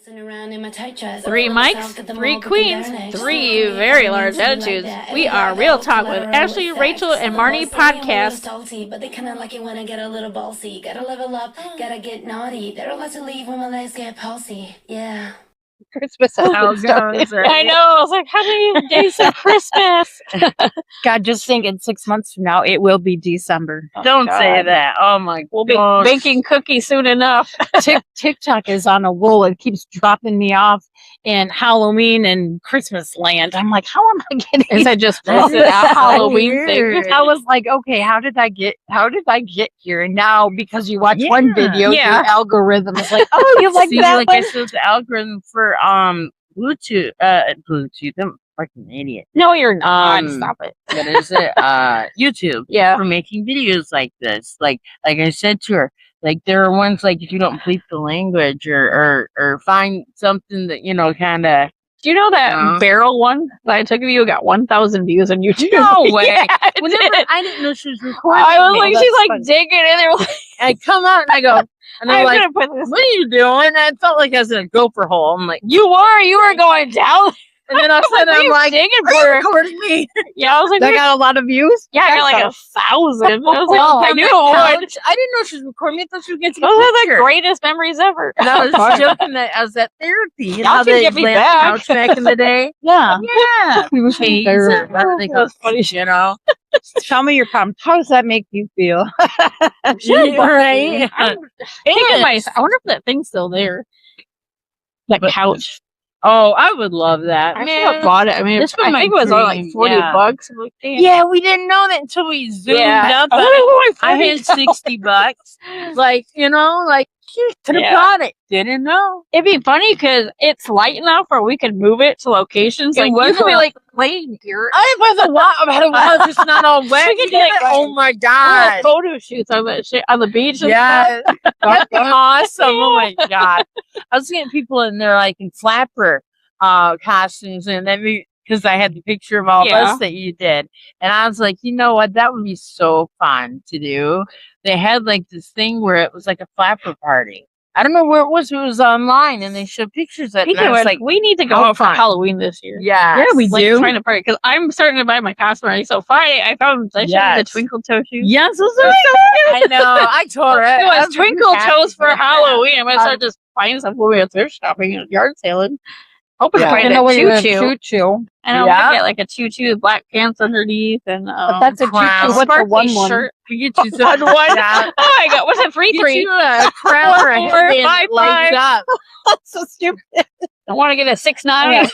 Three mics, three queens, three very large attitudes. We are Real Talk with Ashley, Rachel, and Marni podcast. But they kind of like it when I get a little bossy. Gotta level up, gotta get naughty. They're allowed to leave when my legs get palsy. Yeah. Christmas Goes, right? I know. I was like, how many days of Christmas? God, just think in 6 months from now, it will be December. Don't say that. Oh my God. We'll be baking cookies soon enough. TikTok is on a roll. It keeps dropping me off in Halloween and Christmas land. I'm like, how am I getting? Is that just a Halloween thing? I was like, okay, how did I get here? And now because you watch one video, your algorithm is like, oh, you like that? Like I said, the algorithm for Bluetooth. I'm like an idiot. No, you're not. Stop it. What is it? YouTube. Yeah. For making videos like this. Like I said to her, like there are ones like if you don't bleep the language or find something that, you know, kind of. Do you know that barrel one that I took of you got 1,000 views on YouTube? No way. Yeah, I didn't know she was recording. I was like, she's like digging in there. I come out and I go, and they're like, what are you doing? I felt like I was in a gopher hole. I'm like, you were going down. And then all of a sudden I'm like, digging are you recording me? Yeah, I was like, I got a lot of views. Yeah, I got like 1,000. I was like, I knew it would. I didn't know she was recording me. I thought she was getting those are the greatest memories ever. And I was joking that I was at therapy. You know, they get me back. Couch back in the day. Yeah. We were Hey, that was funny, you know. Tell me your problem. How does that make you feel? Right. I wonder if that thing's still there. That couch. Oh, I would love that. I should have bought it. I mean, I think it was only like $40. I'm like, damn. Yeah, we didn't know that until we zoomed up. I had $60. Like, you know, like she could have bought it. Didn't know. It'd be funny because it's light enough where we could move it to locations. Like you could be like laying here. I was a while. It's not all wet. We could do like, oh my God, photo shoots on that shit on the beach. Yeah, that's awesome. Oh my God, I was getting people in there like in flapper costumes, and then because I had the picture of all of us that you did, and I was like, you know what, that would be so fun to do. They had like this thing where it was like a flapper party. I don't know where it was. It was online, and they showed pictures of it. And I was like, we need to go out for Halloween this year. Yeah, we do. Trying to party because I'm starting to buy my costume already. So Friday, I found the twinkle toe shoes. Yes, those are so cute. I know. I told her it was twinkle toes for Halloween. I'm gonna start just finding stuff when we go thrift shopping and yard selling. Hoping to find a tutu. And I'm gonna get like a tutu with black pants underneath and that's a tutu. What's the one shirt? You get you one. Oh my God, what's it? 3-3? You a crown for a head 5-5. up. That's so stupid. I want to get a 6'9".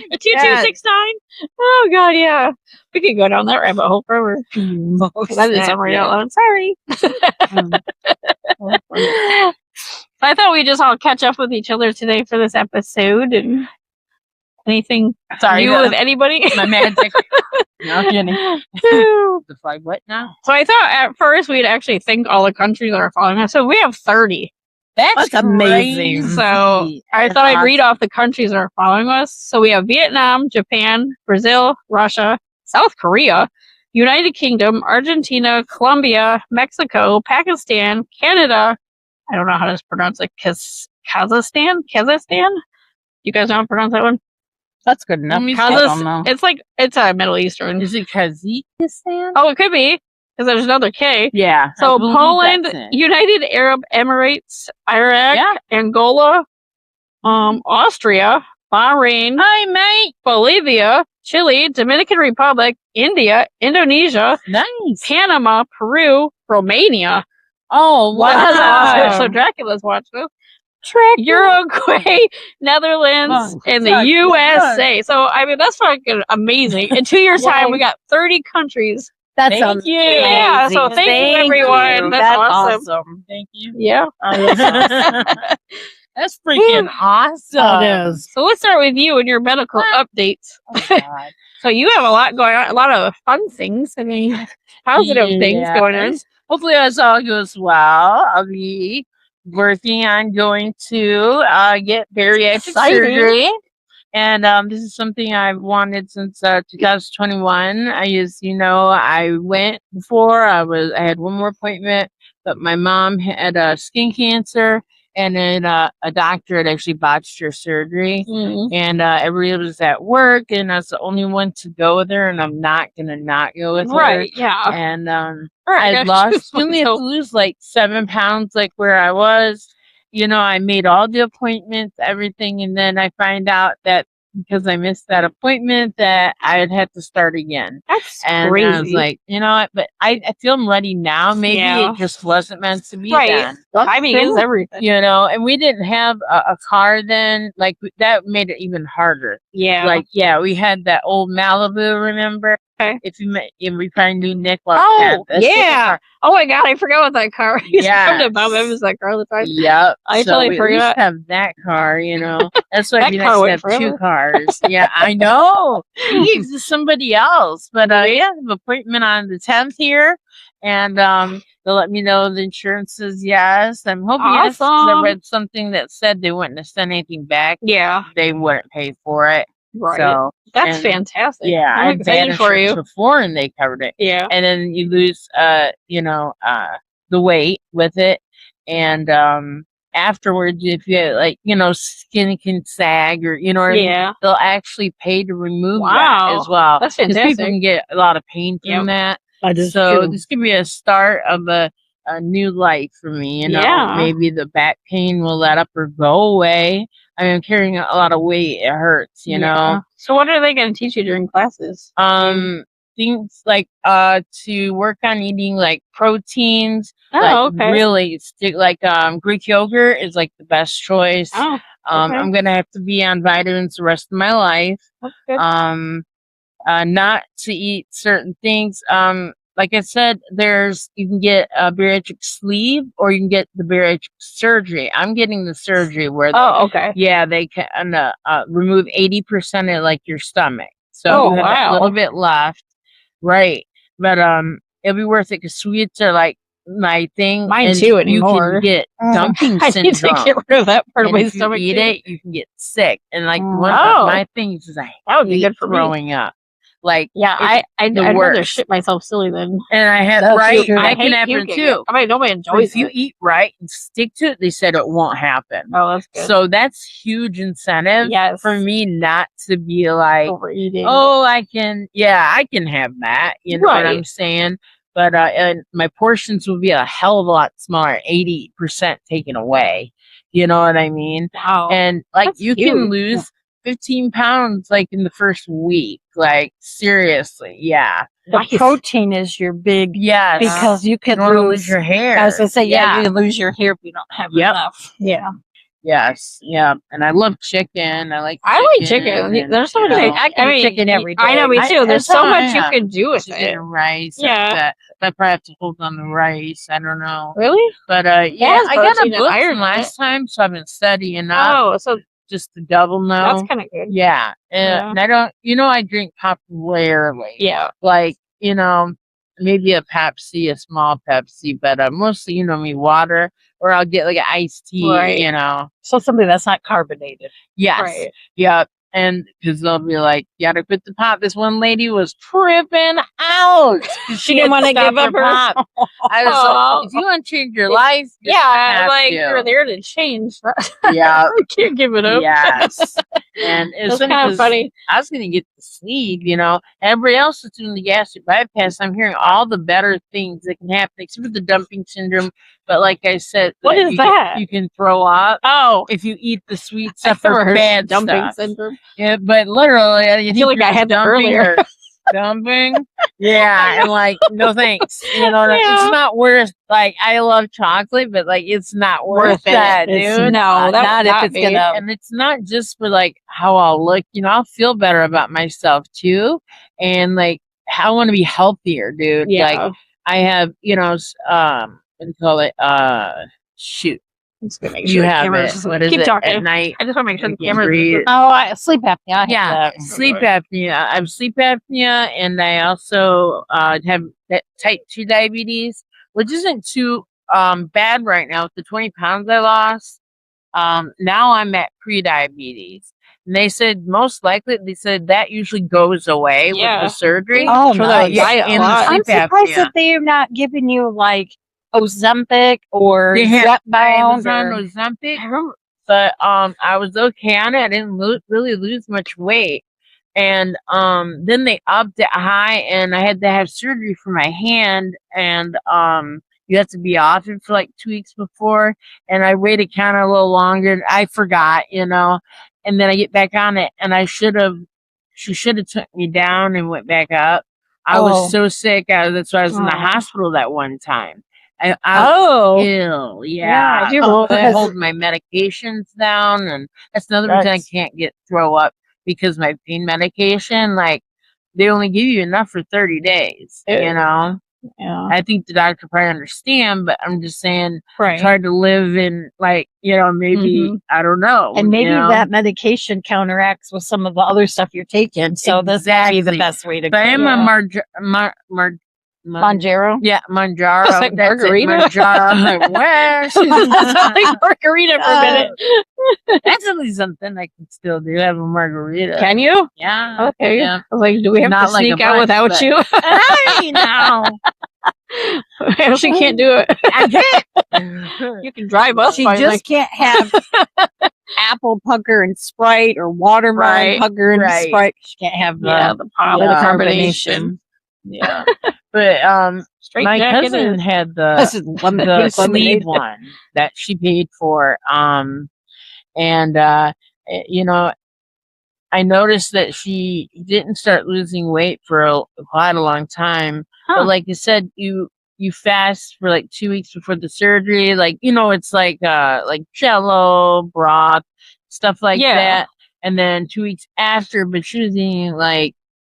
A 2-2 6'9". Oh God, yeah. We could go down that rabbit hole forever. That is right out loud. Sorry. I thought we'd just all catch up with each other today for this episode and anything new with anybody. My magic. No kidding. The flag what now? So I thought at first we'd actually thank all the countries that are following us. So we have 30. That's amazing. So I thought I'd read off the countries that are following us. So we have Vietnam, Japan, Brazil, Russia, South Korea, United Kingdom, Argentina, Colombia, Mexico, Pakistan, Canada. I don't know how to pronounce it. Kazakhstan? You guys know how to pronounce that one? That's good enough. I don't know. It's a Middle Eastern. Is it Kazakhstan? Oh, it could be. Because there's another K. Yeah. So Poland, United Arab Emirates, Iraq, Angola, Austria, Bahrain, hi mate, Bolivia, Chile, Dominican Republic, India, Indonesia, nice, Panama, Peru, Romania. Oh wow! So Dracula's watched this. Uruguay, Netherlands, and the USA. So I mean that's fucking amazing. In 2 years' time, we got 30 countries. That's thank you. Yeah, so thank you everyone. That's awesome. Thank you. Yeah. That's freaking awesome. It is. So let's start with you and your medical updates. Oh, So you have a lot going on, a lot of fun things. I mean, positive things going on. Hopefully, as all goes well, I'll be working on going to get bariatric surgery. And this is something I've wanted since 2021. I went before. I had one more appointment, but my mom had skin cancer, and then a doctor had actually botched her surgery, Mhm. and everybody was at work, and I was the only one to go with her, and I'm not gonna not go with her. Right, yeah. And Right, I lost. You only have to lose like 7 pounds, like where I was. I made all the appointments, everything, and then I find out that because I missed that appointment, that I'd have to start again. That's And crazy. I was like, you know what? But I feel I'm ready now. Maybe Yeah. it just wasn't meant to be Right. then. Timing is everything. And we didn't have a car then. Like, that made it even harder. Yeah. Like, we had that old Malibu, remember? Okay. If we probably knew Nick. Oh, yeah. Oh my God, I forgot about that car. I used to come to Mom Evans that car all the time. Yep. I totally we at least forgot. have that car, That's why That it'd be car nice to went have forever. 2 cars. Yeah, I know. He gives to somebody else. But I have an appointment on the 10th here, and they'll let me know the insurance says yes. I'm hoping yes, 'cause I Awesome. read something that said they wouldn't have sent anything back. Yeah. They wouldn't pay for it. Right. So That's fantastic. yeah, I'm I'd bad excited for insurance you. before, and they covered it. Yeah. And then you lose the weight with it, and afterwards, if you skin can sag, or what I mean, Yeah. they'll actually pay to remove that Wow. as well. That's 'Cause people fantastic. can get a lot of pain from Yep. that. I just So do. this could be a start of a new life for me. Yeah. Maybe the back pain will let up or go away. I mean, I'm carrying a lot of weight. It hurts, Yeah. So what are they going to teach you during classes? Things like to work on eating like proteins. Oh, okay. Really stick, like Greek yogurt is like the best choice. Oh, okay. I'm gonna have to be on vitamins the rest of my life. That's good. Not to eat certain things. Like I said, you can get a bariatric sleeve, or you can get the bariatric surgery. I'm getting the surgery where okay. they can remove 80% of like your stomach. So Oh, you have a wow. little bit left. Right. But it'll be worth it, because sweets are like my thing. Mine and too you anymore. can get dumping I need syndrome. to get rid of that part of And my if stomach. you eat too. it, you can get sick. And like one Oh. of my things is I That would be hate good for me. throwing up. Like, Yeah, I'd rather worst. shit myself silly than. And I had That's right. true. That I can hate happen puking. too. I mean, nobody But enjoys if you it. eat right and stick to it, they said it won't happen. Oh, that's good. So that's huge incentive Yes. for me not to be like, Overeating. oh, I can have that. You know what I'm Right. saying? But and my portions will be a hell of a lot smaller, 80% taken away. You know what I mean? Wow. And like That's you huge. can lose 15 pounds like in the first week. Like seriously, yeah. The protein is your big, Yes. because you could You don't wanna lose lose your hair. I was gonna say, Yeah. you can lose your hair if you don't have Yep. enough. Yeah. Yes, yeah, and I love chicken. I like chicken. and, There's so you many. know, I can eat chicken every day. I know, me too. There's that's so all I much you have. can do with chicken it. and rice. Yeah. I probably have to hold on the rice. I don't know, Really? but has I got a protein and book iron from in last time, so I've been studying up Oh, so just to double know. that's kind of good. Yeah, Yeah. and I don't. I drink pop rarely. Yeah. Like maybe a Pepsi, a small Pepsi, but mostly me water, or I'll get like an iced tea. Right. So something that's not carbonated. Yes. Right. Yep. And because they'll be like, you gotta quit the pop. This one lady was tripping out. She didn't want to give up her pop. I was Aw. like, if you want to change your life, you Yeah, have like to. you're there to change. Yeah. You can't give it up. Yes. And It's kind of funny. I was gonna get the sleeve, Everybody else is doing the gastric bypass. I'm hearing all the better things that can happen, except for the dumping syndrome. But like I said, What is that? You can throw up Oh, if you eat the sweet I've stuff never or heard bad of dumping stuff. syndrome. Yeah, but literally, I feel like I had that earlier. Dumping, yeah, and like, no thanks. Yeah. It's not worth. Like, I love chocolate, but like, it's not worth it. that, It's dude. no, that not would if not it's be. gonna- And it's not just for like how I'll look. I'll feel better about myself too, and like, I want to be healthier, dude. Yeah. Like, I have, what do you call it? Shoot. I'm just gonna make You sure the have camera's it. just- What is Keep it? talking. At night. I just want to make sure the You can't camera's breathe. Oh, sleep apnea. I have Yeah, that. sleep apnea. I have sleep apnea, and I also have type 2 diabetes, which isn't too bad right now with the 20 pounds I lost. Now I'm at pre-diabetes. And they said that usually goes away with Yeah. the surgery. Oh, Sure, nice. that diet a And the lot. I'm sleep surprised apnea. that they're not giving you like Ozempic or I Zepbound was on or Ozempic, but I was okay on it. I didn't really lose much weight. And then they upped it high, and I had to have surgery for my hand, and you have to be off it for like 2 weeks before. And I waited kind of a little longer. And I forgot, and then I get back on it, and she should have took me down and went back up. I was so sick. That's why I was in the hospital that one time. I was ill. Yeah, I do know I that. hold my medications down, and that's another reason I can't throw up, because my pain medication, like, they only give you enough for 30 days. Yeah. I think the doctor probably understand, but I'm just saying, Right. it's hard to live in, like, maybe I don't know, and maybe that medication counteracts with some of the other stuff you're taking. So this would be the best way to. But I am a Manjaro? Yeah, Manjaro. Just like margarita. Manjaro. Where? Like margarita for a minute. That's at least something I can still do. Have a margarita. Can you? Yeah. Okay. Yeah. I was like, do we have Not to like sneak a out bunch, without but- you? I know. She can't do it. I can't. You can drive us. She finally. just can't have apple pucker and Sprite or watermelon Right, pucker and right. Sprite. She can't have the pop, Yeah. the combination. Yeah. But Straight my jacket cousin is- had This the is lemonade. sleeve one that she paid for. And I noticed that she didn't start losing weight for quite a long time. Huh. But like you said, you fast for like 2 weeks before the surgery. Like, it's like Jello, broth, stuff like that. And then 2 weeks after, but she was eating like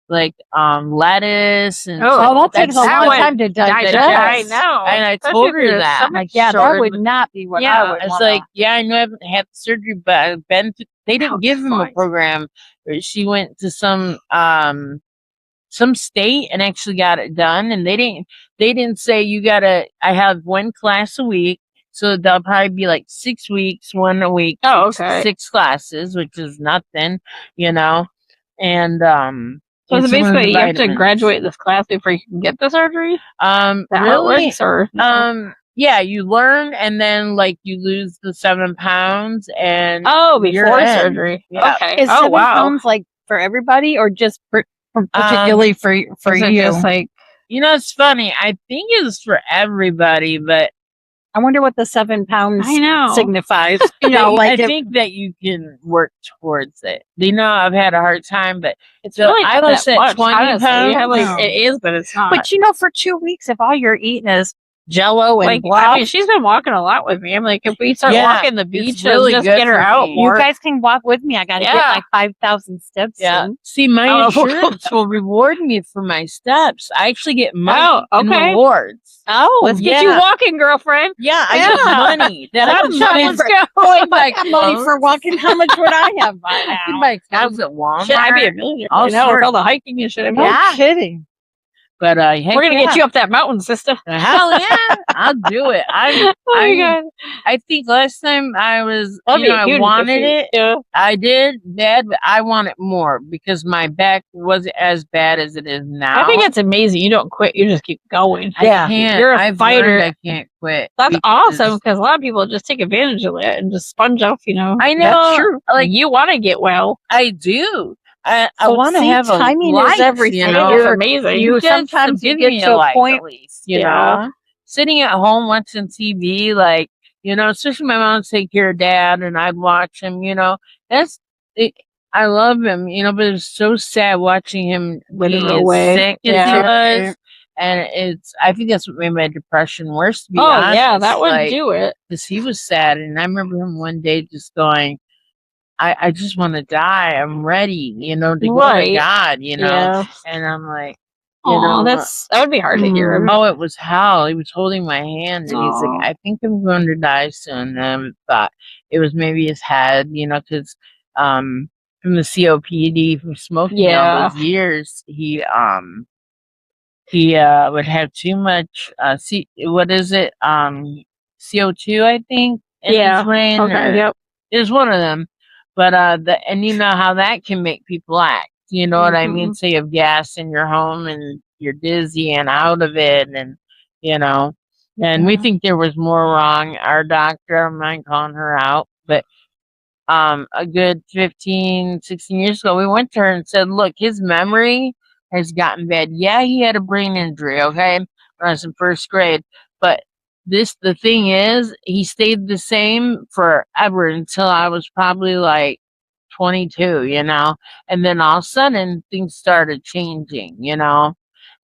lettuce and that takes a that long would time to digest. I know. And I Especially told if her your that. stomach's Like, yeah, that short. would not be what Yeah, I would It's wanna. like, I know I haven't had the surgery, but I've been to, they didn't give him a fine. program. She went to some state and actually got it done, and they didn't say I have one class a week, so they'll probably be like 6 weeks, one a week. Oh, okay. 6 classes, which is nothing, and So is it and some of basically the you have to vitamins. graduate this class before you can get the surgery? Is that how it Really? works, or Yeah, you learn, and then like you lose the 7 pounds, and you're before in. surgery? Yeah. Okay. Is 7 pounds like for everybody or just particularly for Is it you? just like It's funny. I think it's for everybody, but I wonder what the 7 pounds I know. signifies. I think that you can work towards it. I've had a hard time, but it's really I not was that at much, 20 honestly. pounds. Yeah, like, it is, but it's not. But for 2 weeks, if all you're eating is Jello and like, blah, I mean, she's been walking a lot with me. I'm like, if we start Yeah, walking the beach, it's really just good get her for out me. more. you guys can walk with me. I got to get Yeah. like 5,000 steps. yeah. in. See, my Oh, insurance will reward me for my steps. I actually get money Oh, in okay. rewards. Oh, Let's get you yeah. walking, girlfriend. Yeah, I Yeah. get money that I can Let's spend go. for I got money for walking. How much would I have by now? my clothes at Walmart. Shit, I'd be a millionaire. All Right now with sorts. all the hiking and shit. No Yeah. kidding. But heck We're gonna yeah. get you up that mountain, sister. Hell yeah, I'll do it. Oh my god. I think last time I was, That'd be I huge if wanted you- it. Yeah. I did, Dad, but I want it more because my back wasn't as bad as it is now. I think it's amazing. You don't quit. You just keep going. I can't. You're a I've fighter. learned I can't quit. That's because- awesome because a lot of people just take advantage of it and just sponge off. I know. That's true. Like, Like you want to get well. I do. I So, want to see, have a timing is life, everything. You know? It's You're- amazing. you guys sometimes give you get me to a life, point- at least, you Yeah. know, sitting at home watching TV, like, especially my mom take care of Dad, and I'd watch him. That's it. I love him, but it's so sad watching him when Wither he is away. sick as Yeah. he was. And I think that's what made my depression worse. To be Oh honest, yeah, that would like, do it. because he was sad, and I remember him one day just going, I just want to die. I'm ready, to go to Right. God, Yeah. And I'm like, Oh, that would be hard to hear. oh, it was hell. He was holding my hand, and he's Aw. like, I think I'm going to die soon. And I thought it was maybe his head, because from the COPD, from smoking all those years, he would have too much, what is it? CO2, I think, in his brain. Okay. or- Yep. It was one of them. But and you know how that can make people act. You know what I mean? So you have gas in your home and you're dizzy and out of it, and And we think there was more wrong. Our doctor, I'm not calling her out, but a good 15, 16 years ago, we went to her and said, look, his memory has gotten bad. Yeah, he had a brain injury, okay, when I was in first grade. But the thing is, he stayed the same forever until I was probably like 22, you know? And then all of a sudden, things started changing, you know?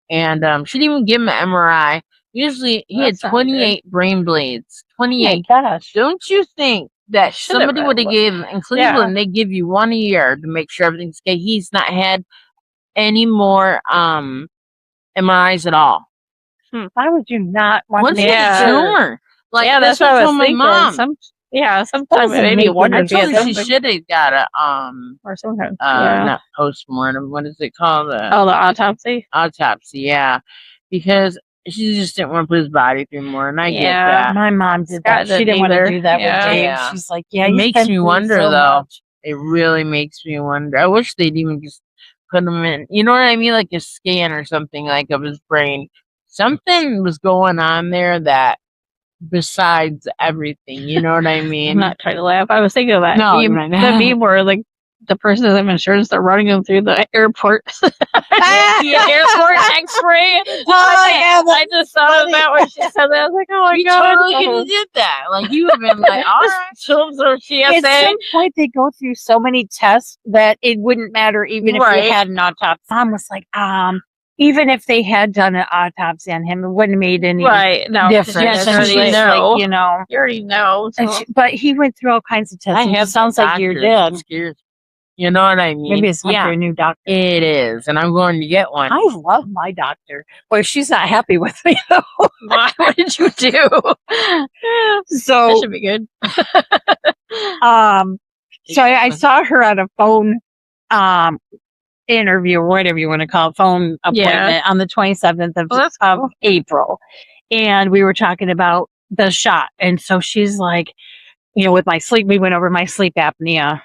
And she didn't even give him an MRI. Usually, he had 28 brain bleeds. 28. Oh my gosh. Don't you think that somebody would have gave in Cleveland, they give you 1 a year to make sure everything's okay. He's not had any more MRIs at all. Why would you not want What's to the tumor? Like, that's what I was thinking. my mom. Sometimes it made me wonder I if he told had her she something. should have got a Or some kind of, not postmortem. What is it called? the autopsy. Autopsy, yeah. Because she just didn't want to put his body through more, and I get that. My mom did Scott that. She didn't want to either. do that Yeah. with Dave. Yeah. She's like, yeah, It you makes spent me through wonder, so though. much. It really makes me wonder. I wish they'd even just put him in, you know what I mean? Like a scan or something like of his brain. Something was going on there that besides everything, you know what I mean? I'm not trying to laugh. I was thinking of that No, meme, you're not. the meme where like the person doesn't have insurance, they're running them through the airport. The airport X-ray. I just thought of that when she said that. I was like, oh my You god. totally could have did that. Like, you would have been like, all right. Films or At TSA. some point, they go through so many tests that it wouldn't matter even if Right. they had an autopsy. Mom was like, even if they had done an autopsy on him, it wouldn't have made any Right. No. difference. Yes, And you she's already like, know. you know. You already know. And so- but he went through all kinds of tests. I and have it sounds like you're doctors. dead. You know what I mean? Maybe it's time for a new doctor. It is, and I'm going to get one. I love my doctor. Boy, she's not happy with me though. What did you do? That So, should be good. so I saw her at a phone interview or whatever you want to call it, phone appointment on the 27th of April. And we were talking about the shot. And so she's like, you know, with my sleep, we went over my sleep apnea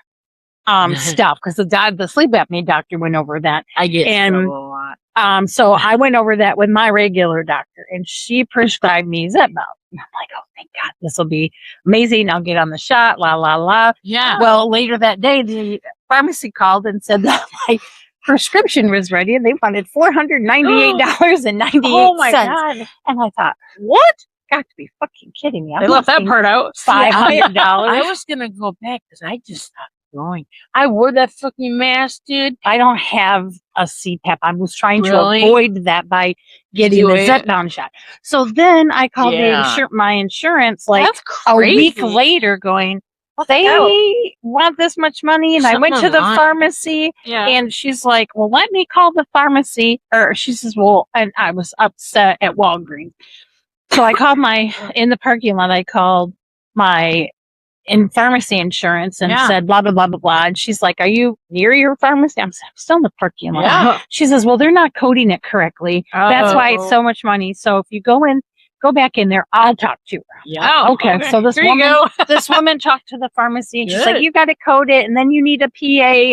stuff because the sleep apnea doctor went over that. I get and trouble a lot. So I went over that with my regular doctor and she prescribed me Zepbound. And I'm like, oh, thank God, this will be amazing. I'll get on the shot, la, la, la. Yeah. Well, later that day, the pharmacy called and said that my prescription was ready and they wanted $498.98. Oh my god. And I thought, what? Got to be fucking kidding me. They left that part out. $500. I was gonna go back because I just stopped going. I wore that fucking mask, dude. I don't have a CPAP. I was trying Really? to avoid that by getting Do the it. Zepbound shot. So then I called Yeah. my insurance like That's a crazy. week later going, they want this much money. And I went to Something the like- pharmacy Yeah. and she's like, well, let me call the pharmacy. Or she says, well, and I was upset at Walgreens. So I called in the parking lot, I called my pharmacy insurance and Yeah. said, blah, blah, blah, blah, blah. And she's like, are you near your pharmacy? I'm still in the parking lot. Yeah. She says, well, they're not coding it correctly. That's why it's so much money. So if you go back in there, I'll talk to her. Yeah. Oh, Okay. So this Here you woman, go. this woman talked to the pharmacy and she's Good. like, you got to code it. And then you need a PA.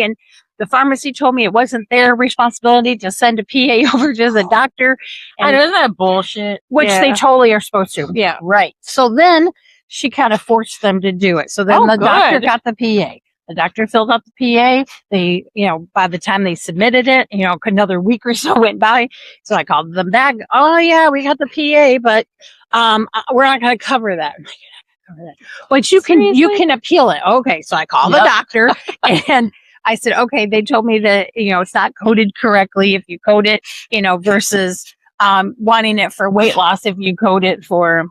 And the pharmacy told me it wasn't their responsibility to send a PA over to the doctor. And isn't that bullshit? Which they Yeah. totally are supposed to. Yeah. Right. So then she kind of forced them to do it. So then Oh, the doctor good. got the PA. The doctor filled out the PA. They, by the time they submitted it, another week or so went by. So I called them back. Oh yeah, we got the PA, but we're not going to cover that. I'm like, "You're not gonna cover that." But you can appeal it. Okay. So I called the Yep. doctor and I said, okay, they told me that, it's not coded correctly if you code it, versus wanting it for weight loss if you code it for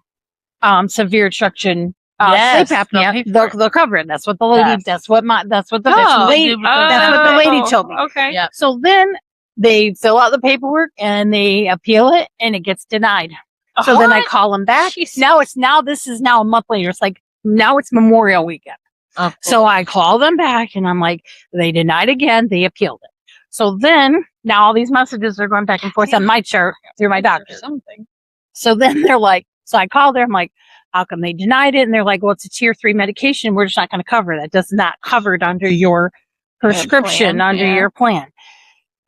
severe obstruction Yes, sleep they'll apnea. pay for They'll cover it. That's what the lady, Yes. that's what the lady, That's what the lady told me. Okay. Yeah. So then they fill out the paperwork and they appeal it and it gets denied. So then I call them back. This is now a month later. It's like, now it's Memorial Weekend. So I call them back and I'm like, they denied again. They appealed it. So then now all these messages are going back and forth on my chart through my doctor. Something. So then they're like, so I called her. I'm like, how come they denied it? And they're like, well, it's a tier 3 medication. We're just not going to cover that. That's not covered under your prescription, plan, under yeah. your plan.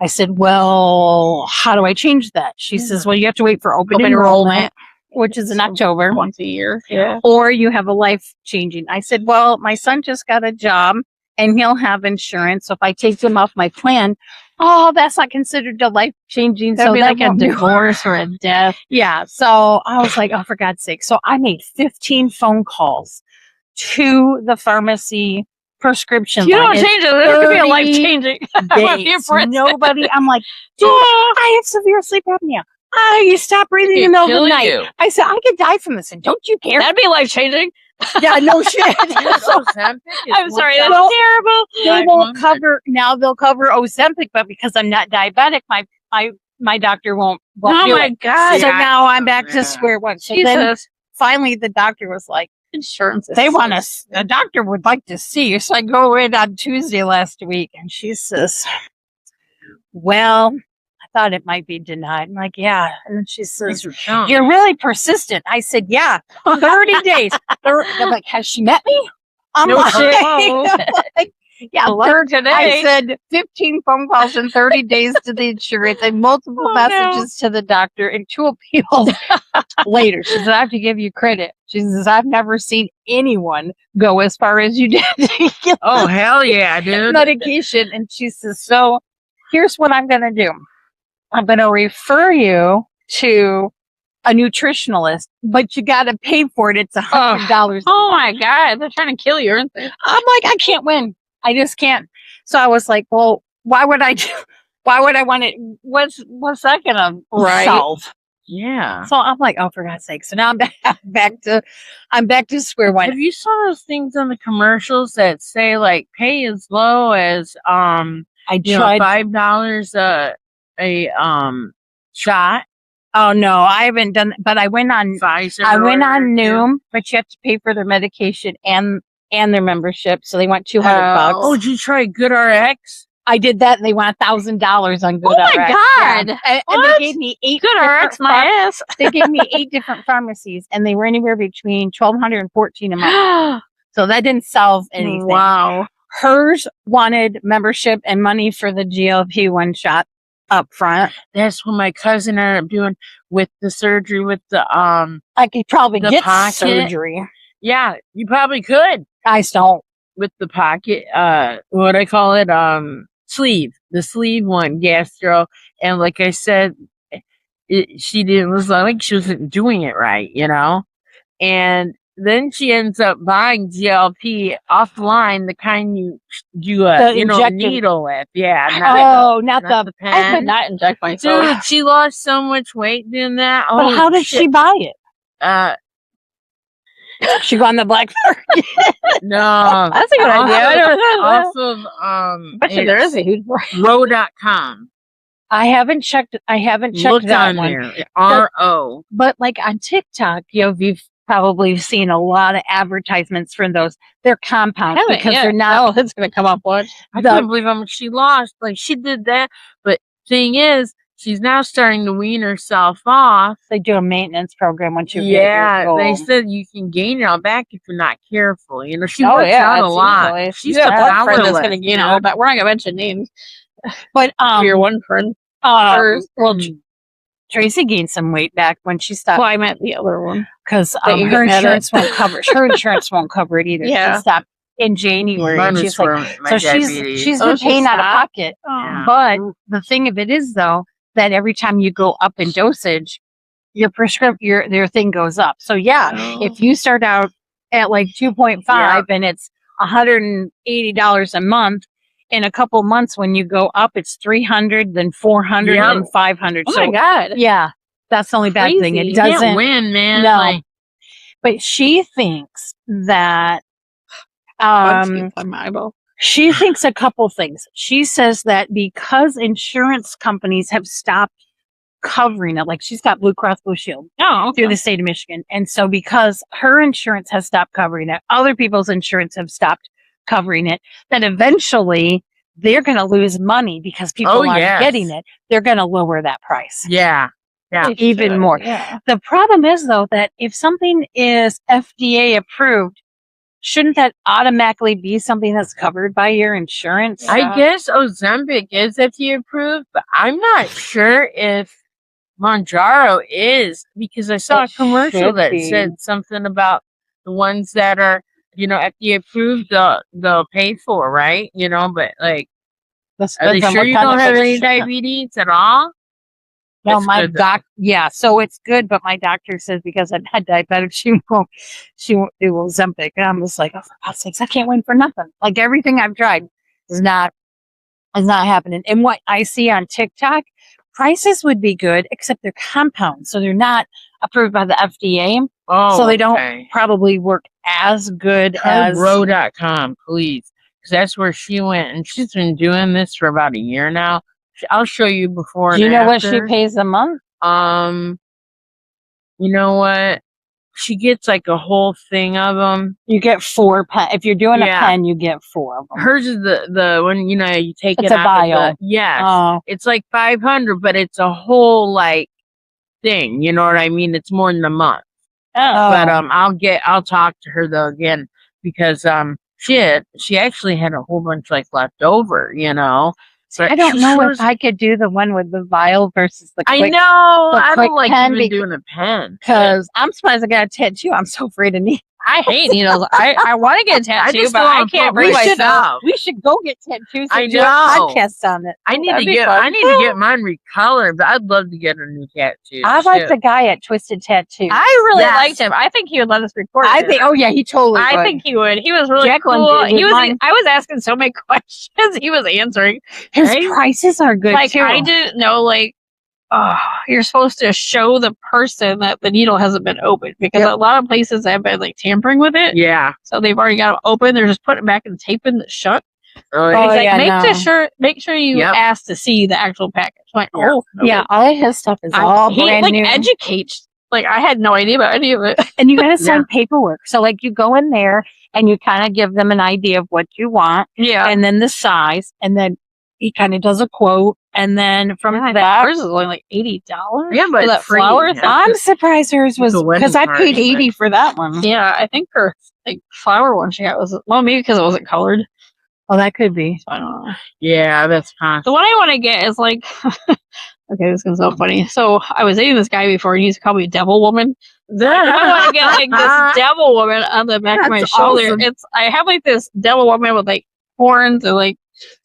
I said, well, how do I change that? She says, well, you have to wait for open enrollment. which is in October. Once a year. Yeah. Or you have a life changing. I said, well, my son just got a job and he'll have insurance. So if I take him off my plan, that's not considered a life changing. That'd So be that like a divorce or a death. Yeah. So I was like, oh, for God's sake. So I made 15 phone calls to the pharmacy prescription. You don't change it. It could be a life changing. Nobody. I'm like, dude, I have severe sleep apnea. I stop breathing in the middle of the night. You. I said, I could die from this, and don't you care? That'd be life changing. Yeah, no shit. I'm sorry, that's Well, terrible. They won't cover now. They'll cover Ozempic, but because I'm not diabetic, my doctor won't. Oh do my it. God! So now I'm back to square one. So then finally, the doctor was like, insurance. They want us. The doctor would like to see you. So I go in on Tuesday last week, and she says, "Well, I thought it might be denied." I'm like, "Yeah," and she says, "You're really persistent." I said, "Yeah, 30 days." They're like, "Has she met me?" I'm No like, shit. like, yeah, today. I said 15 phone calls in 30 days to the insurance and multiple messages to the doctor and 2 appeals later. She said, I have to give you credit. She says, I've never seen anyone go as far as you did. Oh, hell yeah, dude. Medication. And she says, so here's what I'm going to do. I'm going to refer you to a nutritionalist, but you got to pay for it. It's $100. Oh my God. They're trying to kill you, aren't they? I'm like, I can't win. I just can't. So I was like, well, why would I want it? What's that gonna solve? Yeah. So I'm like, oh, for God's sake. So now I'm back to square one. Have you saw those things on the commercials that say like pay as low as I tried $5 a shot? Oh no, I haven't done that, but I went on Pfizer. I went on Noom, but you have to pay for their medication and their membership, so they want $200. Oh, did you try GoodRx? I did that, and they want $1,000 on GoodRx. Oh my God! Yeah. And they gave me 8 GoodRx my ass. They gave me 8 different pharmacies, and they were anywhere between $1,200 and $1,400 a month. So that didn't solve anything. Wow. Hers wanted membership and money for the GLP-1 shot up front. That's what my cousin ended up doing with the surgery with the I could probably get pocket surgery. Yeah, you probably could. I don't. With the pocket, what I call it, sleeve. The sleeve one, gastro. And like I said, she didn't was like she wasn't doing it right, you know? And then she ends up buying GLP offline, the kind you do a needle with. Yeah. Not the pen. I could not inject myself. Dude, she lost so much weight doing that. But how did she buy it? She go on the black market. No. That's a good idea. Also, but there is a huge Ro.com. I haven't checked Look that on one. There. R-O. But like on TikTok, you've probably seen a lot of advertisements for those. They're compounds because they're not. Oh, it's gonna come up. Watch. I can't believe how much she lost. Like she did that, but thing is, she's now starting to wean herself off. They do a maintenance program once you get your goal. They said you can gain it all back if you're not careful. You know, she works out a lot. She's a friend that's gonna gain all that. We're not gonna mention names. But your one friend. Tracy gained some weight back when she stopped. Well, I meant the other one because her insurance won't cover. Her insurance won't cover it either. Yeah. She stopped in January. And she's like, so she's been paying out of pocket. Oh. But the thing of it is, though, that every time you go up in dosage, your thing goes up. So if you start out at like 2.5 and it's $180 a month, in a couple months when you go up, it's 300, then 400, then 500. Oh my God! Yeah, that's the only bad thing. It doesn't you can't win, man. No, but she thinks that she thinks a couple things. She says that because insurance companies have stopped covering it, like she's got Blue Cross Blue Shield through the state of Michigan, and so because her insurance has stopped covering it, other people's insurance have stopped covering it, that eventually they're going to lose money because people aren't getting it. They're going to lower that price. Yeah. Even more. Yeah. The problem is, though, that if something is FDA approved, shouldn't that automatically be something that's covered by your insurance? I guess Ozempic is FDA approved, but I'm not sure if Monjaro is, because I saw It a commercial should that be. said something about the ones that are, FDA approved, they'll pay for, right? But like, This are they depends on sure what you kind don't of have any prescription. diabetes at all? No, It's my good, though. doc. Yeah, so it's good, but my doctor says because I'm not diabetic, she won't do Ozempic, and I'm just like, oh, for God's sakes, I can't win for nothing. Like everything I've tried is not happening. And what I see on TikTok, prices would be good, except they're compounds, so they're not approved by the FDA, Oh, so they don't okay. probably work as good as. Row.com, please, because that's where she went, and she's been doing this for about a year now. I'll show you before. Do you and know what she after. pays a month? You know what? She gets like a whole thing of them. You get 4 pen. If you're doing Yeah. a pen, you get 4 of them. Hers is the one, you take It's it a out vial. of the, yes. Oh, It's like 500, but it's a whole like thing. You know what I mean? It's more than a month. oh. But I'll talk to her though again, because she actually had a whole bunch like left over, So I don't know if I could do the one with the vial versus the quick. I know. the I quick don't like pen even doing a pen. Because I'm surprised I got a tattoo. I'm so afraid of needles. I hate needles. I want to get a tattoo, just but don't I wanna can't put bring myself. myself. We should go get tattoos I and do a know. podcast on it. I need That'd to be get fun. I need to get mine recolored, but I'd love to get a new tattoo. I like too. the guy at Twisted Tattoo. I really Yes. liked him. I think he would let us record. I it. think. Oh yeah, he totally. I would. think he would. He was really Jacqueline cool. did with He was. mine. I was asking so many questions. He was answering. his right? prices are good Like too. I didn't know. Like, you're supposed to show the person that the needle hasn't been opened, because a lot of places have been like tampering with it. Yeah. So they've already got it open. They're just putting it back and taping it shut. Oh, He's Oh, like, yeah, make sure you Yep. ask to see the actual package. I'm like, Yeah. oh, okay. Yeah, all his stuff is all He brand like new. educates. Like I had no idea about any of it. And you got to sign paperwork. So like you go in there and you kind of give them an idea of what you want, Yeah. and then the size, and then he kind of does a quote, and then from I think that, ours is only like $80. Yeah, but for that it's free. flower Yeah. thing. I'm surprised hers was a wedding because I party, paid $80 for that one. Yeah, I think her like flower one she got was maybe because it wasn't colored. Oh, that could be. So I don't know. Yeah, that's fine. The one I want to get is like, okay, this is gonna sound funny. So I was dating this guy before, and he used to call me Devil Woman. I want to get like this devil woman on the back of my That's shoulder. awesome. I have like this devil woman with like horns and like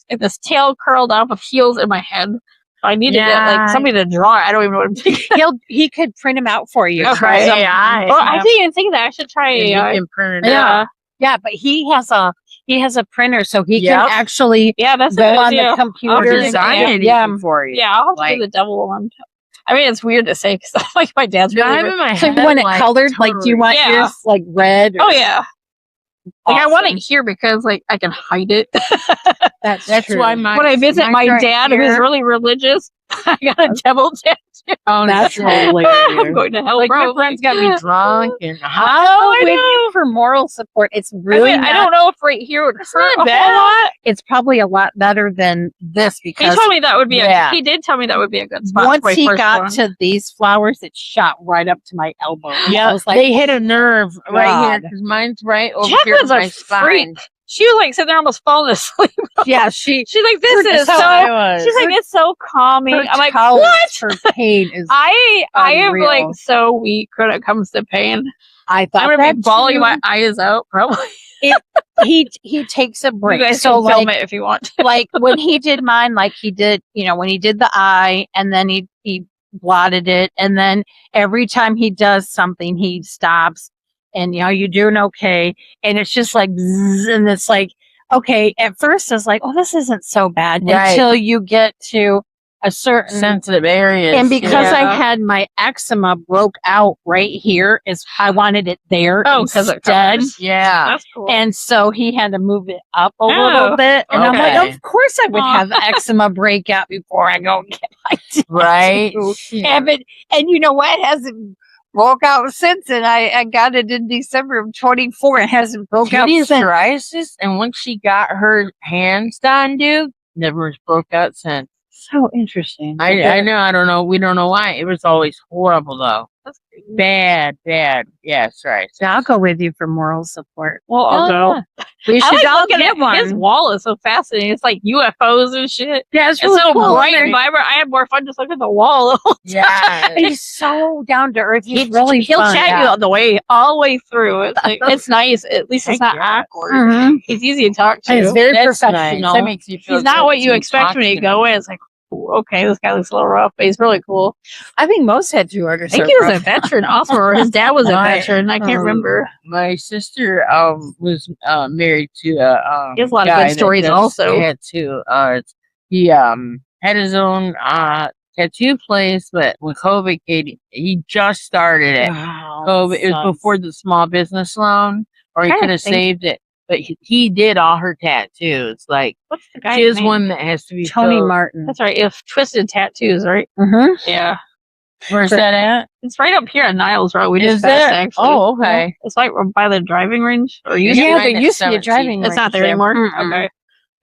this tail curled up with heels in my head. So I need to get like somebody to draw it. I don't even know what I'm thinking. He could print them out for you. Okay. Try some- AI. Well, I didn't even think of that. I should try And you AI. can print it Yeah. out. Yeah, but he has a printer, so he Yep. can actually Yeah, that's a go good on idea. the computer Or Okay, design yeah. it Yeah. even for you. Yeah, I'll have to Like- do the devil one. I mean, it's weird to say because like my dad's Yeah, really I'm in my So head. you want it like, colored? Like, do you totally. want Yeah. yours like red? Oh yeah. Like I want it Awesome. here because like I can hide it. That's That's true. why my when I visit my right dad, who's here- really religious, I got a devil tattoo. Oh, That's no. hilarious. I'm going to hell, like bro. my friends got me drunk and I'm I with know. you for moral support. It's really I don't know if right here would hurt a whole bad. lot. It's probably a lot better than this He because told me that would be Yeah. he did tell me that would be a good spot. once for my he first got one. to these flowers, it shot right up to my elbow. I Yeah, was like, they hit a nerve right here God. because mine's right over here Jacqueline's in a my spine. freak. She was like sitting there almost falling asleep. yeah, she's She's like, this is so- so. She's like, it's so calming. I'm like, what? Her pain is. I am Unreal. like so weak when it comes to pain. I thought I'm gonna that be bawling too. my eyes out. Probably. He takes a break. You guys so can film like it if you want. like when he did mine, like he did, when he did the eye, and then he blotted it, and then every time he does something, he stops, and you're doing okay, and it's just like, zzz, and it's like, okay. At first, it's like, oh, this isn't so bad Right. until you get to a certain. Sensitive areas. And because I Yeah. had my eczema broke out right here, I wanted it there because it instead. covers. Yeah. That's cool. And so he had to move it up a Oh, little bit. And I'm okay. like, of course I would Aw. have eczema breakout before I go get my Right. tattoo. And you know what? It hasn't broke out since. And I got it in December of 24. It hasn't broke out Judy has since. psoriasis, and once she got her hands done, dude, never broke out since. So interesting. I know. I don't know. We don't know why. It was always horrible though. That's crazy. Bad. Yes, right. So I'll go with you for moral support. Well, I'll go. We I should like all looking get at one. his wall is so fascinating. It's like UFOs and shit. Yeah, It's so cool. bright and vibrant. I had more fun just looking at the wall. Yeah. He's so down to earth. He'll chat you all the way through. It's like, it's nice. At least it's not awkward. Mm-hmm. He's easy to talk to. He's very That's professional. nice. That makes you feel He's not good what you to expect talk when you to go him. in. It's like, ooh, okay, this guy looks a little rough, but he's really cool. I think most tattoo artists. I think he was a veteran also, or his dad was a veteran. I can't remember. My sister was married to a He has a lot of guy good stories that does also. tattoo. He had his own tattoo place, but when COVID hit, he just started it. COVID, it was before the small business loan, or he could have saved it. But he did all her tattoos. Like, What's the guy's she has name? one that has to be Tony filled. Martin. That's right. If Twisted Tattoos, right? Mm-hmm. Yeah. Where's that at? It's right up here on Niles Road. We Is just passed, it? actually. Oh, okay. Yeah. It's like by the driving range. Or used to Yeah, be. there right used to be a next to driving. It's not there range anymore. Mm-mm. Okay.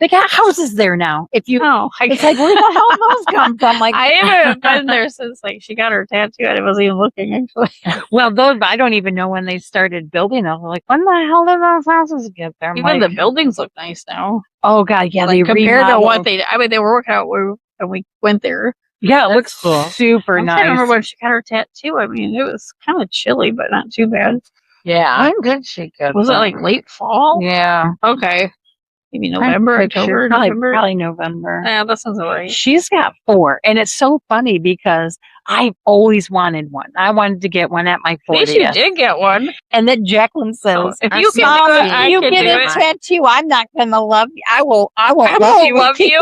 They got houses there now. If you, Oh, it's like where the hell did those come from? Like I haven't been there since like she got her tattoo. I wasn't even looking actually. well, those I don't even know when they started building them. Like when the hell did those houses get there? I'm Even like, the buildings look nice now. oh god, yeah, Like, they compared to what remodeled. they. I mean, they were working out when we went there. Yeah, it That's looks cool. super I'm nice. trying to remember when she got her tattoo. I mean, it was kind of chilly, but not too bad. Yeah. When did she get Was it like late fall? Yeah, Okay. Maybe November, October, November. probably November. Yeah, that sounds alright. She's got 4, and it's so funny because I've always wanted one. I wanted to get one at my At least 40th, you did get one. and then Jacqueline says, If I you see. can do it, I you can get do a it. tattoo, I'm not gonna love you. I won't I love you.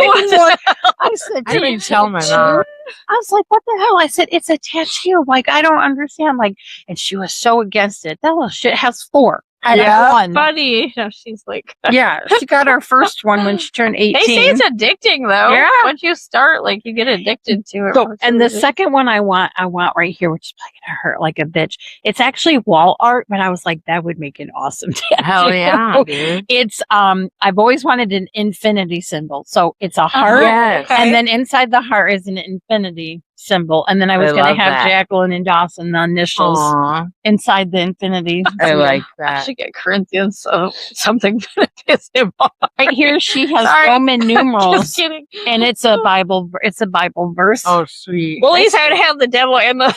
I said, I didn't tell my mom. I was like, what the hell? I said, it's a tattoo. Like, I don't understand. Like, and she was so against it. That little shit has 4. I Yeah. one. Buddy. No, she's like, Yeah, she got her first one when she turned 18. they say it's addicting though. Yeah. Once you start, like you get addicted to it. So, and the second one I want right here, which is probably gonna hurt like a bitch. It's actually wall art, but I was like, that would make an awesome tattoo. Hell yeah, dude. It's I've always wanted an infinity symbol. So it's a heart, Yes. and then inside the heart is an infinity symbol. And then I was I gonna love have that. Jacqueline and Dawson, the initials Aw, inside the infinity. I like I that. should get Corinthians something to piss him off. Right here, she has Sorry. Roman numerals, Just kidding. and it's a Bible. It's a Bible verse. Oh, sweet. Well, at least I would have the devil and the.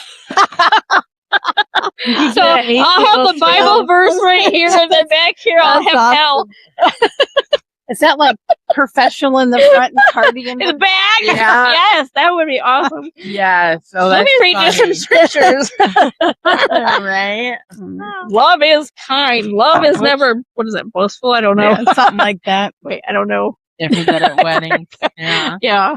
So I'll have the Bible verse right here, and then back here I'll That's have hell Is that like professional in the front and party in in the the back. Yeah. Yes, that would be awesome. Yeah. So Let me read you some scriptures. right? Love is kind. Love is never. What is it? Boastful? I don't know. Yeah, something like that. Wait, I don't know. If you're good at weddings. Yeah. Yeah,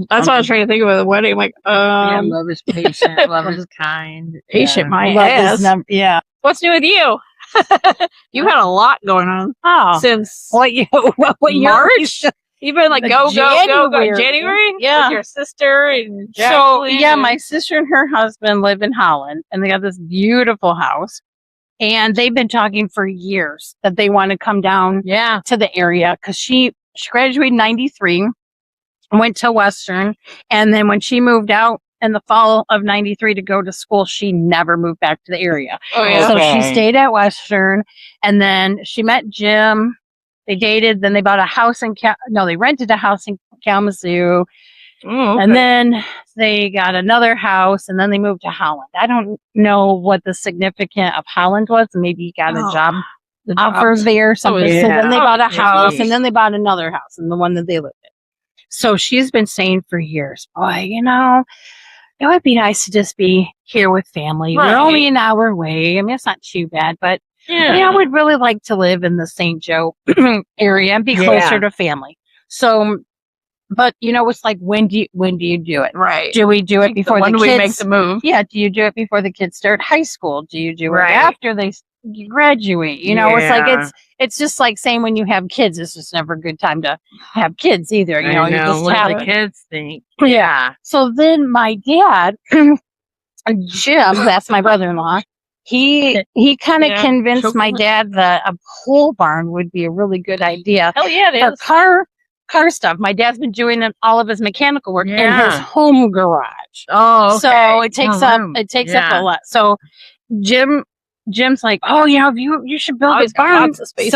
that's what I was trying to think of at the wedding. I'm like, Yeah, love is patient. Love is kind. patient. My Love is ass. yeah. What's new with you? You had a lot going on Oh, since what you? What year? March. You've been like go January. January. Yeah. with your sister and So Jacqueline yeah, and- my sister and her husband live in Holland, and they got this beautiful house. And they've been talking for years that they want to come down Yeah. to the area because she graduated in '93, went to Western, and then when she moved out in the fall of '93 to go to school, she never moved back to the area. Oh yeah. So she Okay. stayed at Western, and then she met Jim. They dated. Then they bought a house in they rented a house in Kalamazoo, Oh, and then they got another house, and then they moved to Holland. I don't know what the significance of Holland was. Maybe he got a job the offer there or something. yeah. So then they bought a Yeah. house, and then they bought another house, and the one that they lived in. So she's been saying for years, boy, it would be nice to just be here with family. Right. We're only an hour away. I mean, it's not too bad, but Yeah. I would really like to live in the St. Joe area and be Yeah. closer to family. So, but it's like, when do you do it? Right. Do we do it before when the do kids? we make the move? Yeah, do you do it before the kids start high school? Do you do Right. it after they graduate? It's like Yeah. it's just like saying when you have kids, it's just never a good time to have kids either. You I you know. just What have do the it. kids think? Yeah. So then my dad, Jim, that's my brother-in-law. He kind of Yeah. convinced my dad that a pole barn would be a really good idea Hell yeah, it for is. car stuff. My dad's been doing all of his mechanical work in his Yeah. home garage. much. Oh, okay. So it takes No up room. a lot. So Jim's like, oh yeah, you should build Always a got barn lots of space.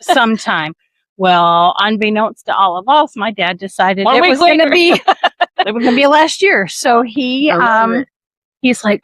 sometime. Well, unbeknownst to all of us, my dad decided One it week was going to later. be last year. So he's like,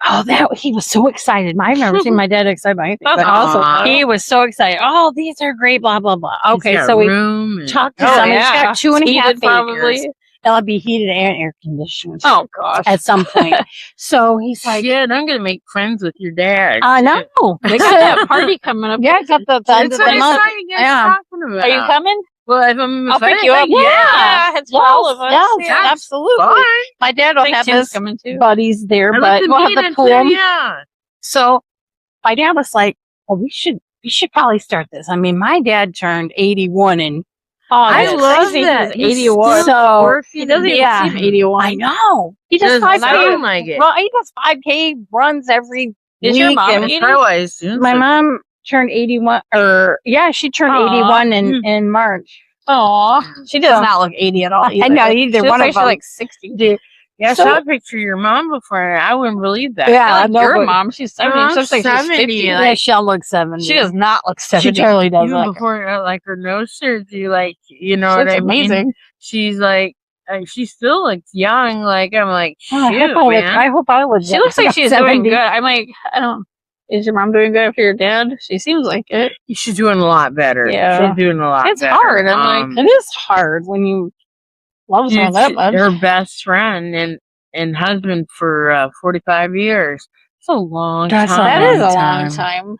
he was so excited. I've never seen my dad excited by anything. That's but awesome. He was so excited. Oh, these are great, blah, blah, blah. Okay, He's got so we room and- talked to Oh, somebody. yeah. He's got 2.5 Heated, acres. probably. It'll be heated and air conditioned Oh gosh. at some point. So he's like, Shit, I'm gonna make friends with your dad. I know. They got that party coming up. Yeah, I got the end That's of what the I month. saw you guys Yeah. talking about. Are you coming? Well, if I'll pick you up. Yeah, it's for all of us. Yes, Yeah. absolutely. Fine. My dad will I think have Tim's his coming too. buddies there, I but like to we'll have meet the him pool. too, yeah. So my dad was like, well, we should probably start this. I mean, my dad turned 81 and I that's love crazy. that. He's 81. So He doesn't even yeah. seem 81. I know. He does Doesn't 5K. sound like it. Well, he does 5K runs every Is week. your mom and 80? Probably soon. my mom turned 81, she turned Aw. 81 in March. Aw, she does So- not look 80 at all. I know, either She looks one like of she's them. like 60. Yeah, I So- saw a picture of your mom before. I wouldn't believe that. Yeah, I I like know, your but- mom. She's 70. Mom's She looks like she's 70, 50. Yeah, she'll look 70. She does not look She 70. totally does. Even Look. before like her nose surgery, like you know She what looks I mean. amazing. She's like, she still looks young. Like I'm like, Oh, shoot, man. I hope I would. She looks like she's doing good. I'm like, I don't. Is your mom doing good after your dad? She seems like it. She's doing a lot better. Yeah. She's doing a lot It's better. hard. I'm It is hard when you love someone that much. her best friend and husband for 45 years. It's a long That's a time. that is a long long time. time.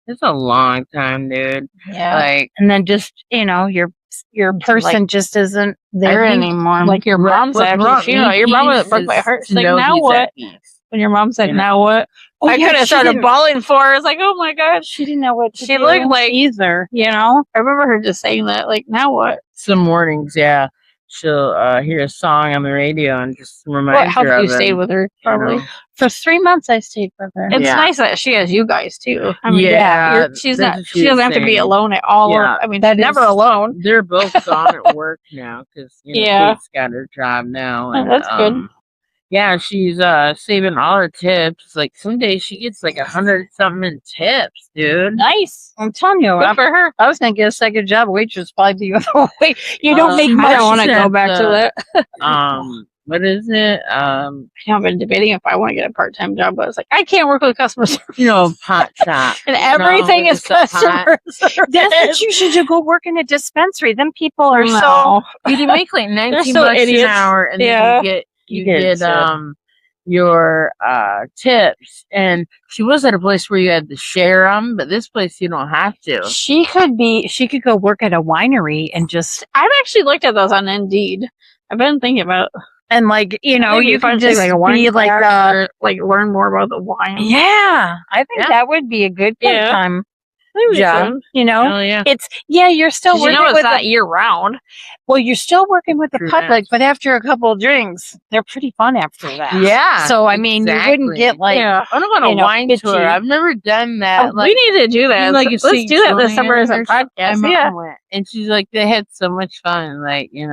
It's a long time, dude. Yeah. Like And then just your person just isn't there I think, anymore. Like your mom's what's actually, wrong- your mom he's- broke my heart. She's to like, know now he's what? at peace. When your mom said, You know? now what? Oh, I yeah, could have she started didn't- bawling for her. It's like, oh my God. She didn't know what to She do looked like- either. You know. I remember her just saying that, like, now what? Some mornings, yeah, she'll hear a song on the radio and just remind What her helped of you it, stay with her, you probably. know? For 3 months, I stayed with her. It's Yeah. nice that she has you guys too. I mean, Yeah, she's that's not. what She she doesn't was have to be saying. alone at all. Yeah. I mean, That never is- alone. They're both gone at work now because Yeah. Kate's got her job now. Oh, And, that's good. Yeah, she's saving all her tips. Like some days she gets like 100 something in tips, dude. Nice. I'm telling you, Good for her. I was gonna get a second job. Waitress probably be the way. You don't make I much. don't want to go sense, back to that. What is it? I've been debating if I want to get a part-time job, but it's like I can't work with customer service. Pot shop. And everything No, is it's a pot. customer service. That's what you should do. Go work in a dispensary. Them people are so. No. You make like 19 so bucks idiots. an hour, and Yeah. then you You get get a tip. your tips. And she was at a place where you had to share them, but this place you don't have to. She could go work at a winery and just I've actually looked at those on Indeed. I've been thinking about and like you know maybe you if I can take, just like a wine be like class or, like learn more about the wine. yeah. I think Yeah. that would be a good Yeah. part-time Maybe we job. could. You know, Oh yeah. it's you're still 'Cause you working know it's with not the, year round. well, you're still working with the True public, that. but after a couple of drinks, they're pretty fun after that. Yeah. So I mean, you wouldn't exactly. get like Yeah. I don't want a you know, wine bitchy. tour. I've never done that. we need to do that. you know, like Let's you see do that this Jillian summer as a or something. My podcast. mom Yeah. went, and she's like, they had so much fun. Like you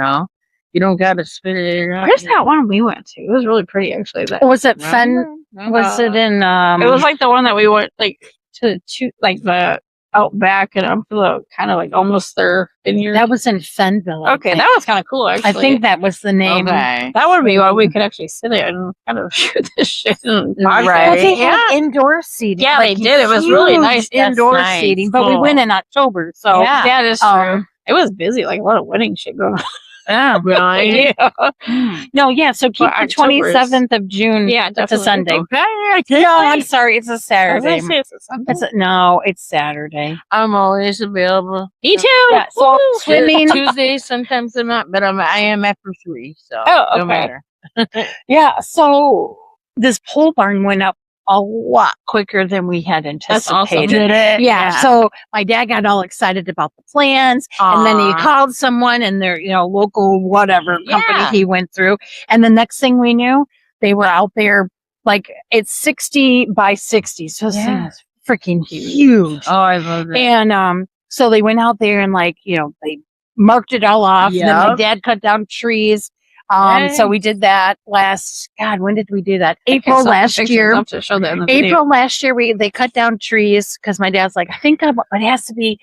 don't got to spit it out. Where's that one we went to? It was really pretty, actually. That was it I Fen? don't know. Was it in it was like the one that we went like to like the outback and up to the kind of like almost their vineyard. that was in Fenville. I Okay, think. that was kind of cool. Actually, I think that was the name. Okay. that would be one we could actually sit in and kind of shoot this shit and podcast. Right. Well, they had indoor seating. Yeah, they did. It was really huge nice. That's indoor nice. seating, but we Cool. went in October, so Yeah. Yeah, that's true. Um, It was busy, like a lot of wedding shit going on. Yeah, really. Yeah, no, yeah. So keep Well, the October is- 27th of June. yeah, it's a definitely. Sunday. Okay, I can No, wait. I'm sorry, it's a I was Saturday. gonna say it's a Sunday. No, it's Saturday. I'm always available. Me too. Yeah, so Woo! swimming. Tuesdays, sometimes I'm not, but I am after 3, so Oh, no okay. matter. Yeah, so this pole barn went up a lot quicker than we had That's awesome. anticipated. it? Yeah, so my dad got all excited about the plans, and then he Aw. called someone and their, local whatever company Yeah. he went through, and the next thing we knew, they were out there like it's 60 by 60, so this thing Yeah. is freaking huge. Oh, I love it. And so they went out there and they marked it all off. And then my Yep. dad cut down trees. So we did that when did we do that? April Saw the last pictures. year. I'll have to show that in the video. April last year, they cut down trees because my dad's like, I think it has to be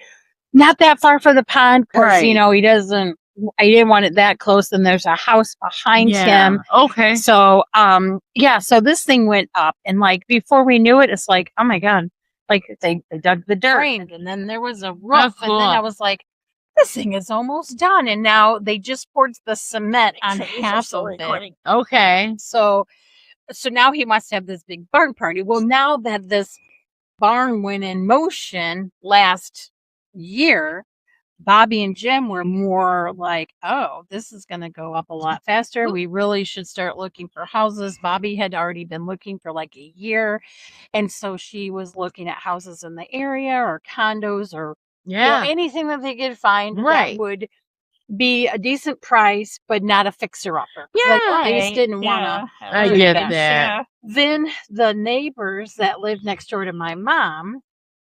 not that far from the pond because, Right. I didn't want it that close. And there's a house behind him. Okay. So, so this thing went up and like before we knew it, it's like, oh my God, like they dug the dirt and then there was a roof. Cool. And then I was like, this thing is almost done. And now they just poured the cement on half of it. Okay. So now he wants to have this big barn party. Well, now that this barn went in motion last year, Bobby and Jim were more like, oh, this is going to go up a lot faster. We really should start looking for houses. Bobby had already been looking for like a year. And so she was looking at houses in the area or condos or anything that they could find that would be a decent price, but not a fixer-upper. Yeah, like, they just didn't want to. I get that. Yeah. Then the neighbors that live next door to my mom,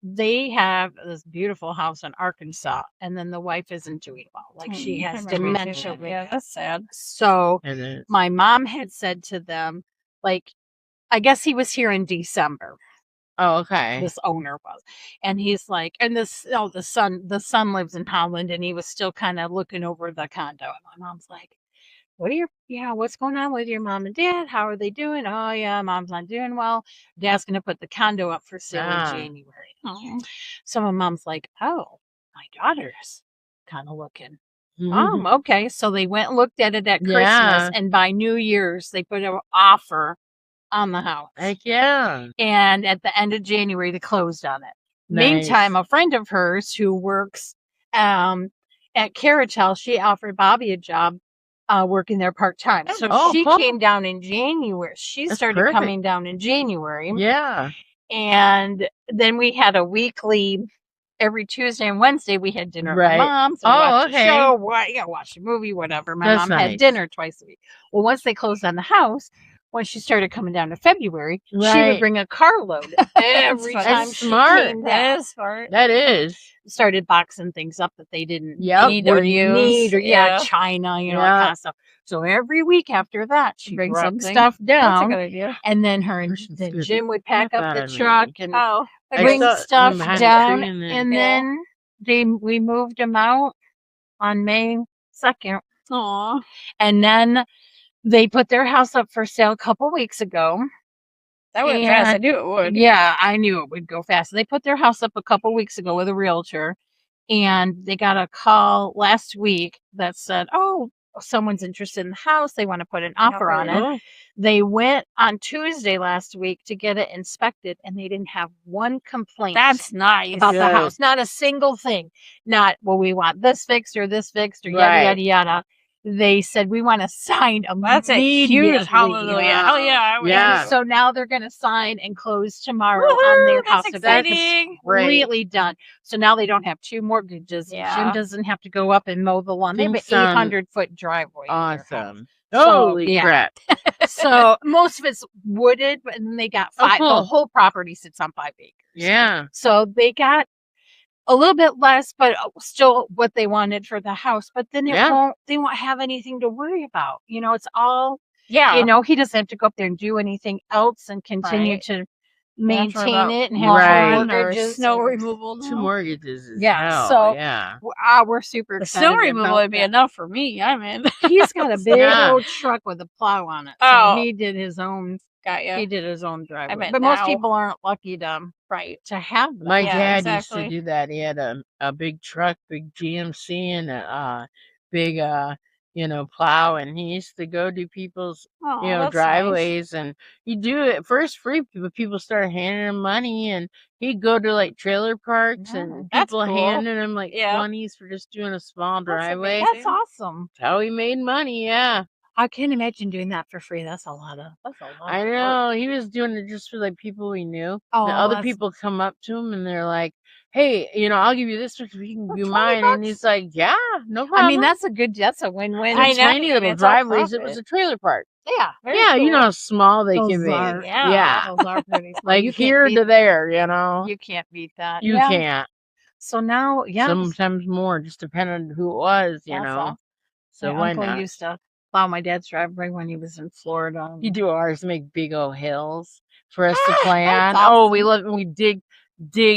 they have this beautiful house in Arkansas, and then the wife isn't doing well. Like she has dementia. Yeah, that's sad. So my mom had said to them, like, I guess he was here in December. Oh, okay. This owner was, and he's like, and the son lives in Holland, and he was still kind of looking over the condo. And my mom's like, what's going on with your mom and dad? How are they doing? Oh yeah, mom's not doing well. Dad's gonna put the condo up for sale in January. So my mom's like, oh, my daughter's kind of looking. Oh, okay. So they went and looked at it at Christmas, and by New Year's they put an offer on the house. Heck yeah. And at the end of January, they closed on it. Nice. Meantime, a friend of hers who works at Caratel, she offered Bobby a job working there part-time. So she came down in January. She started coming down in January. Yeah. And then we had a weekly, every Tuesday and Wednesday, we had dinner at my mom's. Watch a show, watch a movie, whatever. My mom had dinner twice a week. Well, once they closed on the house, when she started coming down to February, she would bring a carload every time she came down. That is smart. That is. Started boxing things up that they didn't need or use. China, that kind of stuff. So every week after that, she brings some stuff down. That's a good idea. And then then Jim would pack up the truck and bring bring stuff down. And then we moved them out on May 2nd. Aww. And then they put their house up for sale a couple weeks ago. That went fast. I knew it would. Yeah, I knew it would go fast. They put their house up a couple weeks ago with a realtor, and they got a call last week that said, oh, someone's interested in the house. They want to put an offer on it. They went on Tuesday last week to get it inspected, and they didn't have one complaint. That's nice. About the house. Not a single thing. Not, well, we want this fixed or yada, yada, yada. They said, we want to sign immediately. That's a huge hallelujah. Oh, yeah. So now they're going to sign and close tomorrow on their house. That's exciting. Completely done. So now they don't have 2 mortgages. Yeah. Jim doesn't have to go up and mow the lawn. They have an 800-foot driveway. Awesome. Holy crap. So most of it's wooded, but then they got 5. The whole property sits on 5 acres. Yeah. So they got a little bit less, but still what they wanted for the house. But then they won't have anything to worry about. It's all, he doesn't have to go up there and do anything else and continue to maintain it and have mortgages, snow removal. 2 mortgages. We're super excited. Snow removal would be enough for me. I'm in. He's got a big old truck with a plow on it. So he did his own. He did his own driveway. But most people aren't lucky to have that. My dad used to do that. He had a big truck, big GMC, and a big plow, and he used to go do people's driveways, and he'd do it first free, but people started handing him money, and he'd go to like trailer parks and people handing him like 20s for just doing a small driveway. That's awesome. That's how he made money. I can't imagine doing that for free. That's a lot. I know. Work. He was doing it just for like people we knew. Oh, and other people come up to him and they're like, hey, I'll give you this if you can do mine. And he's like, yeah, no problem. I mean, that's a win-win. I know. Tiny little driveways. It was a trailer park. Yeah. Yeah, cool. You know how small they can be. Yeah. Those are pretty small. Like here to there, You can't beat that. You can't. So now, sometimes more, just depending on who it was, That's So my why uncle not? used to plow my dad's driveway when he was in Florida. You do ours, make big old hills for us to play on. that's Oh, awesome. we love when we dig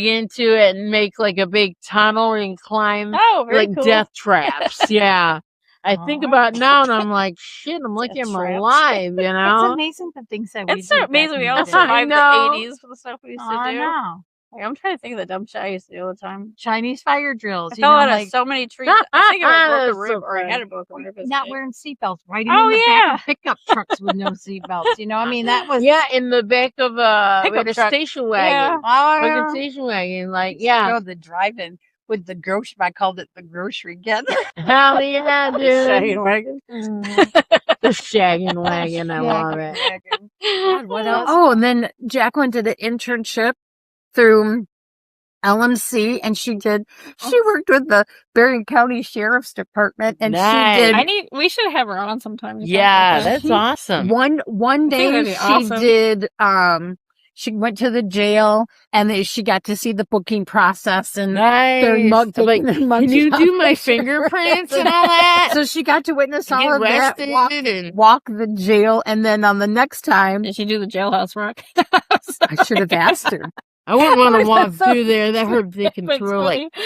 into it and make like a big tunnel where you can climb Oh, very like cool. death traps. Yeah. I think about it now and I'm like, shit, I'm lucky Death I'm traps. alive, you It's know? amazing the things that we It's do. so amazing we all I survived the know. 80s for the stuff we used to I do. know. Like, I'm trying to think of the dumb shit I used to do all the time. Chinese fire drills. I You fell know, out of like so many trees. I think I broke a That's rib, so or I had funny. a broken rib. as a not kid. wearing seatbelts, riding Oh, in the yeah. back of pickup trucks with no seatbelts. You know, I mean, that was Yeah, in the back of we Pickup had a truck. station Yeah. wagon. Oh, Like yeah. a station wagon, like Yeah. yeah. Go the drive-in with the grocery. I called it the grocery getter. Hell yeah, dude. Shagging wagon. The shagging wagon, I love it. Wagon. God, what else? Oh, and then Jacqueline did an internship through LMC, and she worked with the Berrien County Sheriff's Department, and Nice. she did We should have her on sometime. to talk Yeah, about that. that's awesome. one day that'd she be awesome. did she went to the jail, and she got to see the booking process and their Nice. I'm like, taking their mugs can you off do my their fingerprints shirts. and all that? So she got to witness Get all of that, arrested and walk the jail, and then on the next time, Did she do the jailhouse rock? I should have asked her. I wouldn't want to walk That's so through there. That hurt. They can That's throw like funny.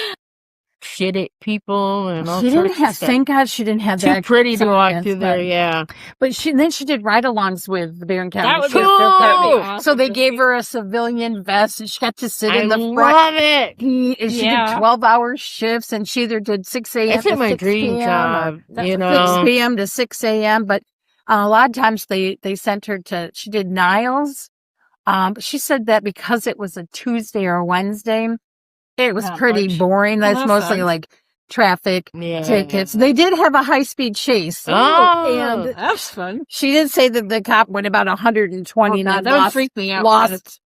shit at people and all She didn't sorts have. of stuff. Thank God she didn't have Too that. pretty to walk experience, through there. but- Yeah. But she did ride-alongs with the Berrien County That would be Sheriff's cool. Department. Awesome So they to gave see. her a civilian vest, and she got to sit I in the front. love it. She Yeah. did 12-hour shifts, and she either did 6 a.m. That's to like my 6 dream p.m. or job. That's You 6 know. p.m. to 6 a.m. But a lot of times they sent her to. She did Niles. But she said that because it was a Tuesday or a Wednesday, it was Not pretty much. boring. Well, That's that mostly sucks. like traffic Yeah. tickets. They did have a high-speed chase. Oh. And That's fun. she did say that the cop went about 120 and Oh, then that would lost, freak me out.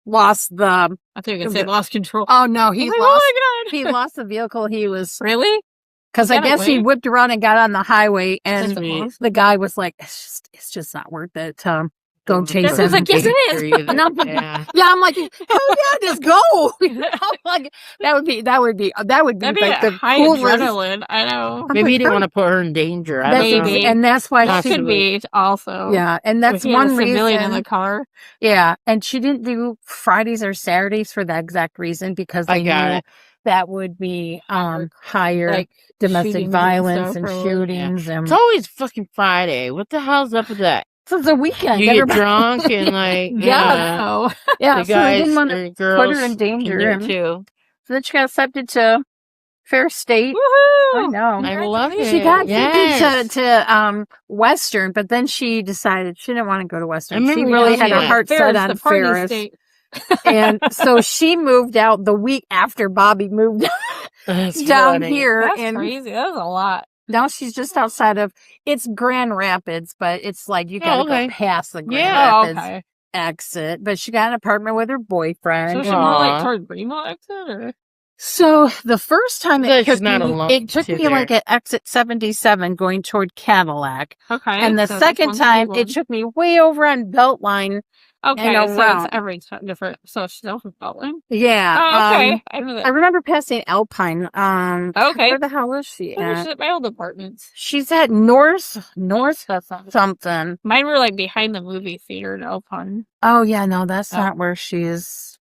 lost the. I think you could say lost control. Oh no, he I was like, lost. oh my God. He lost the vehicle. He was Really? because I Got guess he away? whipped around and got on the highway, and Sweet. the guy was like, "It's just not worth it to go chase This is him." like, yes, it is. And I'm like, Yeah. yeah, I'm like, hell yeah, just go. I'm like, that would be That'd be like a the high coolest. adrenaline. I know. I'm Maybe like, he didn't want to put her in danger. I That's don't know. Maybe. and that's why That she. could be also. Yeah, and that's if he had a one civilian in reason. the car. Yeah, and she didn't do Fridays or Saturdays for that exact reason because I they got knew it. that would be higher Like domestic shootings and violence stuff and or- shootings and It's always fucking Friday. What the hell's up with that? so it's a weekend. You get Everybody- drunk and like Yeah. Oh, yeah, the so they guys didn't want to or put girls her in danger. can do it And too. so then she got accepted to Fair State. I woohoo! know. I love it. She got yes. to Western, but then she decided she didn't want to go to Western. She remember really you had her telling me heart set Ferris, on the party Ferris. state. And so she moved out the week after Bobby moved That's down funny. here. That's and crazy. That's a lot. now she's just outside of, it's Grand Rapids, but it's like you gotta okay. go past the Grand Yeah. Oh, Rapids okay. exit. But she got an apartment with her boyfriend. So she's and- more like Aw. toward Greenville exit, or So the first time Glad it she's took not me, alone it took too me like there. at exit 77 going toward Cadillac. okay. And the so this second one's time the it took me way over on Beltline. okay, and so around. it's every time different. So she's off of Beltline. Yeah. Oh, okay. I know I that. remember passing Alpine. Okay. Where the hell is she Oh, she's at? at my old apartments. She's at North something. Mine were like behind the movie theater in Alpine. Oh yeah, no, that's Oh. not where she is.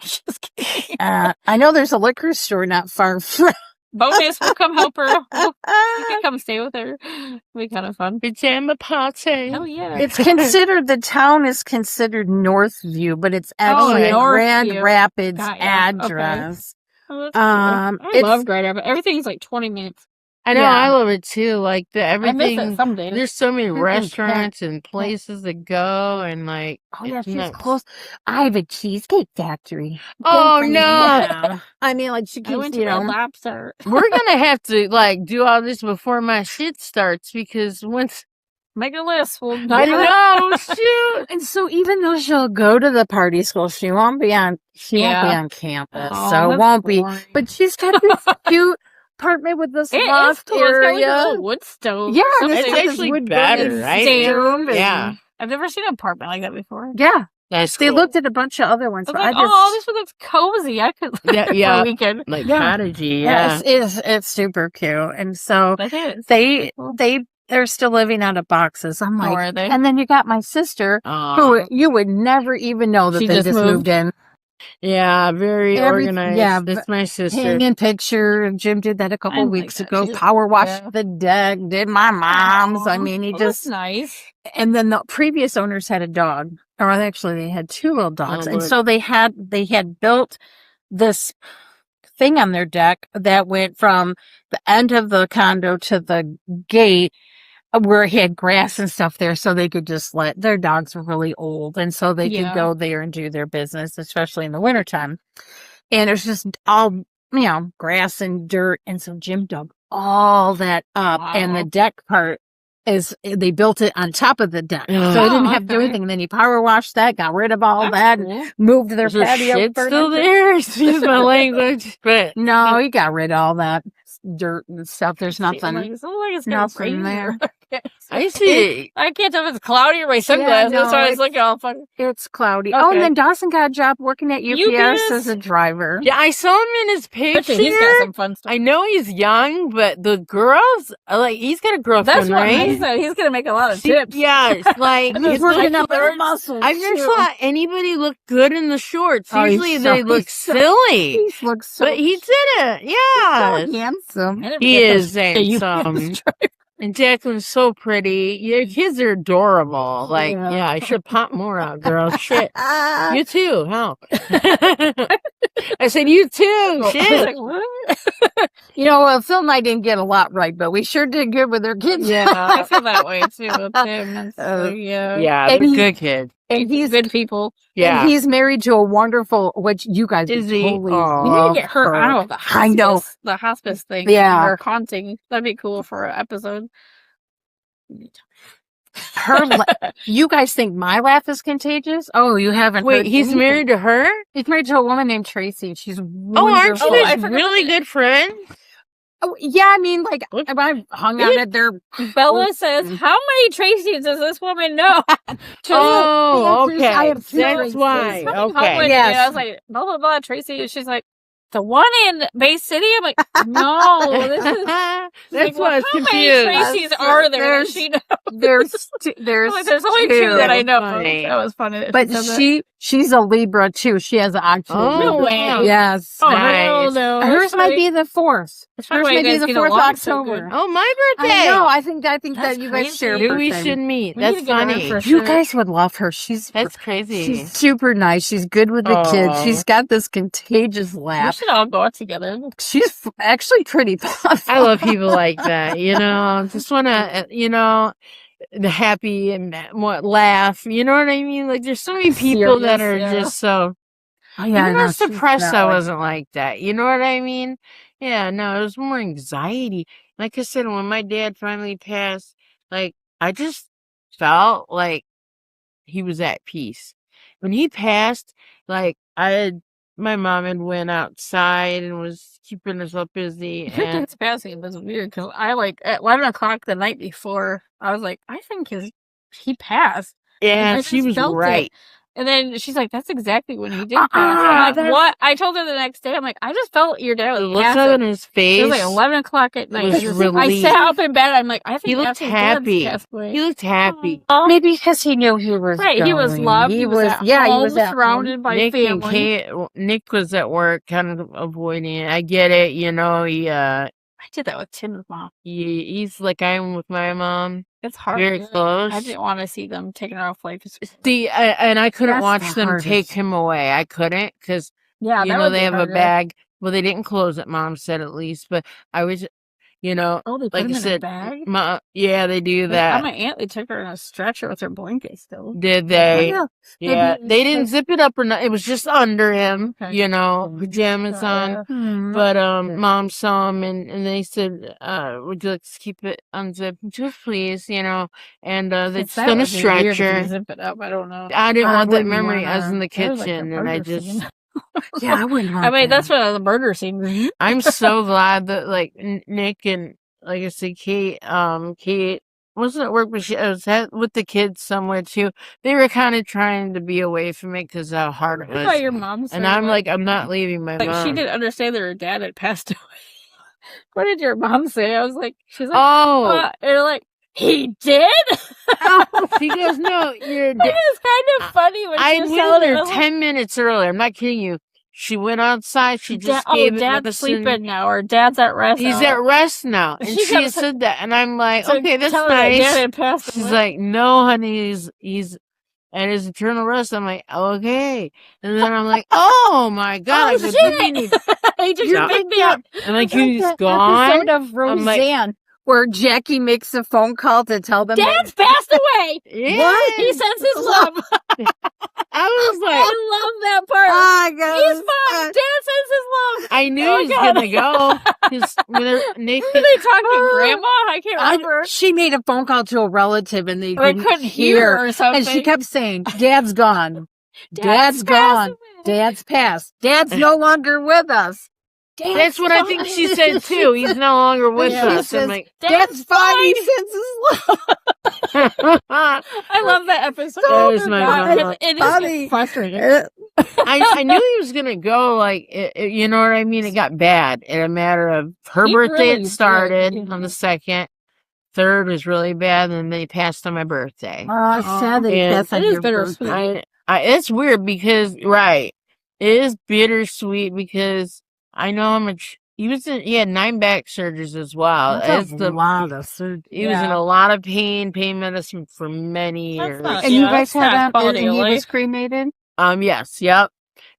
Just kidding. I know there's a liquor store not far from. Bonus, we'll come help her. You can come stay with her. It'll be kind of fun. Pajama party. Hell yeah. It's considered, the town is considered Northview, but it's actually a Grand Northview. Rapids Got ya. address. Oh, that's cool. I it's- love Grand Rapids. Everything's like 20 minutes. I know. Yeah. I love it too. Like the I miss everything. it some days. There's so many Mhm. restaurants and places to go, and like. Oh yeah, it's she's nuts. close. I have a cheesecake factory. Oh, Good for no. you. I mean, like she I keeps, went to you Red know. Lobster. We're gonna have to like do all this before my shit starts because once Make a list. We'll I know, shoot. And so even though she'll go to the party school, she won't be on campus. Oh, so it that's won't be. boring. But she's got this cute apartment with this It is loft cool. It's got like a area. little wood stove. Yeah, or and something. got this actually wood better, burning right? stove and- Yeah. I've never seen an apartment like that before. Yeah. That's They cool. looked at a bunch of other ones, I was but like, I just oh, this one looks cozy. I could live Yeah, for yeah. a weekend. like Yeah. cottagey, yeah, yeah. it's super cute. And so Like it is. they they're still living out of boxes. I'm like, are they? and then you got my sister, who you would never even know that She they just just moved in. Yeah, very organized. Yeah, That's my sister. hanging picture. Jim did that a couple like weeks that. ago. She just- Power washed the deck. Did my mom's. I mean, he Oh, that's just. nice. And then the previous owners had a dog, or actually they had 2 little dogs, Oh, and Lord. so they had built this thing on their deck that went from the end of the condo to the gate, where he had grass and stuff there, so they could just let their dogs were really old, and so they could go there and do their business, especially in the wintertime. And it's just all, grass and dirt. And so Jim dug all that up, and the deck part they built it on top of the deck. So it didn't have to do anything. And then he power washed that, got rid of all that, and moved their Is there patio shit furniture. still there? Excuse my language. But No, he got rid of all that dirt and stuff. There's nothing. It's Nothing there. I see. I can't tell if it's cloudy or my sunglasses. no, That's why I was it's- looking all fun. It's cloudy. Oh, and Okay. then Dawson got a job working at UPS UPS? as a driver. Yeah, I saw him in his picture. He's got some fun stuff. I know he's young, but the girls, he's got a girlfriend, That's what right? he said. He's gonna make a lot of See, tips. yeah, it's like He's it's working like up their muscles. I've never too. saw anybody look good in the shorts. Oh, he's Usually so- they look he's so- silly, He looks so, but he did it. Yeah, so handsome. I never he get is handsome. And Declan's so pretty. Your kids are adorable. Like, yeah, I should pop more out, girl. Shit. You too. How? I said, you too. Shit. Phil and I didn't get a lot right, but we sure did good with our kids. I feel that way too with him. And so, Yeah, And they're he- good kids. And he's good people. Yeah. And he's married to a wonderful, which you guys Is would he? totally Aw. We need love to get her. I know the hospice, I know. the hospice thing. Yeah. or haunting. That'd be cool for an episode. You guys think my laugh is contagious? Oh, you haven't. Wait, heard he's anything. married to her? He's married to a woman named Tracy. She's Oh, aren't you wonderful. I guys forgot really good friends? Oh, yeah, I mean, like I've hung out at their. Bella says, "How many Tracy's does this woman know?" Oh, Yeah, I okay. have two That's Tracy's. why. How Okay. many- Yes. I was like, blah blah blah. Tracy. She's like, the one in Bay City. I'm like, no, this is. That's why I was How many confused. Tracy's are there? That she knows? There's Like, there's only 2 that I know. Funny. That was funny. that But she said that. she's a Libra too. She has an actual. Oh, No Libra. way. Yes. Oh, Nice. hell no. Hers might be the 4th. That's Hers why may you be guys the get 4th of along so good. October. Oh, my birthday. I know. I think That's that you guys share. a Maybe we birthday. should meet. We need That's to get her funny. for You sure. guys would love her. She's That's crazy. She's super nice. She's good with the kids. Aw. She's got this contagious We laugh. should all go out together. She's actually pretty tough. I love people like that, just want to, the happy and laugh, you know what I mean? Like, there's so many people that are Serious, yeah. just so, Oh, even I was she's surprised not I like- wasn't like that, you know what I mean? Yeah, no, it was more anxiety. Like I said, when my dad finally passed, like, I just felt like he was at peace. When he passed, like, my mom had went outside and was keeping herself busy, Your and dad's passing was weird because I at 11:00 the night before I was like, I think he passed. yeah, I she just was felt it. right. And then she's like, that's exactly when he did pass. Ah, I'm like, what? I told her the next day. I'm like, I just felt your dad The was look passing. on his face. It was like 11:00 at night. was I relief. sat up in bed. I'm like, I think He looked that's his dad's happy. passed away. He looked happy. Maybe because he knew he was Right, he was going. loved. He was at home, was at surrounded by Nick and family. Kate, Nick was at work, kind of avoiding it. I get it, I did that with Tim's mom. he's like I am with my mom, It's hard. very close. I didn't want to see them taking off life. And I couldn't That's watch the them hardest. take him away. I couldn't because Yeah, they have a bag. Well, they didn't close it. Mom said at least, but I was, Oh, they put like him I in a said, bag. yeah, they do Like, that. my aunt, they took her in a stretcher with her blanket still. Did they? Yeah. Yeah, Maybe they didn't because- zip it up or not. It was just under him, Okay. pajamas on. Hmm. But mom saw him and they said, would you like to keep it unzipped? Just please, and they Since just that on a would be weird if you stretcher. Zip it up. I don't know. I didn't I want that wouldn't memory. I was in the That was like a kitchen and I murder just, scene. Yeah, I wouldn't. I mean, that's what the murder scene. I'm so glad that like Nick and like I said, Kate wasn't at work, but she was with the kids somewhere too. They were kind of trying to be away from it because how hard it That's why was. your mom said. And I'm like, I'm not leaving my like mom. she didn't understand that her dad had passed away. What did your mom say? I was like, she's like, Oh, and like, he did? She goes, no, you're It is kind of funny when I she was went telling there her. 10 minutes earlier. I'm not kidding you. She went outside. She just gave it Dad's medicine. sleeping now, or Dad's at rest. He's at rest now. And She she kept said that. And I'm like, So okay, that's tell her that nice. Dad had passed She's away. like, no, honey, he's at his eternal rest. I'm like, okay. And then I'm like, oh my God. Oh, I go, shit! He just Yeah. picked me up. I'm like, Like he's that gone. episode of I'm like- Roseanne where Jackie makes a phone call to tell them Dad's passed away. Yeah. What? He sends his love. I was like, I love that part. Oh, God. He's fine. Dad sends his love. I knew Oh, he was God. going to go. 'Cause when Nick, Were they talking to Grandma? I can't remember. She made a phone call to a relative and they I didn't couldn't hear or something. And she kept saying, Dad's gone. Dad's passed gone. away. Dad's passed. Dad's no longer with us. Dad's that's what I think she said too. He's no longer with Yeah. us. She I'm says, like, Dad's fine. He sends his love. I love that episode. That is my God, mom. it Funny. is frustrating. I knew he was gonna go. Like, you know what I mean? It got bad in a matter of her He birthday. really It did. started Mhm. on the 2nd. 3rd was really bad, and then they passed on my birthday. Oh, sad that he And passed on it is your bittersweet. birthday. It's weird because it is bittersweet because I know how much he had 9 back surgeries as well. That's It's a lot of surgery. he was in a lot of pain medicine for many That's years. not- And Yeah, you guys that's had not that, quality and of he life. was cremated? Yes, yep.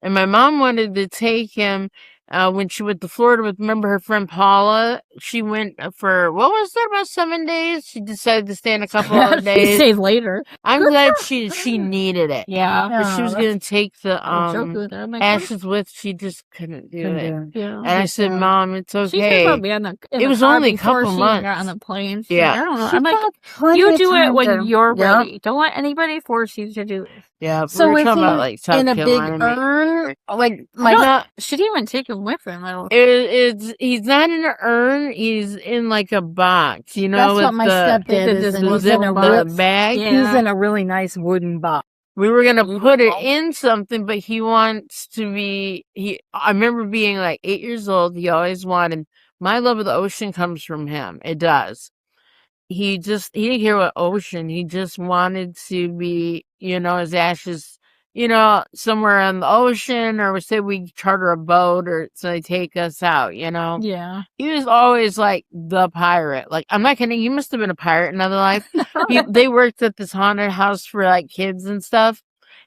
And my mom wanted to take him when she went to Florida with, remember her friend Paula? She went for, what was that, about 7 days? She decided to stay in a couple of He days. stayed later. I'm glad she needed it. Yeah. But she was Oh, going to take the I'm joking with her. I'm like, ashes with, she just couldn't do it. yeah. And I said, Mom, it's She said okay. about me on the. In It the was car only a before couple she even got months. on the plane. She's Yeah. like, I don't know. She I'm like, got plenty you of do it time when to- you're Yep. ready. Don't let anybody force you to do this. Yeah, So we were is talking he about like South in a big Carolina. urn? Like, No, She didn't even take him with him. I don't. he's not in an urn. He's in like a box, you know, that's with what my the stepdad the is, and zip he's in a box. real, bag. Yeah. he's in a really nice wooden box. We were gonna put it in something, but he wants to be. I remember being like 8 years old. He always wanted. My love of the ocean comes from him. It does. He didn't care what ocean. He just wanted to be, his ashes, somewhere on the ocean, or we say we charter a boat, or so they take us out. Yeah. He was always like the pirate. Like, I'm not kidding. You must have been a pirate in another life. They worked at this haunted house for like kids and stuff.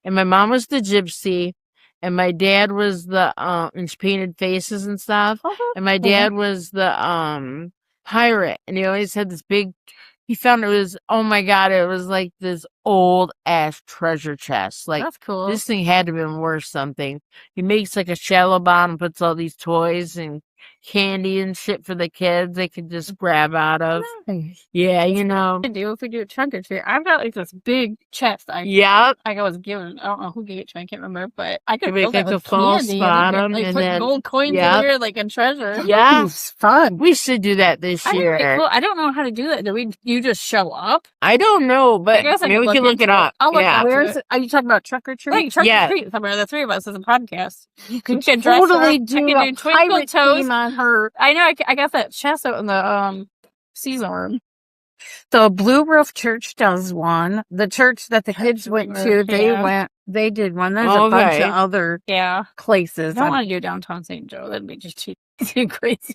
And my mom was the gypsy, and my dad was the and she painted faces and stuff. And my dad was the pirate, and he always had this big. He found it was, oh my God, it was like this old ass treasure chest. Like, That's cool. this thing had to have been worth something. He makes like a shallow bottom, puts all these toys and candy and shit for the kids they could just grab out of. Nice. Yeah, to do if we do a trunk or treat. I've got like this big chest. Yep. I was given. I don't know who gave it to me. I can't remember, but I could You make fill that like a with false candy bottom, like and put then- gold coins Yep. in there, like a treasure. Yeah. It's fun. We should do that this year. Well, I don't know how to do that. You just show up? I don't know, I but guess I maybe we could can look look it into up. I'll look Yeah. up. Where's it? Are you talking about Truck or Treat? Like trunk Yeah. or treat. Somewhere the three of us as a podcast. You We could can dress totally up. do I can a do twinkle pirate toes. theme on her. I know. I got that chest out in the season room. The Blue Roof Church does one. The church that the kids went to, Yeah. they did one. There's a bunch Okay. of other Yeah. places. I don't want to do downtown St. Joe. That'd be just too crazy.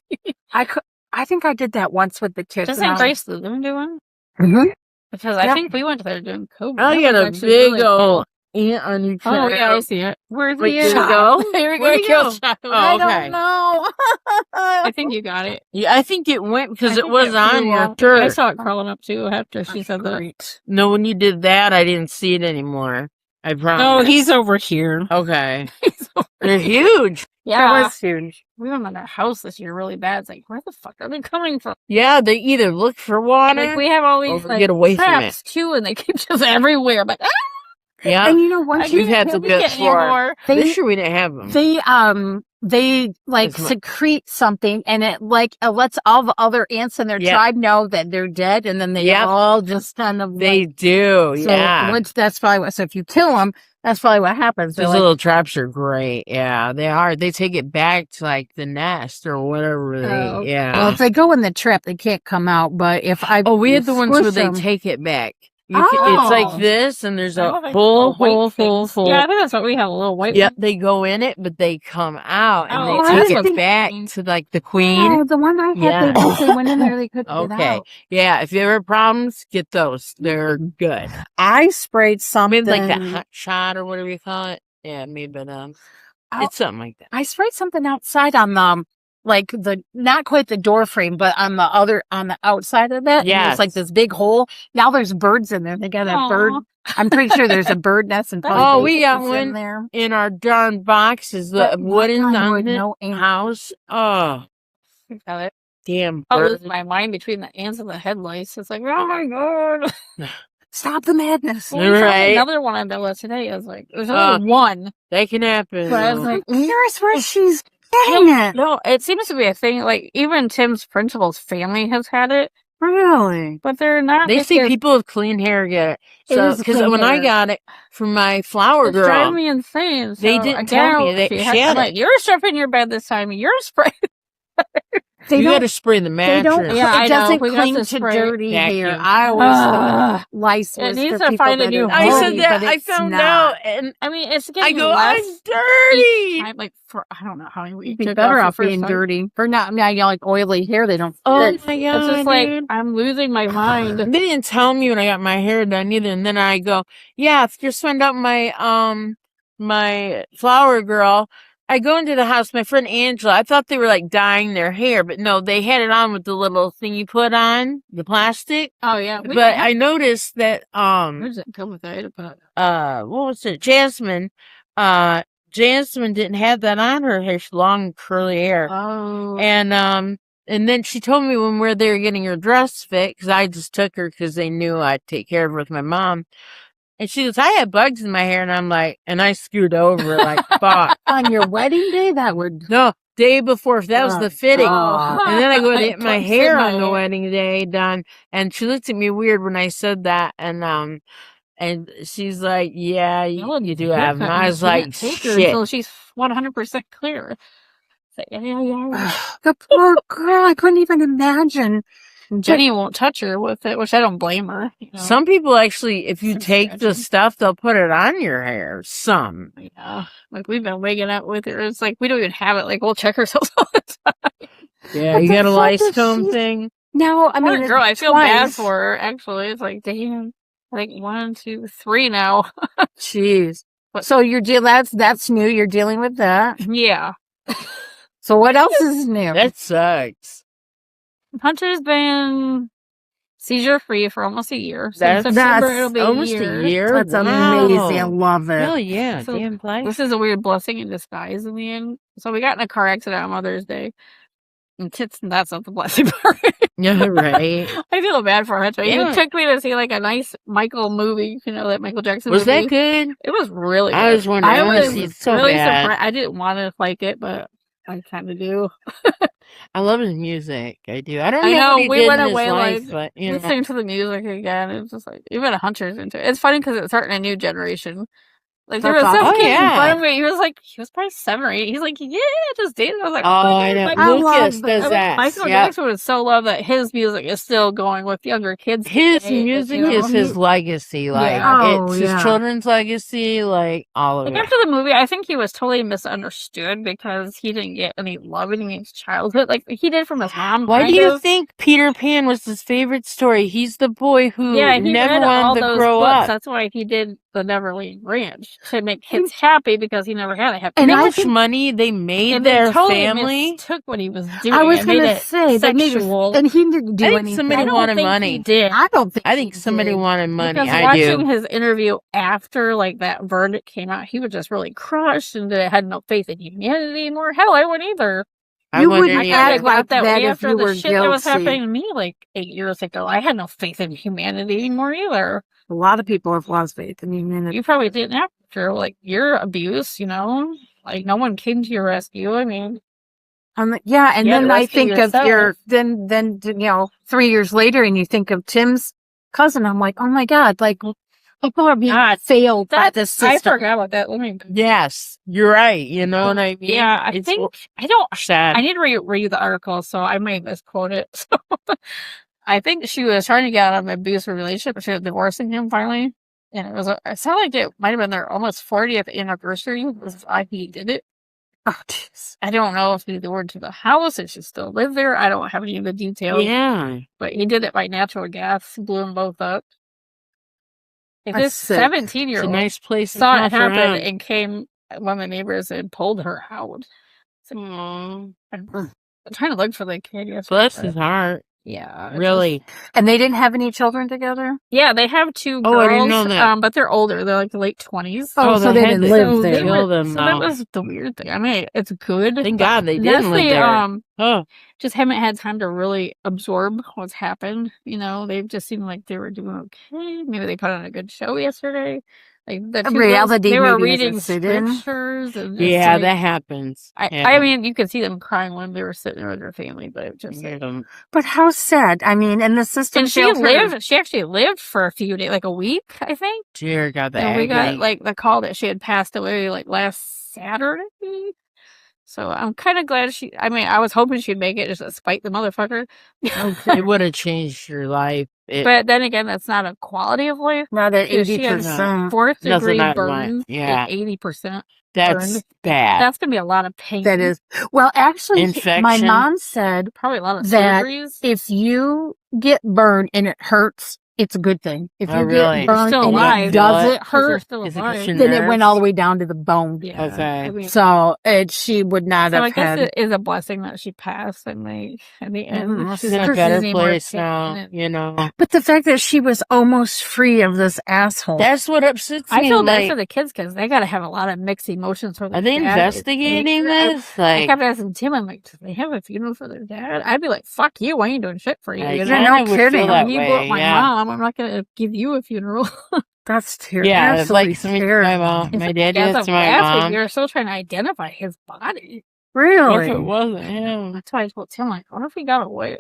I think I did that once with the kids. Doesn't Grace Lugan do one? Mhm. Because I Yep. think we went there during COVID. Oh, That you got was a actually big really old ant on your chest. Oh, yeah, I see it. Where's Wait, the did it ant? go? Here we go. Where'd it Kill go? shot. Oh, I okay. don't know. I think you got it. Yeah, I think it went because I it think was on flew your off. shirt. I saw it crawling up too after she said that. Great. No, when you did that, I didn't see it anymore. I promise. No, he's over here. Okay. They're huge. That Yeah. was huge. We went on our house this year really bad. It's like, where the fuck are they coming from? Yeah, they either look for water. Like, we have all Or these like, get away from traps too, and they keep just everywhere. But yeah. And you know, once We've you had to we get get for. more. This year we didn't have them. they like It's not- secrete something, and it lets all the other ants in their Yeah. tribe know that they're dead, and then they Yep. all just kind of They do, so yeah. once that's probably what. So if you kill them, That's probably what happens. Those little traps are great. Yeah, they are. They take it back to like the nest or whatever. Well, if they go in the trap, they can't come out. But if I we had the ones where they them, take it back. It's like this, and there's a hole. Yeah, I think that's what we have. A little white. Yep, they go in it, but they come out and Oh, they take that's it back to like the queen. Oh, the one I had, they went in there, they couldn't get out. Yeah, if you ever have problems, get those. They're good. I sprayed something Maybe like that hot shot or whatever you call it. Yeah, maybe it's something like that. I sprayed something outside on the like the not quite the door frame, but on the outside of it. Yeah, it's like this big hole. Now there's birds in there. They got a bird. I'm pretty sure there's a bird nest and we got one there in our darn boxes. The wooden house. Oh, got it. Damn bird! I lose my mind between the ants and the headlights. It's like, oh my god. Stop the madness. Well, we found another one on Bella today. I was like, there's only one. That can happen. But I was like, here's where she's getting it. No, it seems to be a thing. Like, even Tim's principal's family has had it. Really? But they're not. They say people with clean hair get it. So, because when I got it from my flower girl, driving me insane. So they didn't tell me that she had it. Like, you're stripping your bed this time. You're spraying. You got to spray the mattress. It doesn't cling to dirty hair. I always think lice was needs for to find a new home. I said that. I found out, and I mean, it's getting I'm dirty. Like for I don't know how many weeks. You'd be better off being dirty. For not, like oily hair. They don't. Oh my god! It's just like I'm losing my mind. They didn't tell me when I got my hair done either, and then I go, yeah, if you're sweating up my my flower girl. I go into the house, my friend Angela, I thought they were like dyeing their hair, but no, they had it on with the little thing you put on, the plastic. Oh yeah. But I noticed that where does it come with that? What was it? Jasmine didn't have that on her hair. She had long curly hair. Oh. And then she told me when we were there getting her dress fit, because I just took her because they knew I'd take care of her with my mom. And she goes, I had bugs in my hair. And I'm like, and I screwed over like, fuck. On your wedding day, that would. No, day before. That was the fitting. Oh. And then I go to get my hair on the wedding day done. And she looked at me weird when I said that. And she's like, yeah, you do have. And I was like, shit. So she's 100% clear. So, yeah. The poor girl. I couldn't even imagine. Jenny won't touch her with it, which I don't blame her. You know? Some people actually, if you take the stuff, they'll put it on your hair. Some. Yeah. Like, we've been waking up with her. It's like, we don't even have it. Like, we'll check ourselves all the time. Yeah, you got a lice comb thing? No, I mean, girl, I feel bad for her, actually. It's like, damn. Like, 1, 2, 3 now. Jeez. So you're that's new. You're dealing with that. Yeah. So what else is new? That sucks. Hunter's been seizure free for almost a year. So that's it'll be almost a year. That's amazing. I love it. Hell yeah. So damn place. This is a weird blessing in disguise in the end. So we got in a car accident on Mother's Day. And that's not the blessing part. Yeah, right. I feel bad for Hunter. Yeah. He took me to see like a nice Michael movie, that Michael Jackson movie. Was that good? It was really good. I was wondering. I was really surprised. I didn't want to like it, but I kind of do. I love his music. I do. I don't know. I know what he we did went in his away life, but listening to the music again. It's just like even Hunter's into it. It's funny because it's starting a new generation. Like there was some kid in front of me. He was probably 7 or 8. He's like, yeah, just dated. I was like, I know. Lucas does that. Michael Jackson would so love that his music is still going with younger kids. His music is his legacy. Like it's his children's legacy. Like all of it. After the movie, I think he was totally misunderstood because he didn't get any love in his childhood, like he did from his mom. Why do you think Peter Pan was his favorite story? He's the boy who never wanted to grow up. That's why he did the Neverland Ranch to make kids happy because he never had a happy. And how much money they made their family took what he was doing. I was going to say sexual. And he didn't do anything. Somebody wanted money. He did. I think somebody wanted money. Because watching his interview after that verdict came out, he was just really crushed and had no faith in humanity anymore. Hell, I wouldn't either. You wouldn't act like that way after if you the were shit that was happening to me 8 years ago. I had no faith in humanity anymore either. A lot of people have lost faith in humanity. You probably didn't after your abuse, no one came to your rescue. I mean, and then I think yourself. Of then 3 years later, and you think of Tim's cousin. I'm like, oh my god, People are being God, failed by the I system. forgot about that. Let me. Yes, you're right. You know what I mean? Yeah, I It's think I don't. sad. I need to read the article, so I might misquote it. So I think she was trying to get out of an abusive relationship, but she was divorcing him finally, and it sounded like it might have been their almost 40th anniversary. Was why he did it. Oh, jeez. I don't know if he lured to the house, if she still lived there. I don't have any of the details. Yeah, But he did it by natural gas, blew them both up. If That's this sick. 17-year-old it's a nice place to saw come it for happen him. and came one of the neighbors and pulled her out. Aw, I'm trying to look for the kid. bless his heart. Yeah. it's Really. And they didn't have any children together? Yeah, they have 2 girls. Oh, I didn't know that. But they're older. They're like the late 20s. Oh, so they didn't live there. Kill them So now. that was the weird thing. I mean, it's good. Thank but God they didn't live Nestle, there. Oh, just haven't had time to really absorb what's happened. You know, they've just seemed like they were doing okay. Maybe they put on a good show yesterday. Like the 2 girls, Reality they were maybe reading doesn't sit in. scriptures. And yeah, like, that happens. I mean, you could see them crying when they were sitting there with their family, but it just. But how sad. I mean, and the system And she actually lived for a few days, like a week, I think. Dear God, that And we got agony. like the call that she had passed away like last Saturday. So I'm kind of glad I was hoping she'd make it just to spite the motherfucker. It would have changed your life. But then again, that's not a quality of life. Not at Because she had 80%. 4th Nothing degree not burn, life. Yeah. 80%. That's burned. bad. That's going to be a lot of pain. That is. Well, actually, Infection. my mom said Probably a lot of that surgeries. if you get burned and it hurts, it's a good thing. If Oh, you really? get burned Still and alive. it doesn't Because they're hurt, still Is it alive. cushion then it went nerves? all the way down to the bone. Yeah. Okay. I mean, So she would not so I have guess had. it is a blessing that she passed, and like in the end, Mm, she's She's in not a better any more place pain, now, and you know. But the fact that she was almost free of this asshole. That's what upsets me. I feel bad like, for the kids because they got to have a lot of mixed emotions for their are they dad. investigating this? I Like, kept asking Tim, I'm like, do they have a funeral for their dad? I'd be like, fuck you, I ain't doing shit for you. I You Yeah, know? no kinda would kidding. feel that You way. blew up my Yeah. mom, I'm not going to give you a funeral. That's terrible. Yeah, it's Absolutely like something to terrible. my mom. My dad did As it of to my last week, mom. we were still trying to identify his body. What if Really? it wasn't him? That's why I told Tim, like, what if he got away?